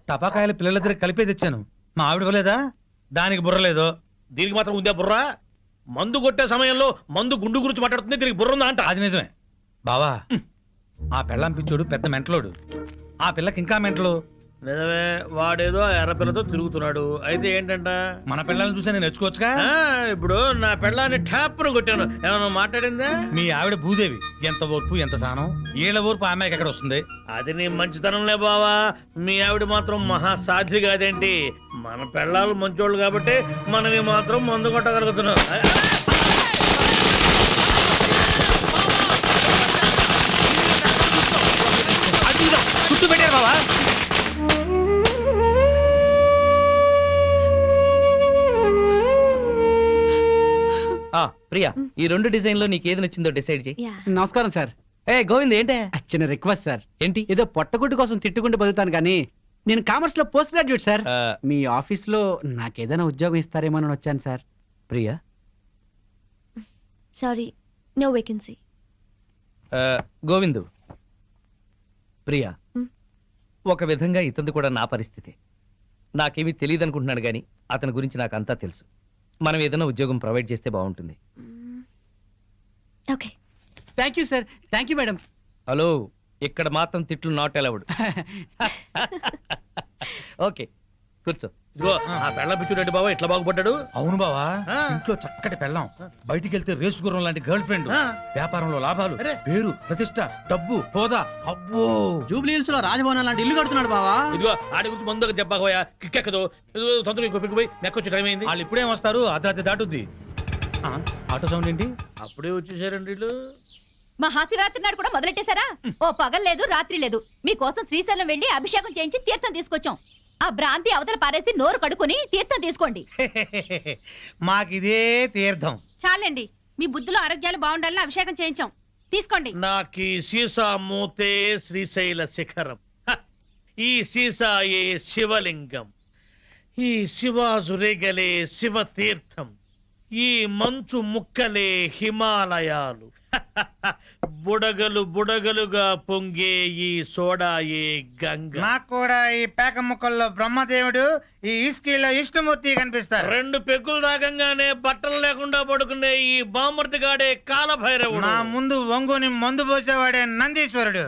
టపాకాయలు పిల్లల దగ్గర కలిపే తెచ్చాను. మా ఆవిడ ఇవ్వలేదా? దానికి బుర్రలేదు. దీనికి మాత్రం ఉందే బుర్ర? మందు కొట్టే సమయంలో మందు గుండు గురించి మాట్లాడుతుంది, దీనికి బుర్ర ఉందా అంట. అది నిజమే బావా. ఆ పెళ్ళాం పిచ్చోడు పెద్ద మెంటలోడు. ఆ పిల్లకి ఇంకా మెంటలు. నిజమే, వాడేదో ఎర్రపిల్లతో తిరుగుతున్నాడు. అయితే ఏంటంట, మన పిల్లల్ని చూసే నేను నేర్చుకోవచ్చుగా. ఇప్పుడు నా పిల్లాన్ని ట్యాప్ను కొట్టాను, ఏమన్నా మాట్లాడిందా? మీ ఆవిడ భూదేవి, ఎంత ఓర్పు ఎంత సానం. ఏళ్ళ ఓర్పు ఆ అమ్మాయికి ఎక్కడ వస్తుంది? అది నీ మంచితనంలే బావా. మీ ఆవిడ మాత్రం మహాసాధ్వి కాదేంటి? మన పిల్లలు మంచోళ్ళు కాబట్టి మనవి మాత్రం మందు కొట్టగలుగుతున్నాం. చుట్టూ పెట్టారు బావా. ప్రియా, ఈ 2 డిజైన్లో నీకు ఏది నచ్చిందో డిసైడ్ చేయి. నమస్కారం సార్. ఏ గోవింద్, ఏంటే? చిన్న రిక్వెస్ట్ సార్. ఏంటి? ఏదో పొట్టగుడ్డు కోసం తిట్టుకుంటూ బతుకుతాను కానీ నేను కామర్స్ లో పోస్ట్ గ్రాడ్యుయేట్ సార్. మీ ఆఫీస్ లో నాకేదైనా ఉద్యోగం ఇస్తారేమో అని వచ్చాను sir. Priya, sorry, no vacancy. Govindu, Priya, ఒక విధంగా ఇతను కూడా నా పరిస్థితి. నాకేమీ తెలియదు అనుకుంటున్నాడు కానీ అతని గురించి నాకు అంతా తెలుసు. మనం ఏదైనా ఉద్యోగం ప్రొవైడ్ చేస్తే బాగుంటుంది. Okay. Thank you sir. Thank you madam. Hello, ఇక్కడ మాత్రం తిట్లు నాట్ అలౌడ్. ఓకే, కూర్చో. ఇదిగో ఆ పెళ్ళ పిచ్చుడండి బావా, ఎట్లా బాగుపడ్డాడు. అవును బావా, ఇంట్లో చక్కటి పెళ్ళాం, బయటికి వెళ్తే రేసు గుర్రం లాంటి గర్ల్ ఫ్రెండ్, వ్యాపారంలో లాభాలు, పేరు ప్రతిష్ట, డబ్బు, హోదా. అబ్బో, జూబ్లీ హిల్స్ లో రాజభవనం లాంటి ఇల్లు కడుతున్నాడు బావా. ఇదిగో ఆడి గురించి ముందుగా చెప్పకపోయా, కిక్కెక్కదు. తొందరగా ఇంకో పిక్కు పోయి నెక్కొచ్చి టైం అయింది. వాళ్ళు ఇప్పుడేం వస్తారు? అర్ధరాత్రి దాటుద్ది. ఆటో సౌండ్ ఏంటి? అప్పుడే వచ్చేసారండి వీళ్ళు. మహాశివరాత్రి నాడు కూడా మొదలెట్టేశారా? ఓ పగలు లేదు రాత్రి లేదు. మీకోసం శ్రీశైలం వెళ్లి అభిషేకం చేయించి తీర్థం తీసుకొచ్చాం. ఆ భ్రాంతి అవతల పారేసి నోరు కడుకుని తీర్థం తీసుకోండి. మాకిదే తీర్థం. చాలండి, మీ బుద్ధులు ఆరోగ్యాలు బాగుండాలని అభిషేకం చేయించాం, తీసుకోండి. నాకీ సీసా మూతే శ్రీశైల శిఖరం, ఈ సీసాయే శివలింగం, ఈ శివాజురేగలే శివ తీర్థం, ఈ మంచు ముక్కలే హిమాలయాలు. బుడగలు బుడగలుగా పొంగే ఈ సోడాయే గంగ. నాకు కూడా ఈ పేక ముక్కల్లో బ్రహ్మదేవుడు, ఈ ఇస్కీలో విష్ణుమూర్తి కనిపిస్తారు. 2 పెగ్గులు తాగంగానే బట్టలు లేకుండా పడుకునే ఈ బామర్తిగాడే కాలభైరవుడు. నా ముందు వంగుని మందు పోసేవాడే నందీశ్వరుడు.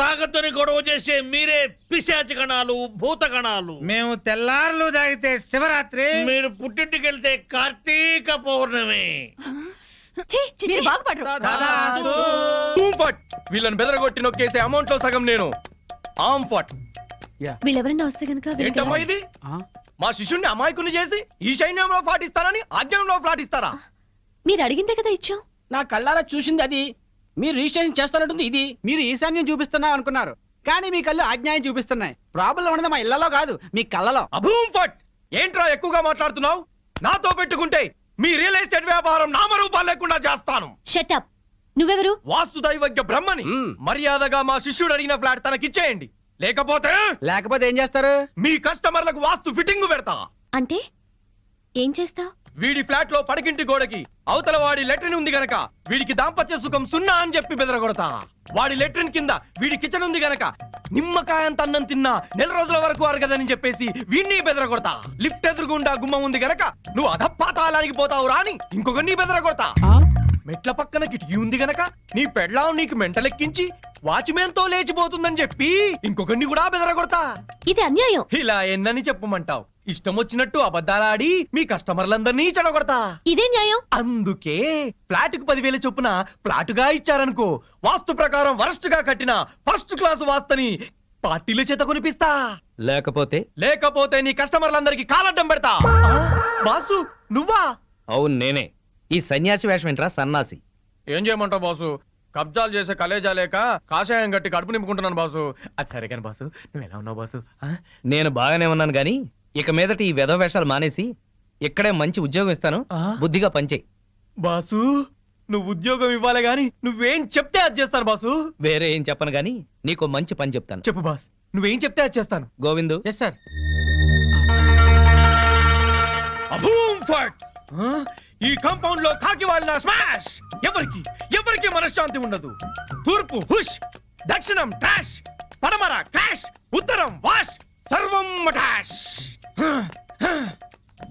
తాగద్దని గొడవ చేసే మీరే పిశాచి గణాలు, భూత గణాలు. మేము తెల్లారులు తాగితే శివరాత్రి, మీరు పుట్టింటికి వెళ్తే కార్తీక పౌర్ణమి. వీళ్ళని బెదరగొట్టి నొక్కేసే అమౌంట్ లో సగం నేను. వీళ్ళెవరన్నా వస్తే కనుక ఏంటమ్మా ఇది? మా శిష్యుణ్ణి అమాయకుని చేసి ఈ సైన్యంలో పాటిస్తారని ఆజ్ఞంలో పాటిస్తారా? మీరు అడిగిందే కదా ఇచ్చాం. నా కళ్ళారా చూసింది అది. మీరు రిజిస్ట్రేషన్ చేస్తానంటుంది ఇది. మీరు ఈశాన్యం చూపిస్తున్నాం అనుకున్నారు, కానీ మీ కళ్ళు ఆజ్ఞాయం చూపిస్తున్నాయి. ప్రాబ్లం ఉన్నది మా ఇళ్లలో కాదు, మీ కళ్ళలో. అభూం ఫట్! ఏంట్రా ఎక్కువగా మాట్లాడుతున్నావు? నాతో పెట్టుకుంటే మీ రియల్ ఎస్టేట్ వ్యాపారం నామరూపాలు లేకుండా చేస్తాను. షటప్. నువ్వెవరు? వాస్తు దైవజ్ఞ బ్రహ్మని. మర్యాదగా మా శిష్యుడు అడిగిన ఫ్లాట్ తనకిచ్చేయండి, లేకపోతే ఏం చేస్తారు? మీ కస్టమర్లకు వాస్తు ఫిట్టింగ్ పెడతా. అంటే ఏం చేస్తావు? వీడి ఫ్లాట్ లో పడకింటి గోడకి అవతల వాడి లెట్రిన్ ఉంది గనక వీడికి దాంపత్య సుఖం 0 అని చెప్పి బెదరగొడతా. వాడి లెట్రిన్ కింద వీడి కిచెన్ ఉంది గనక నిమ్మకాయంత అన్నం తిన్నా 4 రోజుల వరకు అరగదని చెప్పేసి వీడిని బెదరగొడతా. లిఫ్ట్ ఎదురుగుండా గుమ్మం ఉంది గనక నువ్వు అధపాతాళానికి పోతావు రాని ఇంకొకరిని బెదరగొడతా. మెట్ల పక్కన కిటికీ ఉంది గనక నీ పెళ్ళాం నీకు మెంటలెక్కించి వాచ్మెన్ తో లేచిపోతుందని చెప్పి ఇంకొకరిని కూడా బెదరగొడతా. ఇది అన్యాయం. ఇలా ఎన్నని చెప్పమంటావు? ఇష్టం వచ్చినట్టు అబద్ధాలాడి మీ కస్టమర్లందరినీ చెడగొడతా. ఇదే న్యాయం. అందుకే ఫ్లాట్ కు 10,000 చొప్పున ఫ్లాటుగా ఇచ్చారనుకో, వాస్తు ప్రకారం వరస్ట్ గా కట్టిన ఫస్ట్ క్లాస్ వాస్తుని పార్టీల చేత కొనిపిస్తా. లేకపోతే నీ కస్టమర్లందరికీ కాలడ్డం పెడతా. బాసు నువ్వా? అవును నేనే. ఈ సన్యాసి వేషం ఏంట్రా సన్నాసి? ఏం చేయమంటావు బాసు? కబ్జాలు చేసే కలేజా లేక కాషాయం గట్టి కడుపు నింపుకుంటున్నాను బాసు. అది సరే కానీ బాసు, నువ్వు ఎలా ఉన్నావు బాసు? నేను బాగానే ఉన్నాను గాని ఇక మీదట ఈ వెధవ వేషాలు మానేసి ఇక్కడే మంచి ఉద్యోగం ఇస్తాను, బుద్ధిగా పనిచేయి. బాసు నువ్వు ఉద్యోగం ఇవ్వాలి గాని నువ్వేం చెప్తే అది చేస్తాను బాసు. వేరే ఏం చెప్పను గాని నీకు మంచి పని చెప్తాను. చెప్పు బాస్, నువ్వేం చెప్తే అది చేస్తాను. గోవిందు. Yes sir. ఈ కాంపౌండ్ లో కాకి వాళ్ళ స్మాష్. ఎవరికి మనశ్శాంతి ఉండదు. తూర్పు హుష్, దక్షిణం ట్రాష్, పడమర క్రాష్, ఉత్తరం వాష్, సర్వం మటాష్.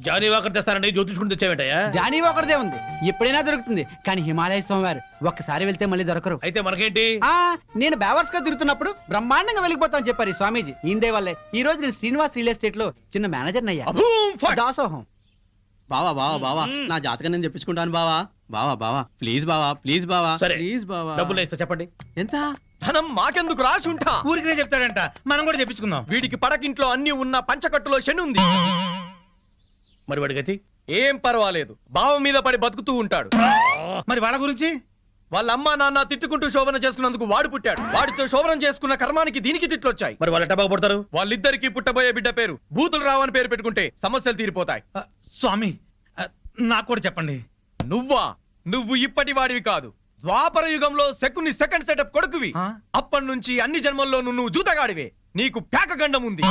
జానీ వాకర్ తెస్తానండి, జ్యోతిష్కుని తెచ్చావేంటయ్యా? జానీ వాకర్దే ఉంది, ఎప్పుడైనా దొరుకుతుంది. కానీ హిమాలయ స్వామివారు ఒక్కసారి వెళ్తే మళ్ళీ దొరకరు. అయితే మనకేంటి? నేను బేవర్స్ గా తిరుగుతున్నప్పుడు బ్రహ్మాండంగా వెళ్ళిపోతాను చెప్పారు ఈ స్వామీజీ. ఇందే వల్లే ఈ రోజు నేను శ్రీనివాస్ రియల్ ఎస్టేట్ లో చిన్న మేనేజర్ అయ్యా. దాసోహం. బావా బావా బావా, నా జాతకం నేను చెప్పించుకుంటాను బావా. బావా బావా ప్లీజ్ బావా, ప్లీజ్ బావా, ప్లీజ్ బావా. డబ్బులు ఇస్తా, చెప్పండి ఎంత? ధనం మాకెందుకు రాసి ఉంటా? ఊరికే చెప్తాడంట, మనం కూడా చెప్పించుకుందాం. వీడికి పడకింట్లో అన్ని ఉన్న పంచకట్టులో శని ఉంది. మరి వాడి గతి? ఏం పర్వాలేదు, బావ మీద పడి బతుకుతూ ఉంటాడు. మరి వాళ్ళ గురించి? వాళ్ళ అమ్మా నాన్న తిట్టుకుంటూ శోభన చేసుకున్నందుకు వాడు పుట్టాడు. వాడితో శోభనం చేసుకున్న కర్మానికి దీనికి తిట్లొచ్చాయి. మరి వాళ్ళు ఎట్టా బాగుపడతారు? వాళ్ళిద్దరికి పుట్టబోయే బిడ్డ పేరు బూతులు రావని పేరు పెట్టుకుంటే సమస్యలు తీరిపోతాయి. స్వామి నాకు కూడా చెప్పండి. నువ్వు ఇప్పటి వాడివి కాదు, ద్వాపర యుగంలో శకుని సెకండ్ సెటప్ కొడుకువి. అప్పటి నుంచి అన్ని జన్మల్లోనూ నువ్వు జూతగాడివే. నీకు ప్యాక గండం ఉంది.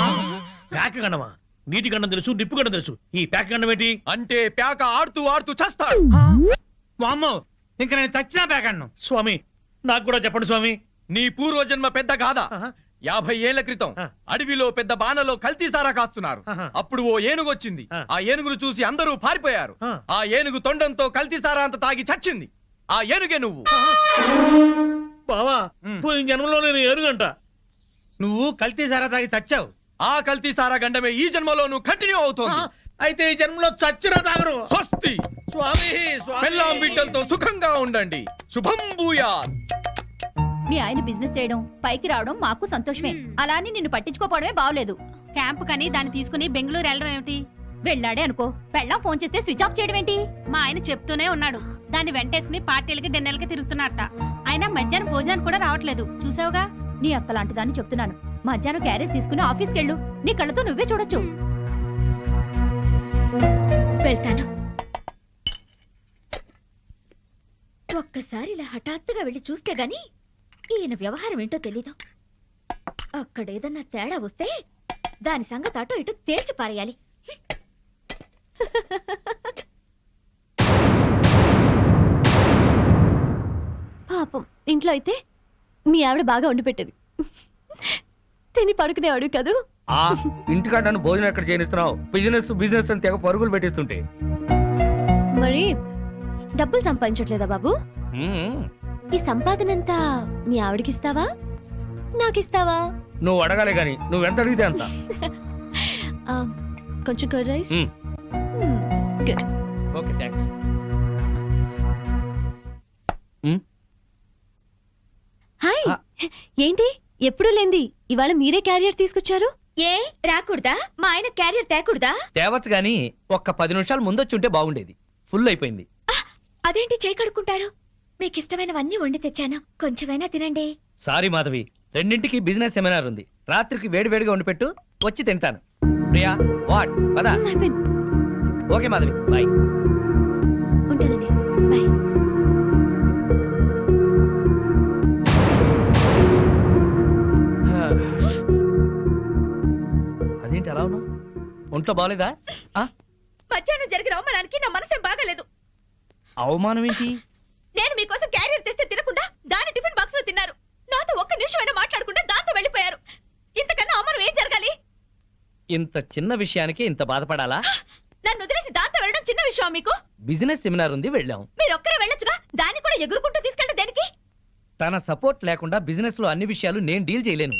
ప్యాక గండమా? నీటి గండం తెలుసు, నిప్పు గండం తెలుసు, ఈ ప్యాక గండం ఏంటి? అంటే ప్యాక ఆడుతూ ఆడుతూ చస్తాడు. వామ్మో, ఇంకా నేను చచ్చినా ప్యాక గండం. స్వామి నాకు కూడా చెప్పండి స్వామి. నీ పూర్వజన్మ పెద్ద గాథ. 50 ఏళ్ల క్రితం అడవిలో పెద్ద బాణలో కల్తీ సారా కాస్తున్నారు. అప్పుడు ఓ ఏనుగు వచ్చింది. ఆ ఏనుగును చూసి అందరూ పారిపోయారు. ఆ ఏనుగు తొండంతో కల్తీ సారా అంత తాగి చచ్చింది. ఆ ఏనుగే నువ్వు. బావా పోయిన జన్మలో నేను ఏనుగంట. నువ్వు కల్తీ సారా తాగి చచ్చావు. ఆ కల్తీ సారా గండమే ఈ జన్మలో నువ్వు కంటిన్యూ అవుతోంది. అయితే ఈ జన్మలో చచ్చిరా తాగరు. స్వస్తి. స్వామి పెళ్ళాం బిడ్డలతో సుఖంగా ఉండండి. శుభం భూయాత్. మీ ఆయన బిజినెస్ చేయడం, పైకి రావడం మాకు సంతోషమే. అలా అని నిన్ను పట్టించుకోపోవడమే బాగలేదు. క్యాంప్ కని దాన్ని తీసుకుని బెంగళూరు వెళ్ళడం ఏమిటి? వెళ్ళాడే అనుకో, పెళ్ళాం ఫోన్ చేస్తే స్విచ్ ఆఫ్ చేయడం ఏంటి? మా ఆయన చెప్తూనే ఉన్నాడు. దాన్ని వెంటేసుకుని పార్టీలకి డిన్నర్లకి తిరుగుతున్నట్ట. అయినా మధ్యాహ్నం భోజనానికి కూడా రావట్లేదు. చూసావుగా? నీ అక్కలాంటి దాన్ని చెప్తున్నాను. మధ్యాహ్నం క్యారేజ్ తీసుకుని ఆఫీస్కి వెళ్ళు. నీ కళ్ళతో నువ్వే చూడొచ్చు. వెళ్తాను. ఒక్కసారి ఇలా హఠాత్తుగా వెళ్ళి చూస్తే గాని ఈయన వ్యవహారం ఏంటో తెలీదు. అక్కడేదన్నా తేడా వస్తే దాని సంగతి అటో ఇటు తేల్చి పారేయాలి. ఇంట్లో అయితే మీ ఆవిడ బాగా వండి పెట్టేది. తిని పడుకునేవాడు కదూ. ఆ ఇంటికాడ భోజనం ఎక్కడ చేయనిస్తున్నావు? బిజినెస్ బిజినెస్ అని తెగ పరుగులు పెట్టిస్తుంటే. మరి డబ్బులు సంపాదించట్లేదా బాబు? ఈ సంపాదనంతా మీ ఆవిడకిస్తావా, నాకిస్తావా? నువ్వు అడగాలి గాని నువ్వెంత అడిగితే అంత. కొంచెం curd rice. Good. Okay thanks. Hi. ఏంటి ఎప్పుడు లేంది ఇవాళ మీరే క్యారియర్ తీసుకొచ్చారు? ఏ రాకూడదా? మా ఆయన క్యారియర్ తేకూడదా? తేవచ్చు గాని ఒక్క 10 నిమిషాలు ముందొచ్చి ఉంటే బాగుండేది. ఫుల్ అయిపోయింది. అదేంటి చేయి కడుక్కుంటారు? మీకు ఇష్టమైనవన్నీ వండి తెచ్చాను, కొంచెమైనా తినండి. సారీ మాధవి, 2ంటికి బిజినెస్ సెమినార్ ఉంది. రాత్రికి వేడివేడిగా వండి పెట్టు, వచ్చి తింటాను. ప్రియా వాట్ పదా? Okay Madhavi, bye. ఉంటానండి, బాయ్. అదేంటి అలా ఉన్నావు? ఒంట్లో బాగలేదా? మధ్యాహ్నం జరిగిన అవమానానికి నా మనసేం బాగాలేదు. అవమానం ఏంటి? నేను మీకోసం క్యారియర్ తెస్తే తినకుండా దాని టిఫిన్ బాక్స్ లో తిన్నారు. నాతో ఒక్క నిమిషమైనా మాట్లాడకుండా దాంతో వెళ్ళిపోయారు. ఇంతకన్నా అవమానం ఏం జరగాలి? ఇంత చిన్న విషయానికి ఇంత బాధపడాలా? నన్ను వదిలేసి దాంతో వెళ్ళడం చిన్న విషయం మీకు? బిజినెస్ సెమినార్ ఉంది, వెళ్ళాం. మీరు ఒక్కరే వెళ్ళొచ్చుగా, దాన్ని కూడా ఎగురుకుంటూ తీసుకెళ్ళడం దేనికి? తన సపోర్ట్ లేకుండా బిజినెస్ లో అన్ని విషయాలు నేను డీల్ చేయలేను.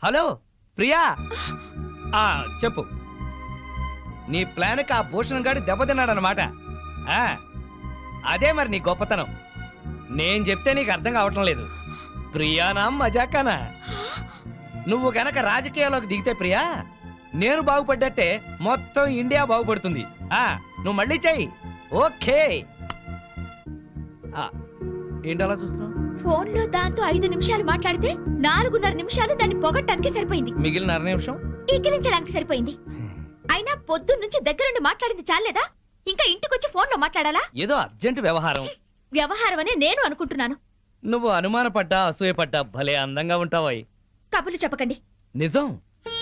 హలో ప్రియా, చెప్పు. నీ ప్లాన్కి ఆ భూషణ్ గాడి దెబ్బతిన్నాడనమాట. అదే మరి నీ గొప్పతనం. నేను చెప్తే నీకు అర్థం కావటం లేదు. ప్రియానా మజాకానా? నువ్వు గనక రాజకీయాల్లోకి దిగితే ప్రియా, నేను బాగుపడ్డట్టే మొత్తం ఇండియా బాగుపడుతుంది. నువ్వు మళ్ళీ చెయ్యి. ఓకే. ఏంటలా చూస్తున్నావు? ఫోన్ లో దాంతో 5 నిమిషాలు మాట్లాడితే 4.5 నిమిషాలు దాన్ని పొగట్టానికి సరిపోయింది. మిగిలిన 1/2 నిమిషం ఈకిలించడానికి సరిపోయింది. అయినా పొద్దున్న నుంచి దగ్గరుండి మాట్లాడింది చాలేదా? ఇంకా ఇంటికొచ్చి ఫోన్ లో మాట్లాడాలా? ఏదో అర్జెంట్ వ్యవహారం. వ్యవహారం అనే నేను అనుకుంటున్నాను. నువ్వు అనుమానపడ్డా అసూయపడ్డా భలే అందంగా ఉంటావాయి. కబుర్లు చెప్పకండి. నిజం,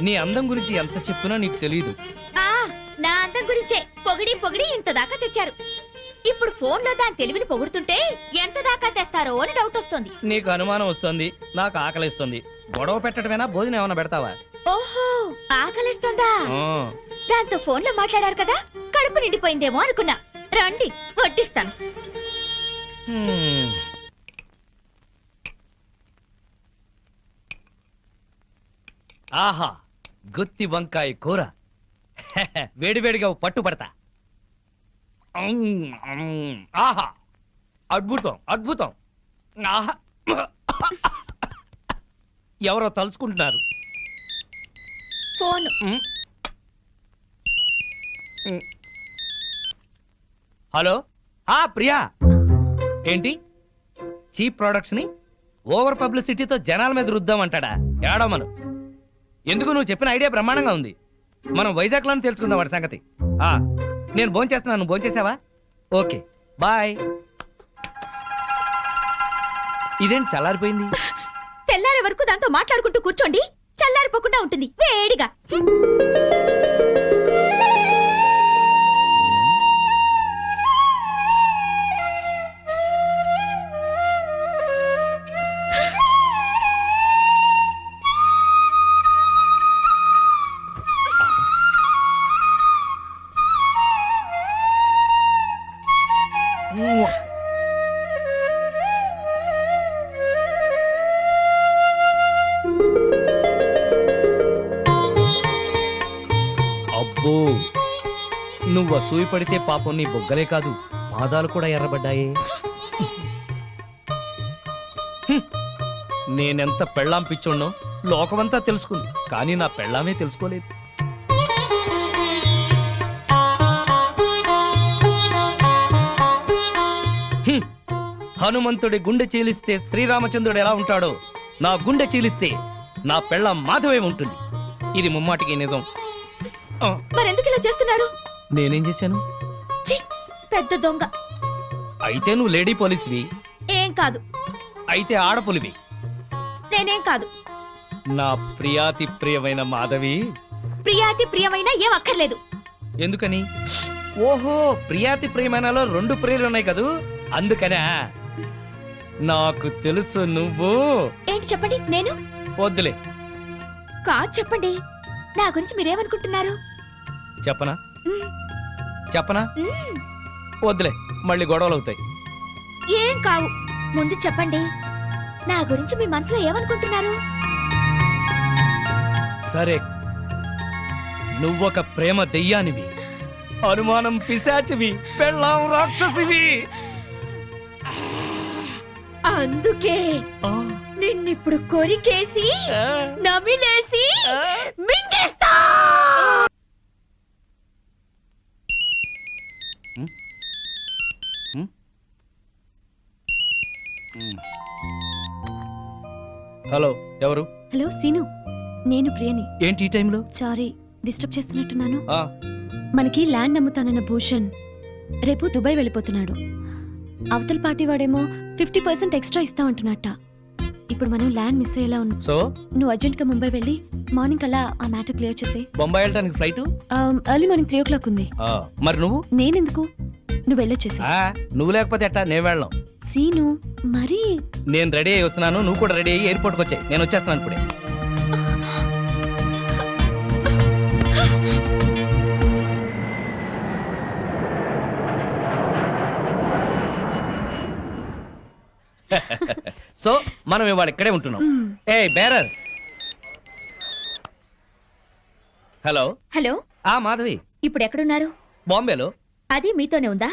నీ అందం గురించి ఎంత చెప్పినా నీకు తెలియదు. నా అందం గురించే పొగిడి పొగిడి ఇంత దాకా తెచ్చారు. ఇప్పుడు ఫోన్ లో దాని తెలివిని పొగుడుతుంటే ఎంత దాకా తెస్తారో అని డౌట్ వస్తుంది. నీకు అనుమానం వస్తుంది, నాకు ఆకలిస్తుంది. గొడవ పెట్టడమేనా, భోజనం ఏమైనా పెడతావా? ఓహో, ఆకలిస్తుందా? దాంతో ఫోన్ లో మాట్లాడారు కదా, కడుపు నిండిపోయిందేమో అనుకున్నా. రండి వడ్డిస్తాను. ఆహా, గుత్తి వంకాయ కూర. వేడివేడిగా పట్టుపడతా. ఆహా, అద్భుతం అద్భుతం. ఆహా, ఎవరో తలుచుకుంటున్నారు. ఫోన్. హలో, ప్రియా. ఏంటి చీప్ ప్రొడక్ట్స్ ని ఓవర్ పబ్లిసిటీతో జనాల మీద రుద్దామంటాడా? ఏడమను. ఎందుకు? నువ్వు చెప్పిన ఐడియా బ్రహ్మాండంగా ఉంది. మనం వైజాగ్ లోనే తెలుసుకుందాం వాడి సంగతి. నేను భోంచేస్తున్నాను, నువ్వు భోంచేసావా? Okay bye. ఇదేంటి చల్లారిపోయింది? తెల్లారే వరకు దాంతో మాట్లాడుకుంటూ కూర్చోండి, చల్లారిపోకుండా ఉంటుంది వేడిగా. అబ్బో, నువ్వు అసూయ పడితే పాపం నీ బొగ్గలే కాదు పాదాలు కూడా ఎర్రబడ్డాయే. నేనెంత పెళ్ళాం పిచ్చోడ్నో లోకమంతా తెలుసుకుంది, కానీ నా పెళ్ళామే తెలుసుకోలేదు. హనుమంతుడి గుండె చీలిస్తే శ్రీరామచంద్రుడు ఎలా ఉంటాడో, నా గుండె చీలిస్తే నా పెళ్ళాం మాధవే ఉంటుంది. ఇది ముమ్మాటికి నిజం. మరెందుకు ఇలా చేస్తున్నారు? నేనేం చేశాను? పెద్ద దొంగ. అయితే నువ్వు లేడీ పోలీస్వి. ఏం కాదు. అయితే ఆడపులివి. నేనేం కాదు. నా ప్రియాతి ప్రియమైన మాధవి. ప్రియాతి ప్రియమైన ఏం అక్కర్లేదు. ఎందుకని? ఓహో, ప్రియాతి ప్రియమైనలో 2 ప్రియులు ఉన్నాయి కదూ, అందుకనే. నాకు తెలుసు నువ్వు. ఏంటి చెప్పండి. నేను వద్దులే. కాదు చెప్పండి. నా గురించి మీరేమనుకుంటున్నారు? చెప్పనా? చెప్పనా? వద్దులే, మళ్ళీ గొడవలు అవుతాయి. ఏం కావు. ముందు చెప్పండి, నా గురించి మీ మనసులో ఏమనుకుంటున్నారు? సరే, నువ్వొక ప్రేమ దెయ్యానివి, అనుమానం పిశాచివి, పెళ్ళాం రాక్షసివి. అందుకే నిన్నిప్పుడు కొరికేసి నమిలేసి మింగేస్తా. హలో, ఎవరు? హలో సీను, నేను ప్రియని. ఏంటి ఈ టైంలో? సారీ, డిస్టర్బ్ చేస్తున్నట్టున్నాను. ఆ, మనకి ల్యాండ్ అమ్ముతానన్న భూషణ్ రేపు దుబాయ్ వెళ్ళిపోతున్నాడు. అవతల పార్టీ వాడేమో 50% ఎక్స్ట్రా ఇస్తా అంటున్నట్ట. ఇప్పుడు మనం ల్యాండ్ మిస్ అయ్యేలా ఉన్నాం. సో నువ్వు అర్జెంట్ గా ముంబై వెళ్ళి మార్నింగ్ అలా ఆ మ్యాటర్ క్లియర్ చేసే. బొంబాయి వెళ్ళడానికి ఫ్లైట్ ఎర్లీ మార్నింగ్ 3 o'clock ఉంది. మరి నువ్వు? నేనెందుకు, నువ్వు వెళ్ళొచ్చేసి. నువ్వు లేకపోతే ఎట్టా, నేను వెళ్ళాం. సీను మరి నేను రెడీ అయ్యి వస్తున్నాను, నువ్వు కూడా రెడీ అయ్యి ఎయిర్పోర్ట్కి వచ్చాయి. నేను వచ్చేస్తాను ఇప్పుడే. సో మనం ఇవాళ ఇక్కడే ఉంటున్నాం. ఏ బేరర్. హలో. హలో. మాధవి, ఇప్పుడు ఎక్కడున్నారు? బాంబేలో. అది మీతోనే ఉందా?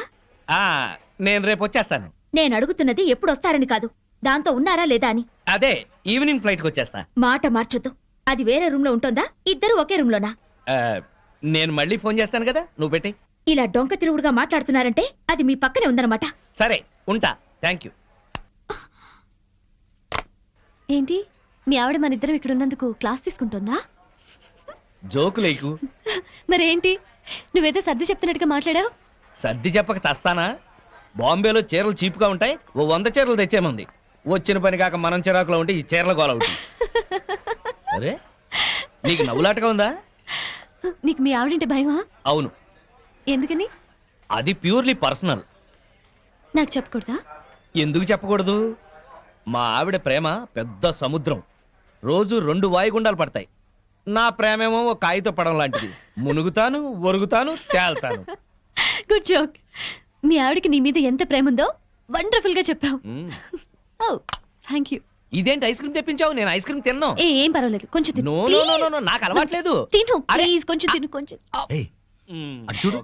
నేను రేపు వచ్చేస్తాను. నేను అడుగుతున్నది ఎప్పుడు వస్తారని కాదు, దాంతో ఉన్నారా లేదా అని. అదే ఈవినింగ్ ఫ్లైట్ కి వచ్చేస్తా. మాట మార్చొద్దు. అది వేరే రూమ్ లో ఉంటుందా, ఇద్దరు ఒకే రూమ్ లోనా? నేను మళ్ళీ ఫోన్ చేస్తాను కదా, నువ్వు పెట్టి. ఇలా డొంక తిరుగుడుగా మాట్లాడుతున్నారంటే అది మీ పక్కనే ఉందన్నమాట. సరే, ఉంటా. Thank you. ఏంటి, మీ ఆవిడ మన ఇద్దరం ఇక్కడ ఉన్నందుకు క్లాస్ తీసుకుంటుందా? జోకులేకు. మరేంటి, నువ్వేదో సర్ది చెప్తున్నట్టుగా మాట్లాడావు. సర్ది చెప్పక చస్తానా? బాంబేలో చీరలు చీపుగా ఉంటాయి, ఓ 100 చీరలు తెచ్చేమంది. వచ్చిన పని కాక మనం చిరాకులో ఉంటే ఈ చీరల గోల అవుతుంది. అరే, నీకు నవ్వులాటగా ఉందా? నీకు మీ ఆవిడంటే భయమా? అవును. ఎందుకని? అది ప్యూర్లీ పర్సనల్. నాకు చెప్పకూడదా? ఎందుకు చెప్పకూడదు? మా ఆవిడ ప్రేమ పెద్ద సముద్రం, రోజు 2 వాయుగుండాలు పడతాయి. నా ప్రేమేమో ఒక కాగిత పడం లాంటిది, మునుగుతాను, ఒరుగుతాను, తేల్తాను. Good joke. మీ ఆవిడకి నీ మీద ఎంత ప్రేమ ఉందో వండర్ఫుల్ గా చెప్పావు. Thank you. ఇదేంటి ఐస్ క్రీమ్ తెప్పించావు? నేను ఐస్ క్రీమ్ తిన్నాను. ఏం పర్వాలేదు, కొంచెం తిను. నో నో నో నో, నాకు అలవాట్లేదు. తిను ప్లీజ్, కొంచెం తిను, కొంచెం. చూడు.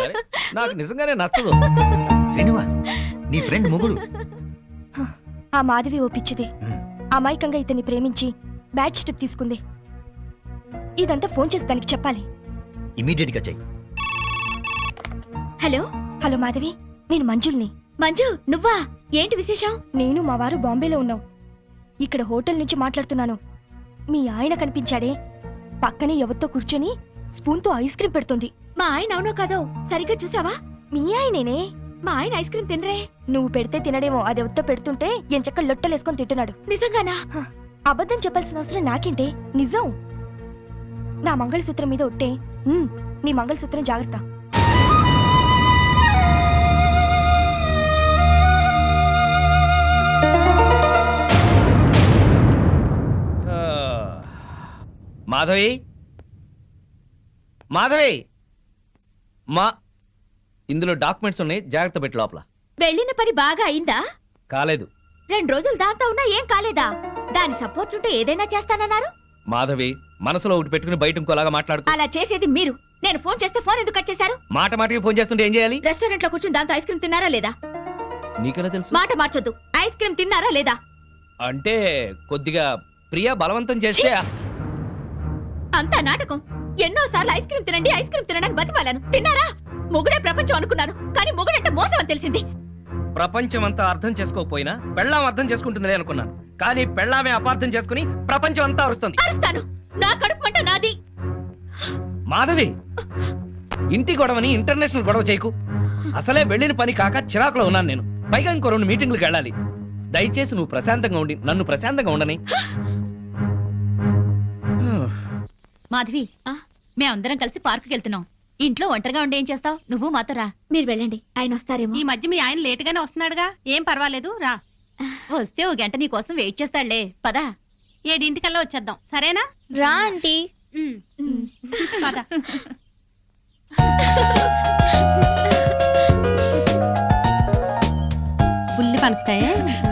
సరే, నాకు నిజంగానే నచ్చదు. శ్రీనివాస్, నీ ఫ్రెండ్ మొగుడు. ఆ మాధవి ఒప్పించింది. అమాయకంగా ఇతన్ని ప్రేమించి బ్యాడ్ స్టెప్ తీసుకుంది. ఇదంతా ఫోన్ చేసి దానికి చెప్పాలి. ఇమీడియట్ గా చెయ్యి. హలో. హలో మాధవి, నేను మంజుల్ని. మంజు, నువ్వా? ఏంటి విశేషం? నేను మా వారు బాంబేలో ఉన్నాం. ఇక్కడ హోటల్ నుంచి మాట్లాడుతున్నాను. మీ ఆయన కనిపించాడే, పక్కనే ఎవరితో కూర్చొని స్పూన్తో ఐస్ క్రీమ్ పెడుతుంది. మా ఆయన అవునో కాదో సరిగ్గా చూసావా? మీ ఆయనేనే. మా ఆయన ఐస్ క్రీమ్ తినరే. నువ్వు పెడితే తినడేమో, అది ఎవరితో పెడుతుంటే ఎంచక్క లొట్టలేసుకొని తింటున్నాడు. నిజంగానా? అబద్ధం చెప్పాల్సిన అవసరం నాకేంటే, నిజం. నా మంగళసూత్రం మీద ఒట్టే. నీ మంగళసూత్రం జాగ్రత్త. మాధవి, మాధవి, ఇందులో డాక్యుమెంట్స్ ఉన్నాయి, జాగ్రత్త పెట్టి లోపల. వెళ్ళిన పని బాగా అయిందా? కాలేదు. 2 రోజులు దాంతో ఉన్నా ఏం కాలేదా? దాని సపోర్ట్ ఉంటే ఏదైనా చేస్తానన్నారు. మాధవి, మనసులో ఒకటి పెట్టుకుని బయట ఇంకోలాగా మాట్లాడుకో. అలా చేసేది మీరు. నేను ఫోన్ చేస్తే ఫోన్ ఎందుకు కట్ చేశారు? మాట మాటకి ఫోన్ చేస్తుంటే ఏం చేయాలి? రెస్టారెంట్ లో కూర్చుని దాంతో ఐస్ క్రీమ్ తిన్నారా లేదా? నీకెలా తెలుసు? మాట మార్చొద్దు. ఐస్ క్రీమ్ తిన్నారా లేదా? అంటే కొద్దిగా ప్రియా బలవంతం చేస్తే. అంతా నాటకం. ఎన్నోసార్లు ఐస్ క్రీమ్ తినండి, ఐస్ క్రీమ్ తినడానికి బతిమాలను. తిన్నారా? మొగుడే ప్రపంచం అనుకున్నాను, కానీ మొగుడంటే మోసం అని తెలిసింది. ప్రపంచం అంతా అర్థం చేసుకోకపోయినా పెళ్ళాం అర్థం చేసుకుంటుందిలే అనుకున్నాను, కానీ పెళ్ళామే అపార్థం చేసుకుని ప్రపంచం అంతా అరుస్తుంది. అరుస్తాను, నా కడుపు మంట నాది. మాధవి, ఇంటి గొడవని ఇంటర్నేషనల్ గొడవ చేయకు. అసలే వెళ్ళిన పని కాక చిరాకులో ఉన్నాను నేను. పైగా ఇంకో 2 మీటింగ్లకు వెళ్ళాలి. దయచేసి నువ్వు ప్రశాంతంగా ఉండి నన్ను ప్రశాంతంగా ఉండని. మాధవి, మేమందరం కలిసి పార్కుకి వెళ్తున్నాం. ఇంట్లో ఒంటరిగా ఉండి ఏం చేస్తావు? నువ్వు మాతో రా. మీరు వెళ్ళండి, ఆయన వస్తారేమో. ఈ మధ్య మీ ఆయన లేటుగానే వస్తున్నాడుగా, ఏం పర్వాలేదు రా. వస్తే ఓ గంట నీ కోసం వెయిట్ చేస్తాడులే, పదా. 7 వచ్చేద్దాం, సరేనా? రా ఆంటీ. పద. బుల్లి పనసకాయ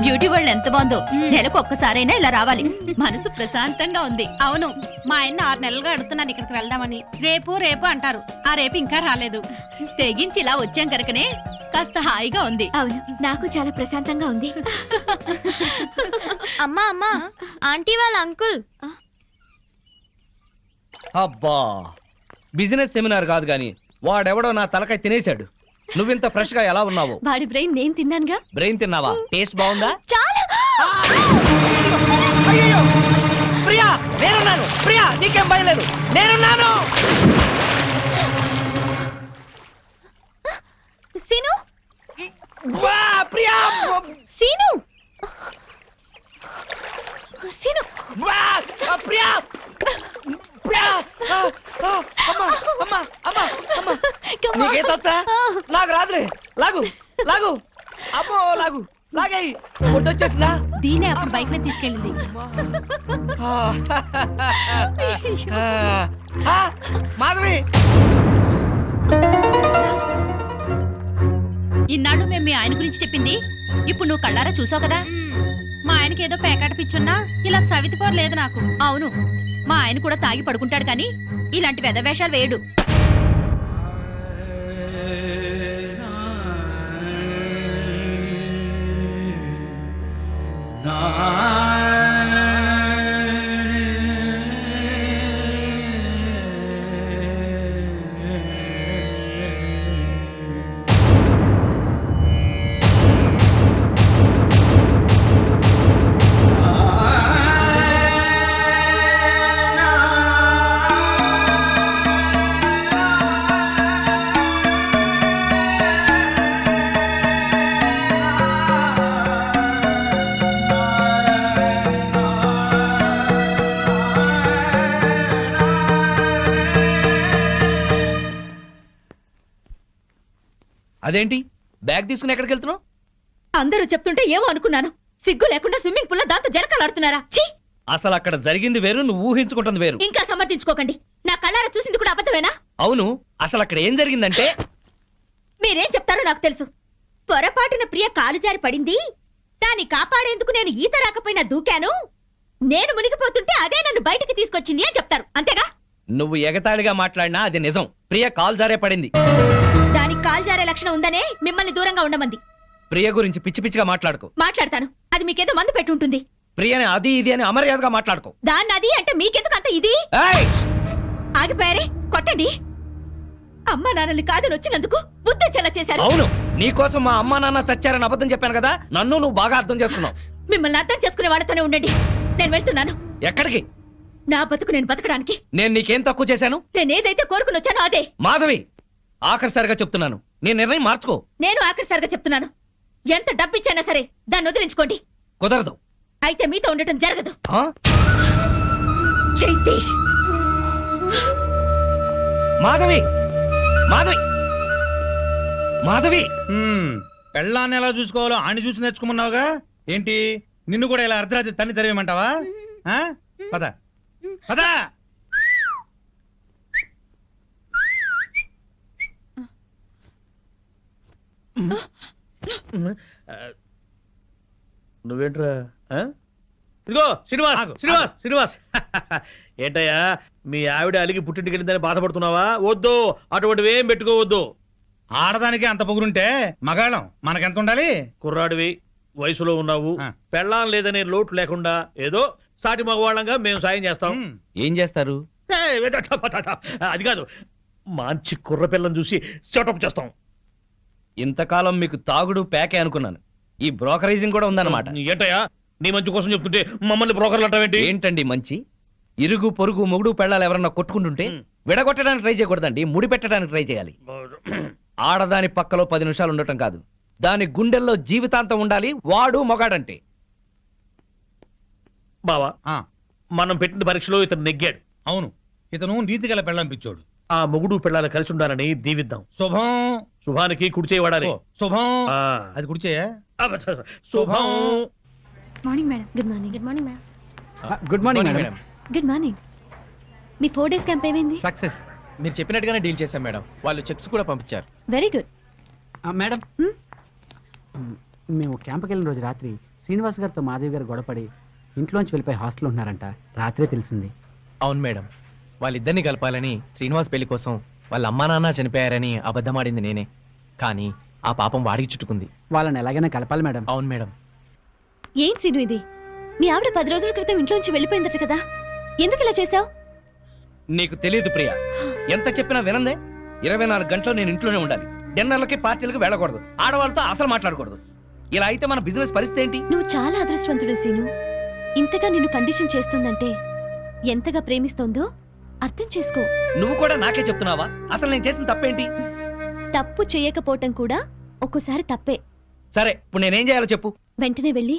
బ్యూటీ వరల్డ్ ఎంత బాగుందో. నెలకు ఒక్కసారైనా ఇలా రావాలి, మనసు ప్రశాంతంగా ఉంది. అవును, మా ఆయన 6 నెలలుగా అడుగుతున్నాను ఇక్కడికి వెళ్దామని. రేపు రేపు అంటారు, ఆ రేపు ఇంకా రాలేదు. తెగించి ఇలా వచ్చాం కనుకనే కాస్త హాయిగా ఉంది. అవును, నాకు చాలా ప్రశాంతంగా ఉంది. అమ్మా అమ్మా, ఆంటీ వాళ్ళ అంకుల్. అబ్బా, బిజినెస్ సెమినార్ కాదు గాని వాడెవడో నా తలకాయ తినేశాడు. నువ్వింత ఫ్రెష్ గా ఎలా ఉన్నావు? వాడి బ్రెయిన్ నేను తిన్నానుగా. బ్రెయిన్ తిన్నావా? టేస్ట్ బాగుందా? చాలా. అయ్యో ప్రియా, నేనున్నాను. ప్రియా, నీకేం భయం లేదు, నేనున్నాను. సీను, వా ప్రియా, సీను, సీను, వా ప్రియా, ప్రియా. అమ్మా అమ్మా అమ్మా అమ్మా, నీకేతొచ్చా? నాకు రాదులే. లాగు లాగు, అమ్మో లాగు, లాగేయి. వచ్చేసిందా? దీనే అప్పుడు బైక్ మీద తీసుకెళ్ళింది. మాధవి, ఇన్నాళ్ళు మేము మీ ఆయన గురించి చెప్పింది ఇప్పుడు నువ్వు కళ్ళారా చూసావు కదా. మా ఆయనకి ఏదో పేకాట పిచ్చున్నా ఇలా సవితిపోరు లేదు నాకు. అవును, మా ఆయన కూడా తాగి పడుకుంటాడు కానీ ఇలాంటి వెధవేషాలు వేయడు. అదేంటి బ్యాగ్ తీసుకుని ఎక్కడికి వెళ్తున్నావు? అందరూ చెప్తుంటే ఏమో అనుకున్నాను. సిగ్గు లేకుండా స్విమ్మింగ్ పూల్ లో దాంతో జలకలాడుతున్నారా? ఛీ! అసలు అక్కడ జరిగింది వేరు, నువ్వు ఊహించుకుంటుంది వేరు. ఇంకా సమర్థించుకోకండి. నా కళ్ళారా చూసింది కూడా అబద్ధమేనా? అవును, అసలు అక్కడ ఏం జరిగిందంటే మీరేం చెప్తారో నాకు తెలుసు. పొరపాటున ప్రియ కాలు జారి పడింది. దాన్ని కాపాడేందుకు నేను ఈత రాకపోయినా దూకాను. నేను మునిగిపోతుంటే అదే నన్ను బయటికి తీసుకొచ్చింది అని చెప్తారు, అంతేగా? నువ్వు ఎగతాళిగా మాట్లాడినా అది నిజం. ప్రియ కాల్ జారే పడింది. దానికి కాలు జారే లక్షణం ఉందనే మిమ్మల్ని దూరంగా ఉండమంది. ప్రియ గురించి పిచ్చి పిచ్చిగా మాట్లాడుకో. మాట్లాడతాను, అది మీకేదో మందు పెట్టుంటుంది. ప్రియని అది ఇది అని అమర్యాదగా మాట్లాడుకో. దాన్ని అది అంటే మీకెందుకు అంత ఇది? ఆగిపోయారే, కొట్టండి. అమ్మా నాన్నల్ని కాదని వచ్చినందుకు బుద్ధి చెల్ల చేశారు. అవును, నీకోసం మా అమ్మా నాన్న చచ్చారని అబద్ధం చెప్పాను కదా, నన్ను నువ్వు బాగా అర్థం చేసుకున్నావు. మిమ్మల్ని అర్థం చేసుకునే వాళ్ళతోనే ఉండండి. నేను వెళ్తున్నాను. ఎక్కడికి? నా బతుకు నేను బతకడానికి. నేను నీకేం తక్కువ చేశాను? నేనేదైతే కోరుకుని వచ్చానో అదే. మాధవి, ఆఖరిసారిగా చెప్తున్నాను, నీ నిర్ణయం మార్చుకో. నేను ఆఖరిసారిగా చెప్తున్నాను, ఎంత డబ్బిచ్చైనా సరే దాన్ని వదిలించుకోండి. కుదరదు. అయితే మీతో ఉండటం జరగదు. ఆ? చైతి, మాధవి, మాధవి, మాధవి. పెళ్ళాన్ని ఎలా చూసుకోవాలో ఆని చూసి నేర్చుకోమన్నావుగా. ఏంటి, నిన్ను కూడా ఇలా అర్ధరాత్రి తన్ని తెరవేయమంటావా? పద పద. నువ్వేంట్రా? ఇదిగో శ్రీనివాస్, శ్రీనివాస్, శ్రీనివాస్. ఏంటయ్యా, మీ ఆవిడ అలిగి పుట్టింటికి వెళ్ళిందని బాధపడుతున్నావా? వద్దు, అటువంటివి ఏం పెట్టుకోవద్దు. ఆడదానికి అంత పొగురుంటే మగాళ్ళం మనకెంత ఉండాలి? కుర్రాడివి, వయసులో ఉన్నావు, పెళ్ళాం లేదనే లోటు లేకుండా ఏదో సాటి మగవాళ్ళంగా మేము సాయం చేస్తాం. ఏం చేస్తారు? అది కాదు, మంచి కుర్ర పిల్లని చూసి సెటప్ చేస్తాం. ఇంతకాలం మీకు తాగుడు ప్యాకే అనుకున్నాను, ఈ బ్రోకరేజింగ్ కూడా ఉందన్నమాట. ఏంటయ్యా, నీ మంచి కోసం చెప్తుంటే మమ్మల్ని బ్రోకర్లు అంటావేంటి? ఏంటండి మంచి? ఇరుగు పొరుగు మొగుడు పెళ్ళాలు ఎవరన్నా కొట్టుకుంటుంటే విడగొట్టడానికి ట్రై చేయకూడదండి, ముడి పెట్టడానికి ట్రై చేయాలి. ఆడదాని పక్కలో 10 నిమిషాలు ఉండటం కాదు, దాని గుండెల్లో జీవితాంతం ఉండాలి. వాడు మొగాడంటే. బావా, మనం పెట్టిన పరీక్షలో ఇతను నెగ్గాడు. అవును, ఇతను నీతి గల పెళ్ళంపించాడు. ఆ మొగుడు పిల్లలు కలిసి ఉండాలని దీవిద్దాం. శుభం. శుభానికి కుడి చేయి వాడాలి. శుభం. ఆ. అది కుడిచేయా? శుభం. Morning madam. Good morning. Good morning madam. Good morning madam. Good morning. మీ 4 డేస్ క్యాంప్ ఏమైంది? సక్సెస్. మీరు చెప్పినట్టుగానే డీల్ చేశాం మేడం. వాళ్ళు చెక్స్ కూడా పంపించారు. Very good. మేడం, మేము క్యాంప్కి వెళ్ళిన రోజు రాత్రి శ్రీనివాస్ గారితో మాధవి గారు గొడవపడి ఇంట్లోంచి వెళ్ళిపోయి హాస్టల్ ఉంటున్నారంట. రాత్రే తెలిసింది. అవును మేడం. వాళ్ళిద్దరిని కలపాలని శ్రీనివాస్ పెళ్లి కోసం వాళ్ళ అమ్మా నాన్న చనిపోయారని అబద్ధమాడింది నేనే. కానీ ఆ పాపం వాడికి చుట్టుకుంది. వాళ్ళని ఎలాగైనా కలపాలి మేడం. అవును మేడం. ఏంటి సీను ఇది? మీ ఆవిడ 10 రోజుల క్రితం ఇంట్లోంచి వెళ్ళిపోయిందట కదా, ఎందుకు ఇలా చేసావు? నీకు తెలియదు ప్రియా, ఎంత చెప్పినా వినందే. 24 గంటలు నేను ఇంట్లోనే ఉండాలి. డిన్నర్లకి పార్టీలకు వెళ్ళకూడదు, ఆడవాళ్ళతో అసలు మాట్లాడకూడదు. ఇలా అయితే మన బిజినెస్ పరిస్థితి ఏంటి? నువ్వు చాలా అదృష్టవంతుడు సీను. ఇంతగా నిన్ను కండిషన్ చేస్తుందంటే ఎంతగా ప్రేమిస్తోందో అర్థం చేసుకో. నువ్వు కూడా నాకే చెప్తున్నావా? అసలు నేను చేసిన తప్పేంటి? తప్పు చేయకపోవటం కూడా ఒక్కోసారి తప్పే. సరే, ఇప్పుడు నేనేం చేయాలో చెప్పు. వెంటనే వెళ్ళి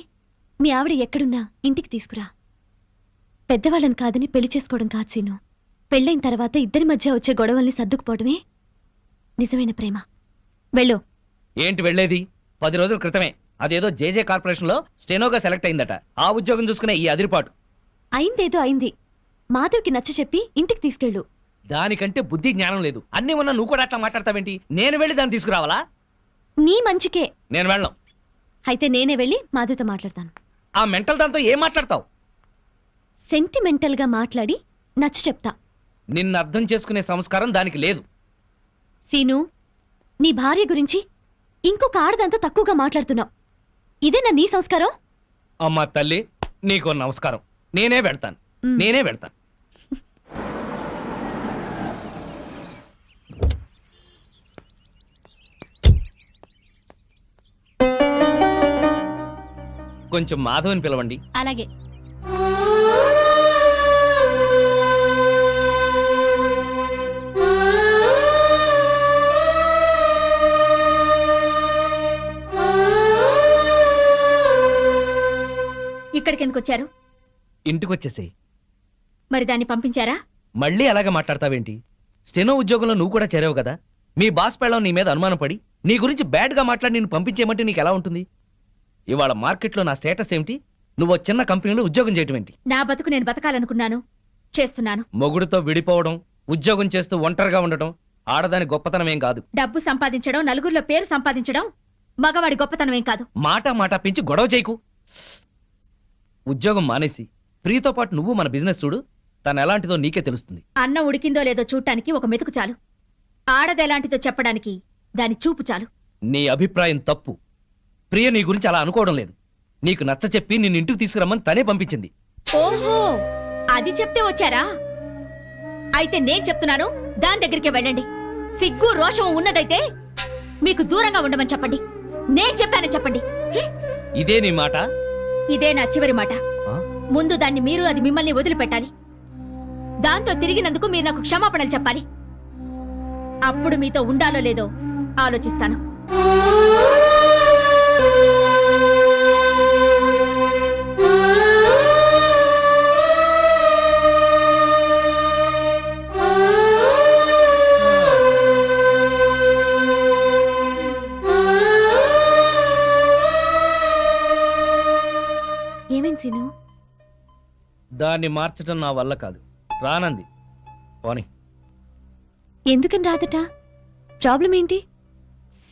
మీ ఆవిడ ఎక్కడున్నా ఇంటికి తీసుకురా. పెద్దవాళ్ళని కాదని పెళ్లి చేసుకోవడం కాదు సీను. పెళ్ళైన తర్వాత ఇద్దరి మధ్య వచ్చే గొడవల్ని సర్దుకుపోవడమే నిజమైన ప్రేమ. వెళ్ళు. ఏంటి వెళ్ళేది? 10 రోజుల క్రితమే అదేదో జేజే కార్పొరేషన్ లో స్టెనోగా సెలెక్ట్ అయిందట. ఆ ఉద్యోగం చూసుకునే ఈ అదిరిపాటు. అయిందేదో అయింది. మాధవ్కి నచ్చ చెప్పి ఇంటికి తీసుకెళ్ళు. దానికంటే బుద్ధి జ్ఞానం లేదు. అన్ని ఉన్నా నువ్వు కూడా అట్లా మాట్లాడతావేంటి? నేను వెళ్ళి దాన్ని తీసుకురావాలా? నీ మంచికే. నేను వెళ్ళను. అయితే నేనే వెళ్ళి మాధవ్తో మాట్లాడతాను. ఆ మెంటల్ దాంతో ఏం మాట్లాడతావు? సెంటిమెంటల్ గా మాట్లాడి నచ్చ చెప్తా. నిన్ను అర్థం చేసుకునే సంస్కారం దానికి లేదు. సీను, నీ భార్య గురించి ఇంకొక ఆడదంతా తక్కువగా మాట్లాడుతున్నావు. ఇదేనా నీ సంస్కారం? అమ్మా తల్లి, నీకో నమస్కారం. నేనే వెళ్తాను. కొంచెం మాధవని పిలవండి. అలాగే. ఇక్కడికి ఎందుకు వచ్చారు? ఇంటికి వచ్చేసేయ్. మరి దాన్ని పంపించారా? మళ్ళీ అలాగే మాట్లాడతావేంటి? స్టెనో ఉద్యోగంలో నువ్వు కూడా చేరావు కదా. మీ బాస్ పెళ్ళం నీ మీద అనుమానం పడి నీ గురించి బ్యాడ్ గా మాట్లాడి నేను పంపించేయమంటే నీకు ఎలా ఉంటుంది? ఇవాళ మార్కెట్లో నా స్టేటస్ ఏమిటి? నువ్వు చిన్న కంపెనీలో ఉద్యోగం చేయటం ఏంటి? నా బతుకు నేను బతకాలనుకున్నాను, చేస్తున్నాను. మొగుడుతో విడిపోవడం, ఉద్యోగం చేస్తూ ఒంటరిగా ఉండటం ఆడదాని గొప్పతనం ఏం కాదు. డబ్బు సంపాదించడం, నలుగురిలో పేరు సంపాదించడం మగవాడి గొప్పతనం ఏం కాదు. మాట పెంచి గొడవ చేయకు. ఉద్యోగం మానేసి ప్రియతో పాటు నువ్వు మన బిజినెస్ చూడు. తను ఎలాంటిదో నీకే తెలుస్తుంది. అన్నం ఉడికిందో లేదో చూడటానికి ఒక మెతుకు చాలు. ఆడదెలాంటిదో చెప్పడానికి దాని చూపు చాలు. నీ అభిప్రాయం తప్పు. ప్రియ నీ గురించి అలా అనుకోవడం లేదు. నీకు నచ్చ చెప్పి నిన్ను ఇంటికి తీసుకురమ్మని తనే పంపించింది. ఓహో, అది చెప్తే వచ్చారా? అయితే నేను చెప్తున్నాను, దాని దగ్గరికి వెళ్ళండి. సిగ్గు రోషం ఉన్నదైతే మీకు దూరంగా ఉండమని చెప్పండి. నేను చెప్పానని చెప్పండి. ఇదే నీ మాట? ఇదే నా చివరి మాట. ముందు దాన్ని మీరు, అది మిమ్మల్ని వదిలిపెట్టాలి. దాంతో తిరిగినందుకు మీరు నాకు క్షమాపణలు చెప్పాలి. అప్పుడు మీతో ఉండాలో లేదో ఆలోచిస్తాను. ఏమైంది సీను? దాన్ని మార్చడం నా వల్ల కాదు. రానంది. పోనీ. ఎందుకని రాదట? ప్రాబ్లం ఏంటి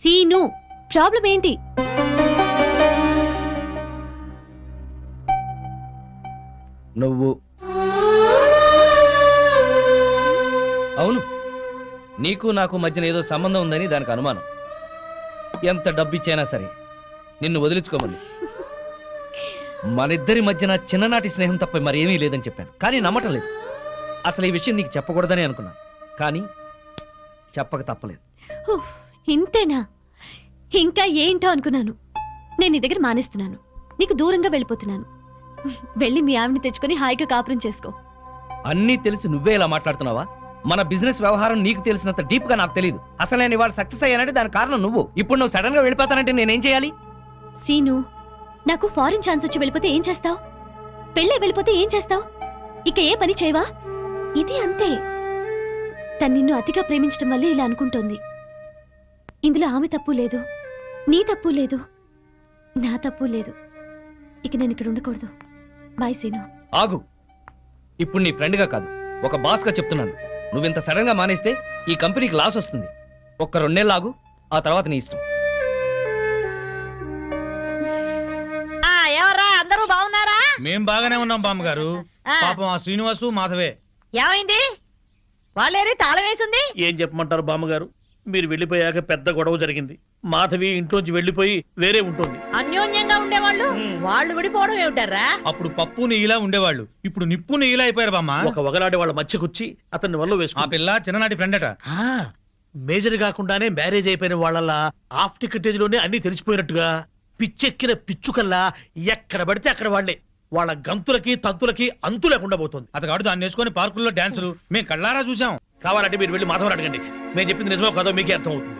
సీను? ప్రాబ్లం ఏంటి? నువ్వు. అవును, నీకు నాకు మధ్యన ఏదో సంబంధం ఉందని దానికి అనుమానం. ఎంత డబ్బిచ్చైనా సరే నిన్ను వదిలించుకోమని. మనిద్దరి మధ్యన చిన్ననాటి స్నేహం తప్ప మరేమీ లేదని చెప్పాను, కానీ నమ్మటం లేదు. అసలు ఈ విషయం నీకు చెప్పకూడదని అనుకున్నాను, కానీ చెప్పక తప్పలేదు. ఇంతేనా? ఇంకా ఏంటో అనుకున్నాను. నేను నీ దగ్గర మానేస్తున్నాను, నీకు దూరంగా వెళ్ళిపోతున్నాను. వెళ్ళి మీ ఆవిడని తెచ్చుకొని హాయిగా కాపురం చేసుకో. అన్నీ తెలిసి నువ్వే ఇలా మాట్లాడుతున్నావా? మన బిజినెస్ వ్యవహారం నీకు తెలిసినంత డీప్ గా నాకు తెలియదు. అసలు నేను ఇవాళ సక్సెస్ అయ్యానంటే దానికి కారణం నువ్వు. ఇప్పుడు నువ్వు సడన్ గా వెళ్ళిపోతానంటే నేనేం చేయాలి? సీను, నాకు ఫారిన్ ఛాన్స్ వచ్చి వెళ్ళిపోతే ఏం చేస్తావు? పెళ్ళే వెళ్ళిపోతే ఏం చేస్తావు? ఇక ఏ పని చేయవా? ఇది అంతే. తను నిన్ను అతిగా ప్రేమించడం వల్లే ఇలా అనుకుంటోంది. ఇందులో ఆమె తప్పు లేదు, నీ తప్పు లేదు, నా తప్పు లేదు. ఇక నేను ఇక్కడ ఉండకూడదు. బాయ్ సీను. ఆగు. ఇప్పుడు నీ ఫ్రెండ్గా కాదు, ఒక బాస్గా చెప్తున్నాను. నువ్వింత సడన్ గా మానేస్తే ఈ కంపెనీకి లాస్ వస్తుంది. ఒక్క 2 నెలలు ఆగు, ఆ తర్వాత నీ ఇష్టం. ఎవరా అందరూ బాగున్నారా? మేం బాగానే ఉన్నాం బామ్మగారు. పాపం ఆ శ్రీనివాసు మాధవే ఏమైంది? వాళ్ళేరి తాళం వేసింది. ఏం చెప్పమంటారు బామ్మగారు, మీరు వెళ్ళిపోయాక పెద్ద గొడవ జరిగింది. మాధవి ఇంట్లోంచి వెళ్ళిపోయి వేరే ఉంటుంది. అన్యోన్యంగా ఉండేవాళ్ళు వాళ్ళు విడిపోవడం ఏమిటారా? అప్పుడు పప్పు నెయ్యిలా ఉండేవాళ్ళు, ఇప్పుడు నిప్పు నెయ్యిలా అయిపోయారు బామ్మ. ఒక వగలాడే వాళ్ళ మధ్య కూర్చి అతన్ని వల్ల వేసుకు. ఆ పిల్ల చిన్ననాటి ఫ్రెండ్ అట. మేజర్ కాకుండానే మ్యారేజ్ అయిపోయిన వాళ్ళ హాఫ్ టికెటేజ్ లోనే అన్ని తెలిసిపోయినట్టుగా పిచ్చెక్కిన పిచ్చుకల్లా ఎక్కడ పడితే అక్కడ వాళ్లే. వాళ్ళ గంతులకి తంతులకి అంతు లేకుండా పోతుంది. అతగాడు దాన్ని వేసుకొని పార్కుల్లో డాన్సులు మేము కళ్ళారా చూసాం. కావాలంటే మీరు వెళ్ళి మాధవని అడగండి, నేను చెప్పింది నిజమో కాదో మీకే అర్థం అవుతుంది.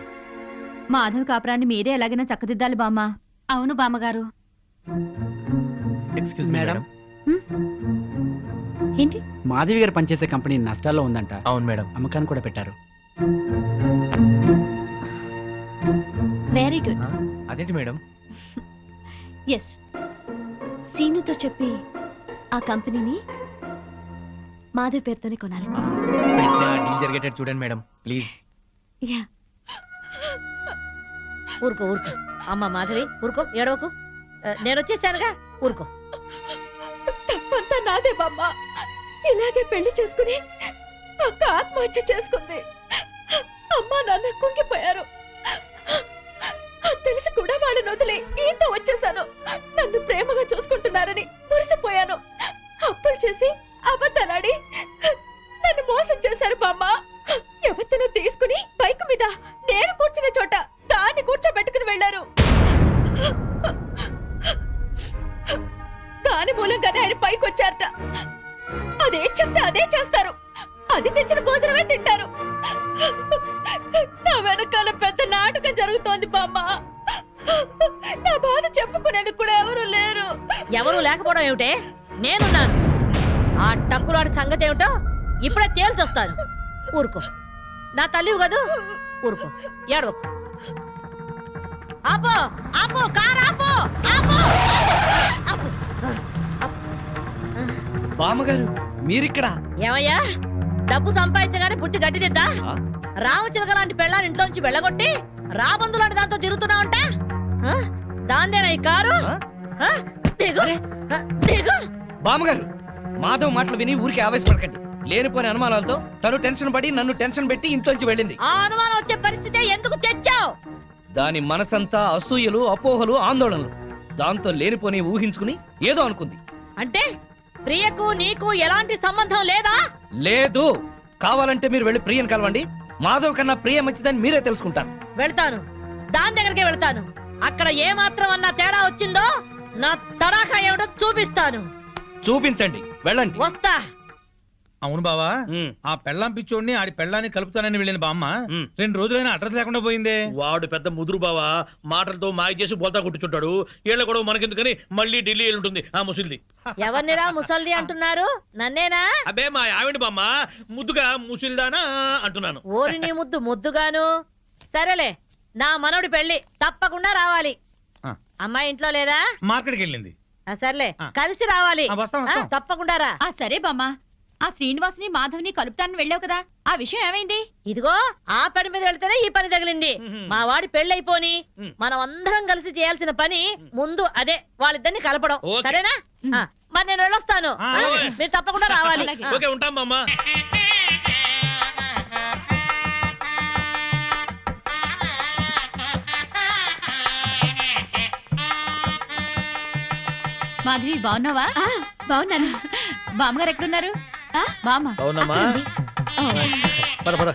మాధవ్ కాపురాన్ని మీరే ఎలాగైనా చక్కదిద్దాలి బామ్మ. అవును బామ్మగారు. Excuse madam. ఏంటి? మాధవి గారు పనిచేసే కంపెనీ నష్టాల్లో ఉందంట. అవును మేడం. అమ్మకాన్ని కూడా పెట్టారు. Very good. అదేంటి మేడం? ఎస్, సీనుతో చెప్పి ఆ కంపెనీని మాధవ్ పేరుతోనే కొనాలి. డీల్ జరిగేటట్టు చూడండి మేడం ప్లీజ్. యా. ఊరుకో ఊరుకో అమ్మ మాధవి, ఊరుకో, ఏడవకు. నేను వచ్చేసానుగా, ఊరుకో. తప్పంతా నాదే బామ్మ. ఇలాగే పెళ్లి చేసుకుని అక్క ఆత్మహత్య చేసుకుంది. అమ్మా నాన్న కుంగిపోయారు. తెలిసి కూడా వాళ్ళని వదిలి ఈతో వచ్చేసాను. నన్ను ప్రేమగా చూసుకుంటున్నారని మురిసిపోయాను. అప్పులు చేసి అబద్ధాలాడి నన్ను మోసం చేశారు బామ్మ. ఎవరినో తీసుకుని బైక్ మీద నేను కూర్చునే చోట దాన్ని కూర్చోబెట్టుకుని వెళ్లారు. దాని మూలంగానే ఆయన పైకి వచ్చారట. అదే చెప్తే అదే చేస్తారు, అది తెచ్చిన భోజనమే తింటారు. నా వెనకాల పెద్ద నాటకం జరుగుతోంది బామ్మ. నా బాధ చెప్పుకునేందుకు కూడా ఎవరు లేరు. ఎవరు లేకపోవడం ఏమిటే? నేనున్నాను. ఆ టక్కులాడి సంగతి ఏమిటో ఇప్పుడే తేల్చొస్తాను. ఊరుకో, నా తల్లివి కదూ, ఊరుకో, ఏడవకు. ఆపో ఆపో, కారు ఆపో, ఆపో. బామ్మగారు మీరిక్కడ? ఏమయ్యా, డబ్బు సంపాదించగానే పుట్టి గడ్డిదిద్దా? రామచిలక లాంటి పెళ్ళాన్ని ఇంట్లోంచి వెళ్ళగొట్టి రాబందు లాంటి దాంతో తిరుగుతున్నావంట. దాందేనా ఈ కారు? దిగు, దిగు. బామ్మగారు, మాధవ్ మాటలు విని ఊరికి ఆవేశపడకండి. లేనిపోయిన అనుమానాలతో తను టెన్షన్ పడి నన్ను టెన్షన్ పెట్టి ఇంట్లోంచి వెళ్ళింది. ఆ అనుమానం వచ్చే పరిస్థితి ఎందుకు తెచ్చావు? దాని మనసంతా అసూయలు, అపోహలు, ఆందోళనలు. దాంతో లేనిపోని ఊహించుకుని ఏదో అనుకుంది. అంటే ప్రియకు నీకు ఎలాంటి సంబంధం లేదా? లేదు. కావాలంటే మీరు వెళ్ళి ప్రియని కలవండి. మాధవ్ కన్నా ప్రియ మంచిదని మీరే తెలుసుకుంటారు. వెళ్తాను, దాని దగ్గరికే వెళ్తాను. అక్కడ ఏ మాత్రం అన్నా తేడా వచ్చిందో నా తడాఖా ఏమిటో చూపిస్తాను. చూపించండి, వెళ్ళండి. వస్తా. అవును బావా, ఆ పెళ్ళాం పిచ్చోడిని ఆడి పెళ్ళాన్ని కలుపుతానని వెళ్ళిన బామ్మ 2 రోజులైనా అడ్రస్ లేకుండా పోయిందే. వాడు పెద్ద ముదురు బావా, మాటలతో మాయ చేసి బోల్తా కొట్టుచుంటాడు. ఏళ్ళ కూడా మనకెందుకని మళ్ళీ ఢిల్లీ ఉంటుంది ఆ ముసిల్ది. ఎవరినిరా ముసల్ది అంటున్నారు? నన్నేనా? అబ్బే మా ఆవిడ బామ్మ, ముద్దుగా ముసిల్దానా అంటున్నాను. ఓరి నీ ముద్దు ముద్దుగాను. సరేలే, నా మనవడి పెళ్లి తప్పకుండా రావాలి. అమ్మాయి ఇంట్లో లేదా? మార్కెట్కి వెళ్ళింది. సర్లే, కలిసి రావాలి. తప్పకుండా రా. సరే బామ్మ. ఆ శ్రీనివాసుని మాధవ్ని కలుపుతానని వెళ్ళావు కదా, ఆ విషయం ఏమైంది? ఇదిగో ఆ పని మీద వెళ్తేనే ఈ పని తగిలింది. మా వాడి పెళ్ళైపోని మనం అందరం కలిసి చేయాల్సిన పని ముందు అదే, వాళ్ళిద్దరిని కలపడం. సరేనా? మరి నేను వెళ్ళొస్తాను, మీరు తప్పకుండా రావాలి. ఓకే, ఉంటాం బామ్మ. మాధవి బాగున్నావా? బాగున్నాను. బామ్మగారు ఎక్కడున్నారు? బామ్మ అవునమ్మా, పద పద.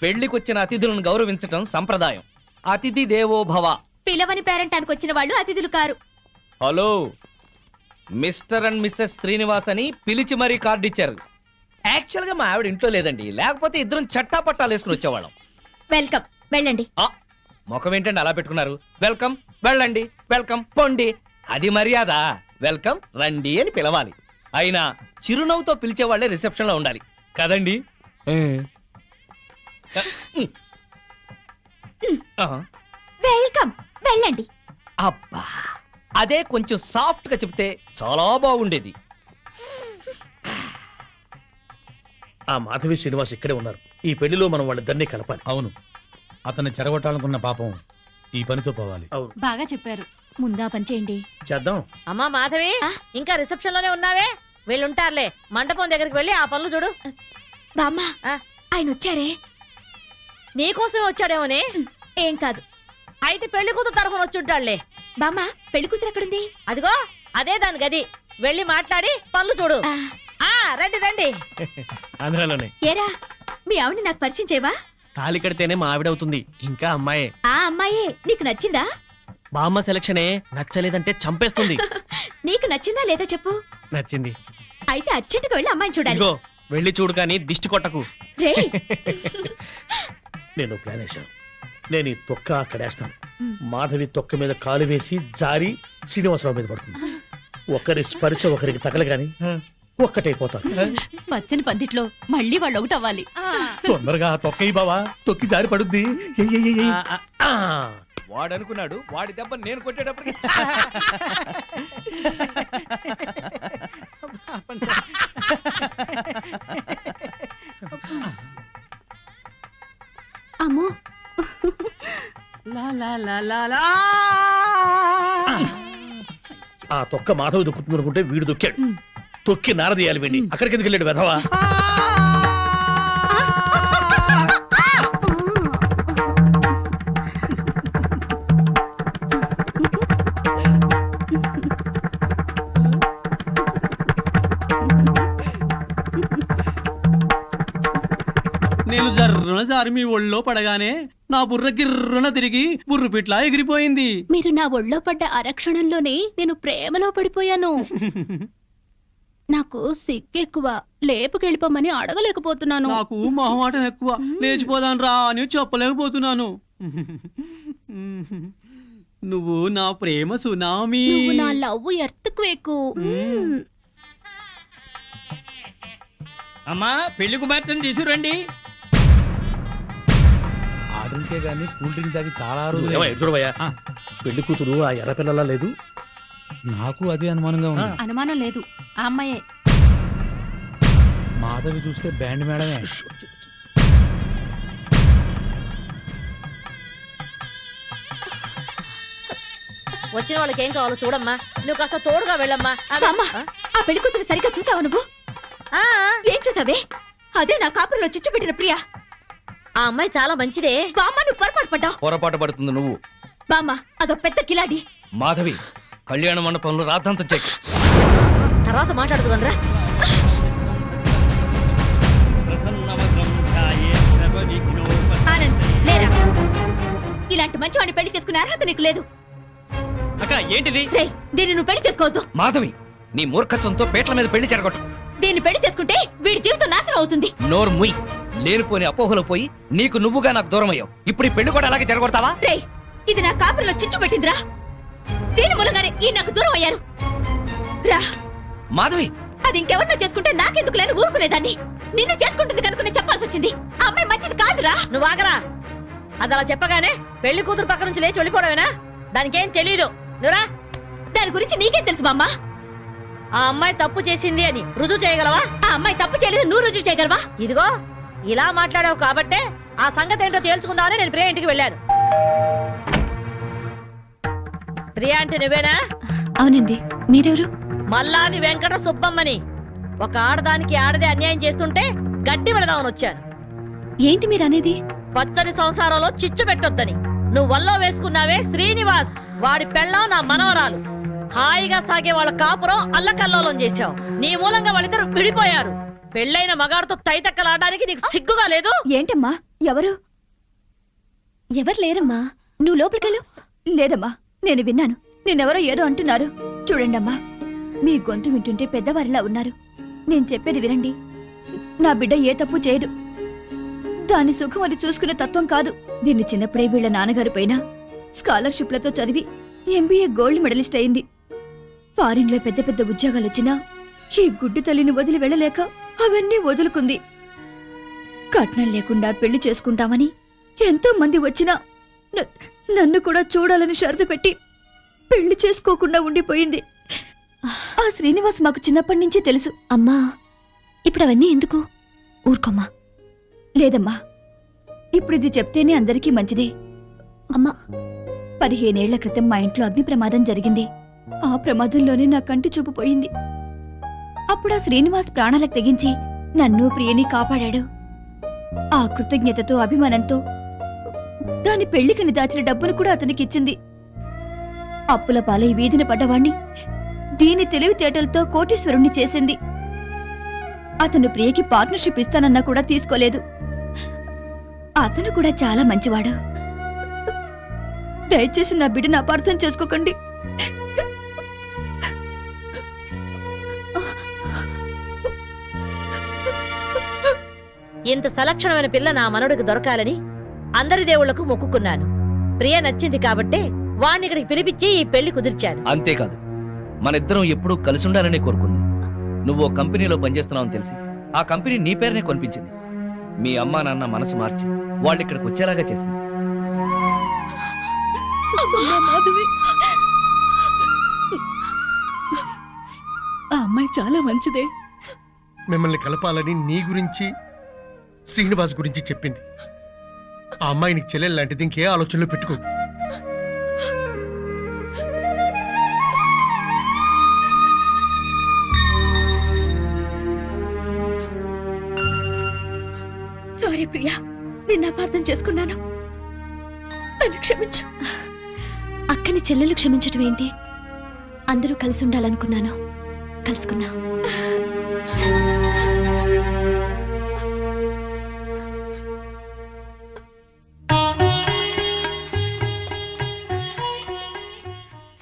పెళ్లికొచ్చిన అతిథులను గౌరవించటం సంప్రదాయం. అతిథి దేవో భవ. పిలవని పేరెంటానికి వచ్చిన వాళ్ళు అతిథులు కారు. Hello, mister and missus Srinivas అని పిలిచి మరీ కార్డు ఇచ్చారు. యాక్చువల్ గా మా ఆవిడ ఇంట్లో లేదండి, లేకపోతే ఇద్దరం చట్టా పట్టాలు వేసుకుని వచ్చేవాళ్ళం. వెల్కమ్, వెళ్ళండి. ముఖం ఏంటండి అలా పెట్టుకున్నారు? వెల్కమ్ వెళ్ళండి, వెల్కమ్ పొండి, అది మర్యాద. వెల్కమ్ రండి అని పిలవాలి. అయినా చిరునవ్వుతో పిలిచే వాళ్ళే రిసెప్షన్ లో ఉండాలి కదండి? వెల్కమ్ వెళ్ళండి. అబ్బా, అదే కొంచెం సాఫ్ట్ గా చెప్తే చాలా బాగుండేది. ఆ మాధవి శ్రీనివాస్ ఇక్కడే ఉన్నారు. ఈ పెళ్లిలో మనం వాళ్ళిద్దరినీ కలపాలి. అవును, అతన్ని చెరగొట్టాలనుకున్న పాపం ఈ పనితో పోవాలి. అవును, బాగా చెప్పారు. ముందా పని చేయండి. చేద్దాం. అమ్మా మాధవి, ఇంకా రిసెప్షన్ లోనే ఉన్నావే? వీళ్ళుంటారులే, మండపం దగ్గరికి వెళ్ళి ఆ పనులు చూడు. బామ్మ, ఆయన వచ్చారే? నీకోసం వచ్చాడేమోనే. ఏం కాదు. అయితే పెళ్లి కూతురు తరఫున వచ్చుంటాడులే. బామ్మ, పెళ్లి కూతురు ఎక్కడుంది? అదిగో అదే దాని గది. వెళ్ళి మాట్లాడి పనులు చూడు. రండి రండి. ఆంధ్రాలోనే. ఏరా, మీ ఆవిడ నాకు పరిచయం చేయవా? తాళి కడితేనే మా ఆవిడవుతుంది, ఇంకా అమ్మాయే. ఆ అమ్మాయే నీకు నచ్చిందా? బామ్మ సెలక్షనే నచ్చలేదంటే చంపేస్తుంది. నీకు నచ్చిందా లేదా చెప్పు. నచ్చింది. అయితే అర్జెంటుగా వెళ్ళి అమ్మాయిని చూడాలి. ఇదిగో వెళ్ళి చూడు, కానీ దిష్టి కొట్టకు. నేను ప్లాన్ వేశాను. నేను ఈ తొక్క అక్కడేస్తాను. మాధవి తొక్క మీద కాలు వేసి జారి శ్రీనివాసరావు మీద పడుతుంది. ఒకరి స్పర్శ ఒకరికి తగలగాని ఒక్కటైపోతారు. పచ్చని పందిట్లో మళ్ళీ వాళ్ళు ఒకటి అవ్వాలి. తొందరగా తొక్కయి బావా, తొక్కి జారి పడుద్ది. వాడు అనుకున్నాడు, వాడి దెబ్బ నేను కొట్టేటప్పటికి అమ్మో, ఆ తొక్క మాధవి దొక్కుతుంది అనుకుంటే వీడు దొక్కాడు. తొక్కి నారదీయాలి వీడిని. అక్కడికి ఎందుకు వెళ్ళాడు వెధవా? నేను జర్రున జారి మీ ఒళ్ళో పడగానే నా బుర్ర గిర్రున తిరిగి బుర్రు పిట్లా ఎగిరిపోయింది. మీరు నా ఒళ్ళో పడ్డ అరక్షణంలోనే నేను ప్రేమలో పడిపోయాను. నాకు సిగ్గెక్కువ, లేపుకెళ్ళిపోమని అడగలేకపోతున్నాను. నాకు మొహమాటం ఎక్కువ, లేచిపోదాను రా అని చెప్పలేకపోతున్నాను. నువ్వు నా ప్రేమ సునామీ. నువ్వు నా లవ్ ఎర్త్క్వేక్. అమ్మా, పెళ్లి కుమార్తెను తీసుకురండి. ఆ డ్రింకే గానీ కూల్ డ్రింక్ తాగి చాలా చూడవయ్యా, పెళ్లి కూతురు ఆ ఎర్ర పిల్లలా లేదు? నాకు అదే అనుమానంగా ఉంది. అనుమానం లేదు, ఆ అమ్మాయే. మాధవి చూస్తే బ్యాండ్ మేడమే. వచ్చిన వాళ్ళకి ఏం కావాలో చూడమ్మా. నువ్వు కాస్త తోడుగా వెళ్ళమ్మా. ఆ పెళ్లి కూతురు సరిగ్గా చూసావా నువ్వు? ఏం చూసావే? అదే నా కాపురంలో చిచ్చు పెట్టిన ప్రియా. ఆ అమ్మాయి చాలా మంచిదే. బామ్మ, నువ్వు పొరపాటు పడ్డావు. పొరపాటు పడుతుంది నువ్వు. బామ్మ, అదో పెద్ద కిలాడి. మాధవి, కళ్యాణ మండపంలో రాద్దంత చెక్. తర్వాత మాట్లాడుతుందరా. ఆనంద్, లేరా? ఇలాంటి మంచి వాడిని పెళ్లి చేసుకునే అర్హత నీకు లేదు. అక్క, ఏంటిది? దీన్ని నువ్వు పెళ్లి చేసుకోవద్దు. మాధవి, నీ మూర్ఖత్వంతో పేట్ల మీద పెళ్లి చెరగొట్టు. దీన్ని పెళ్లి చేసుకుంటే వీడి జీవితం నాశనం అవుతుంది. నోరు ముయ్. లేనిపోని అపోహలు పోయి నీకు నువ్వుగా నాకు దూరం అయ్యావు. ఇప్పుడు ఈ పెళ్లి కూడా అలాగే చెరగొడతావా? ఇది నా కాపురంలో చిచ్చు పెట్టిందిరా. దీని మూలంగానే ఈ నాకు దూరం అయ్యారు. రా మాధవి, అది ఇంకెవరినో చేసుకుంటే నాకెందుకు లేని ఊరుకునేదాన్ని. నిన్ను చేసుకుంటుంది కనుక నేను చెప్పాల్సి వచ్చింది. ఆ అమ్మాయి మంచిది కాదురా. నువ్వు ఆగరా. అది అలా చెప్పగానే పెళ్లి కూతురు పక్క నుంచి లేచి వెళ్ళిపోవడమేనా? దానికేం తెలీదు. నువ్వురా. దాని గురించి నీకేం తెలుసు బామ్మ? ఆ అమ్మాయి తప్పు చేసింది అని రుజువు చేయగలవా? ఆ అమ్మాయి తప్పు చేయలేదు, నువ్వు రుజువు చేయగలవా? ఇదిగో ఇలా మాట్లాడావు కాబట్టే ఆ సంగతి ఏంటో తేల్చుకుందామని నేను ప్రియా ఇంటికి వెళ్ళాను. ప్రియా అంటే నువ్వేనా? అవునండి. మీరెవరు? మల్లాది వెంకట సుబ్బమ్మని. ఒక ఆడదానికి ఆడదే అన్యాయం చేస్తుంటే గట్టి పెడదామని వచ్చాను. ఏంటి మీరు అనేది? పచ్చని సంసారంలో చిచ్చు పెట్టొద్దని. నువ్వు వల్లో వేసుకున్నావే శ్రీనివాస్, వాడి పెళ్ళం నా మనవరాలు. హాయిగా సాగే వాళ్ళ కాపురం అల్లకల్లోలం చేశావు. నీ మూలంగా వాళ్ళిద్దరు విడిపోయారు. పెళ్ళైన మగాడితో తైతక్కలాడడానికి నీకు సిగ్గుగా లేదు? ఏంటమ్మా? ఎవరు? ఎవరు లేరమ్మా, నువ్వు లోపలికెళ్ళు. లేదమ్మా, నేను విన్నాను. నేనెవరో ఏదో అంటున్నారు. చూడండమ్మా, మీ గొంతు వింటుంటే పెద్దవారిలా ఉన్నారు. నేను చెప్పేది వినండి. నా బిడ్డ ఏ తప్పు చేయదు. దాని సుఖం అది చూసుకునే తత్వం కాదు. దీన్ని చిన్నప్పుడే వీళ్ళ నాన్నగారి పైన స్కాలర్షిప్లతో చదివి ఎంబీఏ గోల్డ్ మెడలిస్ట్ అయింది. ఫారిన్ లో పెద్ద పెద్ద ఉద్యోగాలు వచ్చినా ఈ గుడ్డి తల్లిని వదిలి వెళ్ళలేక అవన్నీ వదులుకుంది. కట్నం లేకుండా పెళ్లి చేసుకుంటామని ఎంతో మంది వచ్చినా నన్ను కూడా చూడాలని షరతు పెట్టి పెళ్లి చేసుకోకుండా ఉండిపోయింది. ఆ శ్రీనివాస్ మాకు చిన్నప్పటి నుంచి తెలుసు. అమ్మా ఇప్పుడు అవన్నీ ఎందుకు? ఊరుకోమ్మా. లేదమ్మా, ఇప్పుడు ఇది చెప్తేనే అందరికీ మంచిది. అమ్మా 15 ఏళ్ల క్రితం మా ఇంట్లో అగ్ని ప్రమాదం జరిగింది. ఆ ప్రమాదంలోనే నా కంటి చూపు పోయింది. అప్పుడు ఆ శ్రీనివాస్ ప్రాణాలకు తెగించి నన్ను ప్రియని కాపాడాడు. ఆ కృతజ్ఞతతో అభిమానంతో దాని పెళ్లికని దాచిన డబ్బును కూడా అతనికి ఇచ్చింది. అప్పుల పాలై వీధిన పడ్డవాణ్ణి దీని తెలివితేటలతో కోటీశ్వరుణ్ణి చేసింది. అతను ప్రియకి పార్ట్నర్షిప్ ఇస్తానన్నా కూడా తీసుకోలేదు. అతను కూడా చాలా మంచివాడు. దయచేసి నా బిడ్డను అపార్థం చేసుకోకండి. ఇంత సలక్షణమైన పిల్ల నా మనవడికి దొరకాలని అందరి దేవుళ్లకు మొక్కుకున్నాను. ప్రియ నచ్చింది కాబట్టే వాణ్ణి ఇక్కడికి పిలిపించి ఈ పెళ్లి కుదిర్చాను. అంతేకాదు, మన ఇద్దరం ఎప్పుడూ కలిసి ఉండాలనే కోరుకుంది. నువ్వు ఓ కంపెనీలో పనిచేస్తున్నావని తెలిసి ఆ కంపెనీ నీ పేరునే కొనిపించింది. మీ అమ్మా నాన్న మనసు మార్చి వాళ్ళు ఇక్కడికి వచ్చేలాగా చేసింది. ఆ అమ్మాయి చాలా మంచిదే. మిమ్మల్ని కలపాలని నీ గురించి శ్రీనివాస్ గురించి చెప్పింది. ఆ అమ్మాయి నీకు చెల్లెలు లాంటిది, ఇంకే ఆలోచనలో పెట్టుకో. సారీ ప్రియా, నిన్ను అపార్థం చేసుకున్నాను. నన్ను క్షమించు. అక్కని చెల్లెలు క్షమించటం ఏంటి? అందరూ కలిసి ఉండాలనుకున్నాను, కలుసుకున్నా.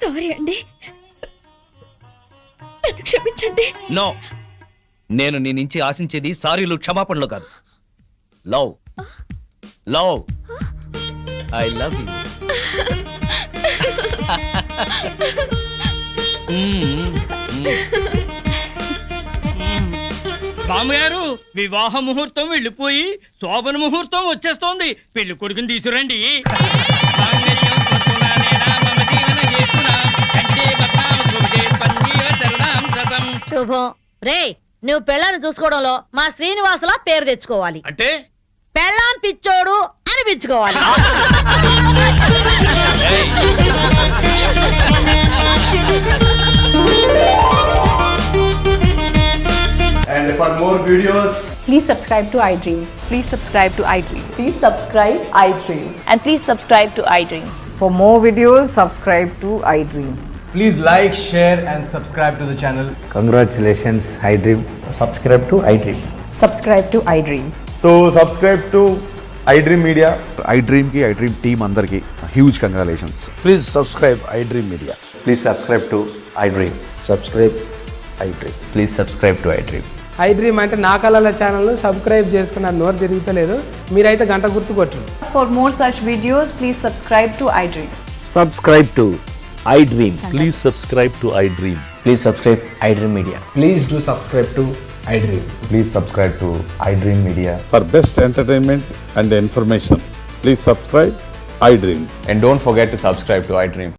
సారీ అండి, నన్ను క్షమించండి. నో, నేను నీ నుంచి ఆశించేది సారీలు క్షమాపణలు కాదు. Love love I love you. బామ్మగారు, వివాహ ముహూర్తం వెళ్ళిపోయి శోభన ముహూర్తం వచ్చేస్తోంది. పెళ్లి కొడుకుని తీసుకురండి. శుభం. రే, నువ్వు పెళ్ళాన్ని చూసుకోవడంలో మా శ్రీనివాసులా పేరు తెచ్చుకోవాలి. అంటే పెళ్ళాం పిచ్చోడు అనిపించుకోవాలి. And for more videos, please subscribe to iDream. Please subscribe to iDream. Please subscribe iDream. And please subscribe to iDream. For more videos, subscribe to iDream. Please like, share and subscribe to the channel. congratulations, iDream. Subscribe to iDream. Subscribe to iDream. So subscribe to iDream Media. iDream ki iDream team andarki huge congratulations. Please subscribe iDream Media. Please subscribe to iDream. Subscribe iDream. Please subscribe to iDream. iDream అంటే నా కళల ఛానల్ను subscribe చేసుకున్న నోరు తిరుగుతలేదు. మీరైతే గంట గుర్తు కొట్టండి. For more such videos, please subscribe to iDream. Subscribe to iDream. Please subscribe to iDream. Please subscribe iDream Media. Please do subscribe to iDream. Please subscribe to iDream Media. For best entertainment and information, please subscribe iDream. And don't forget to subscribe to iDream.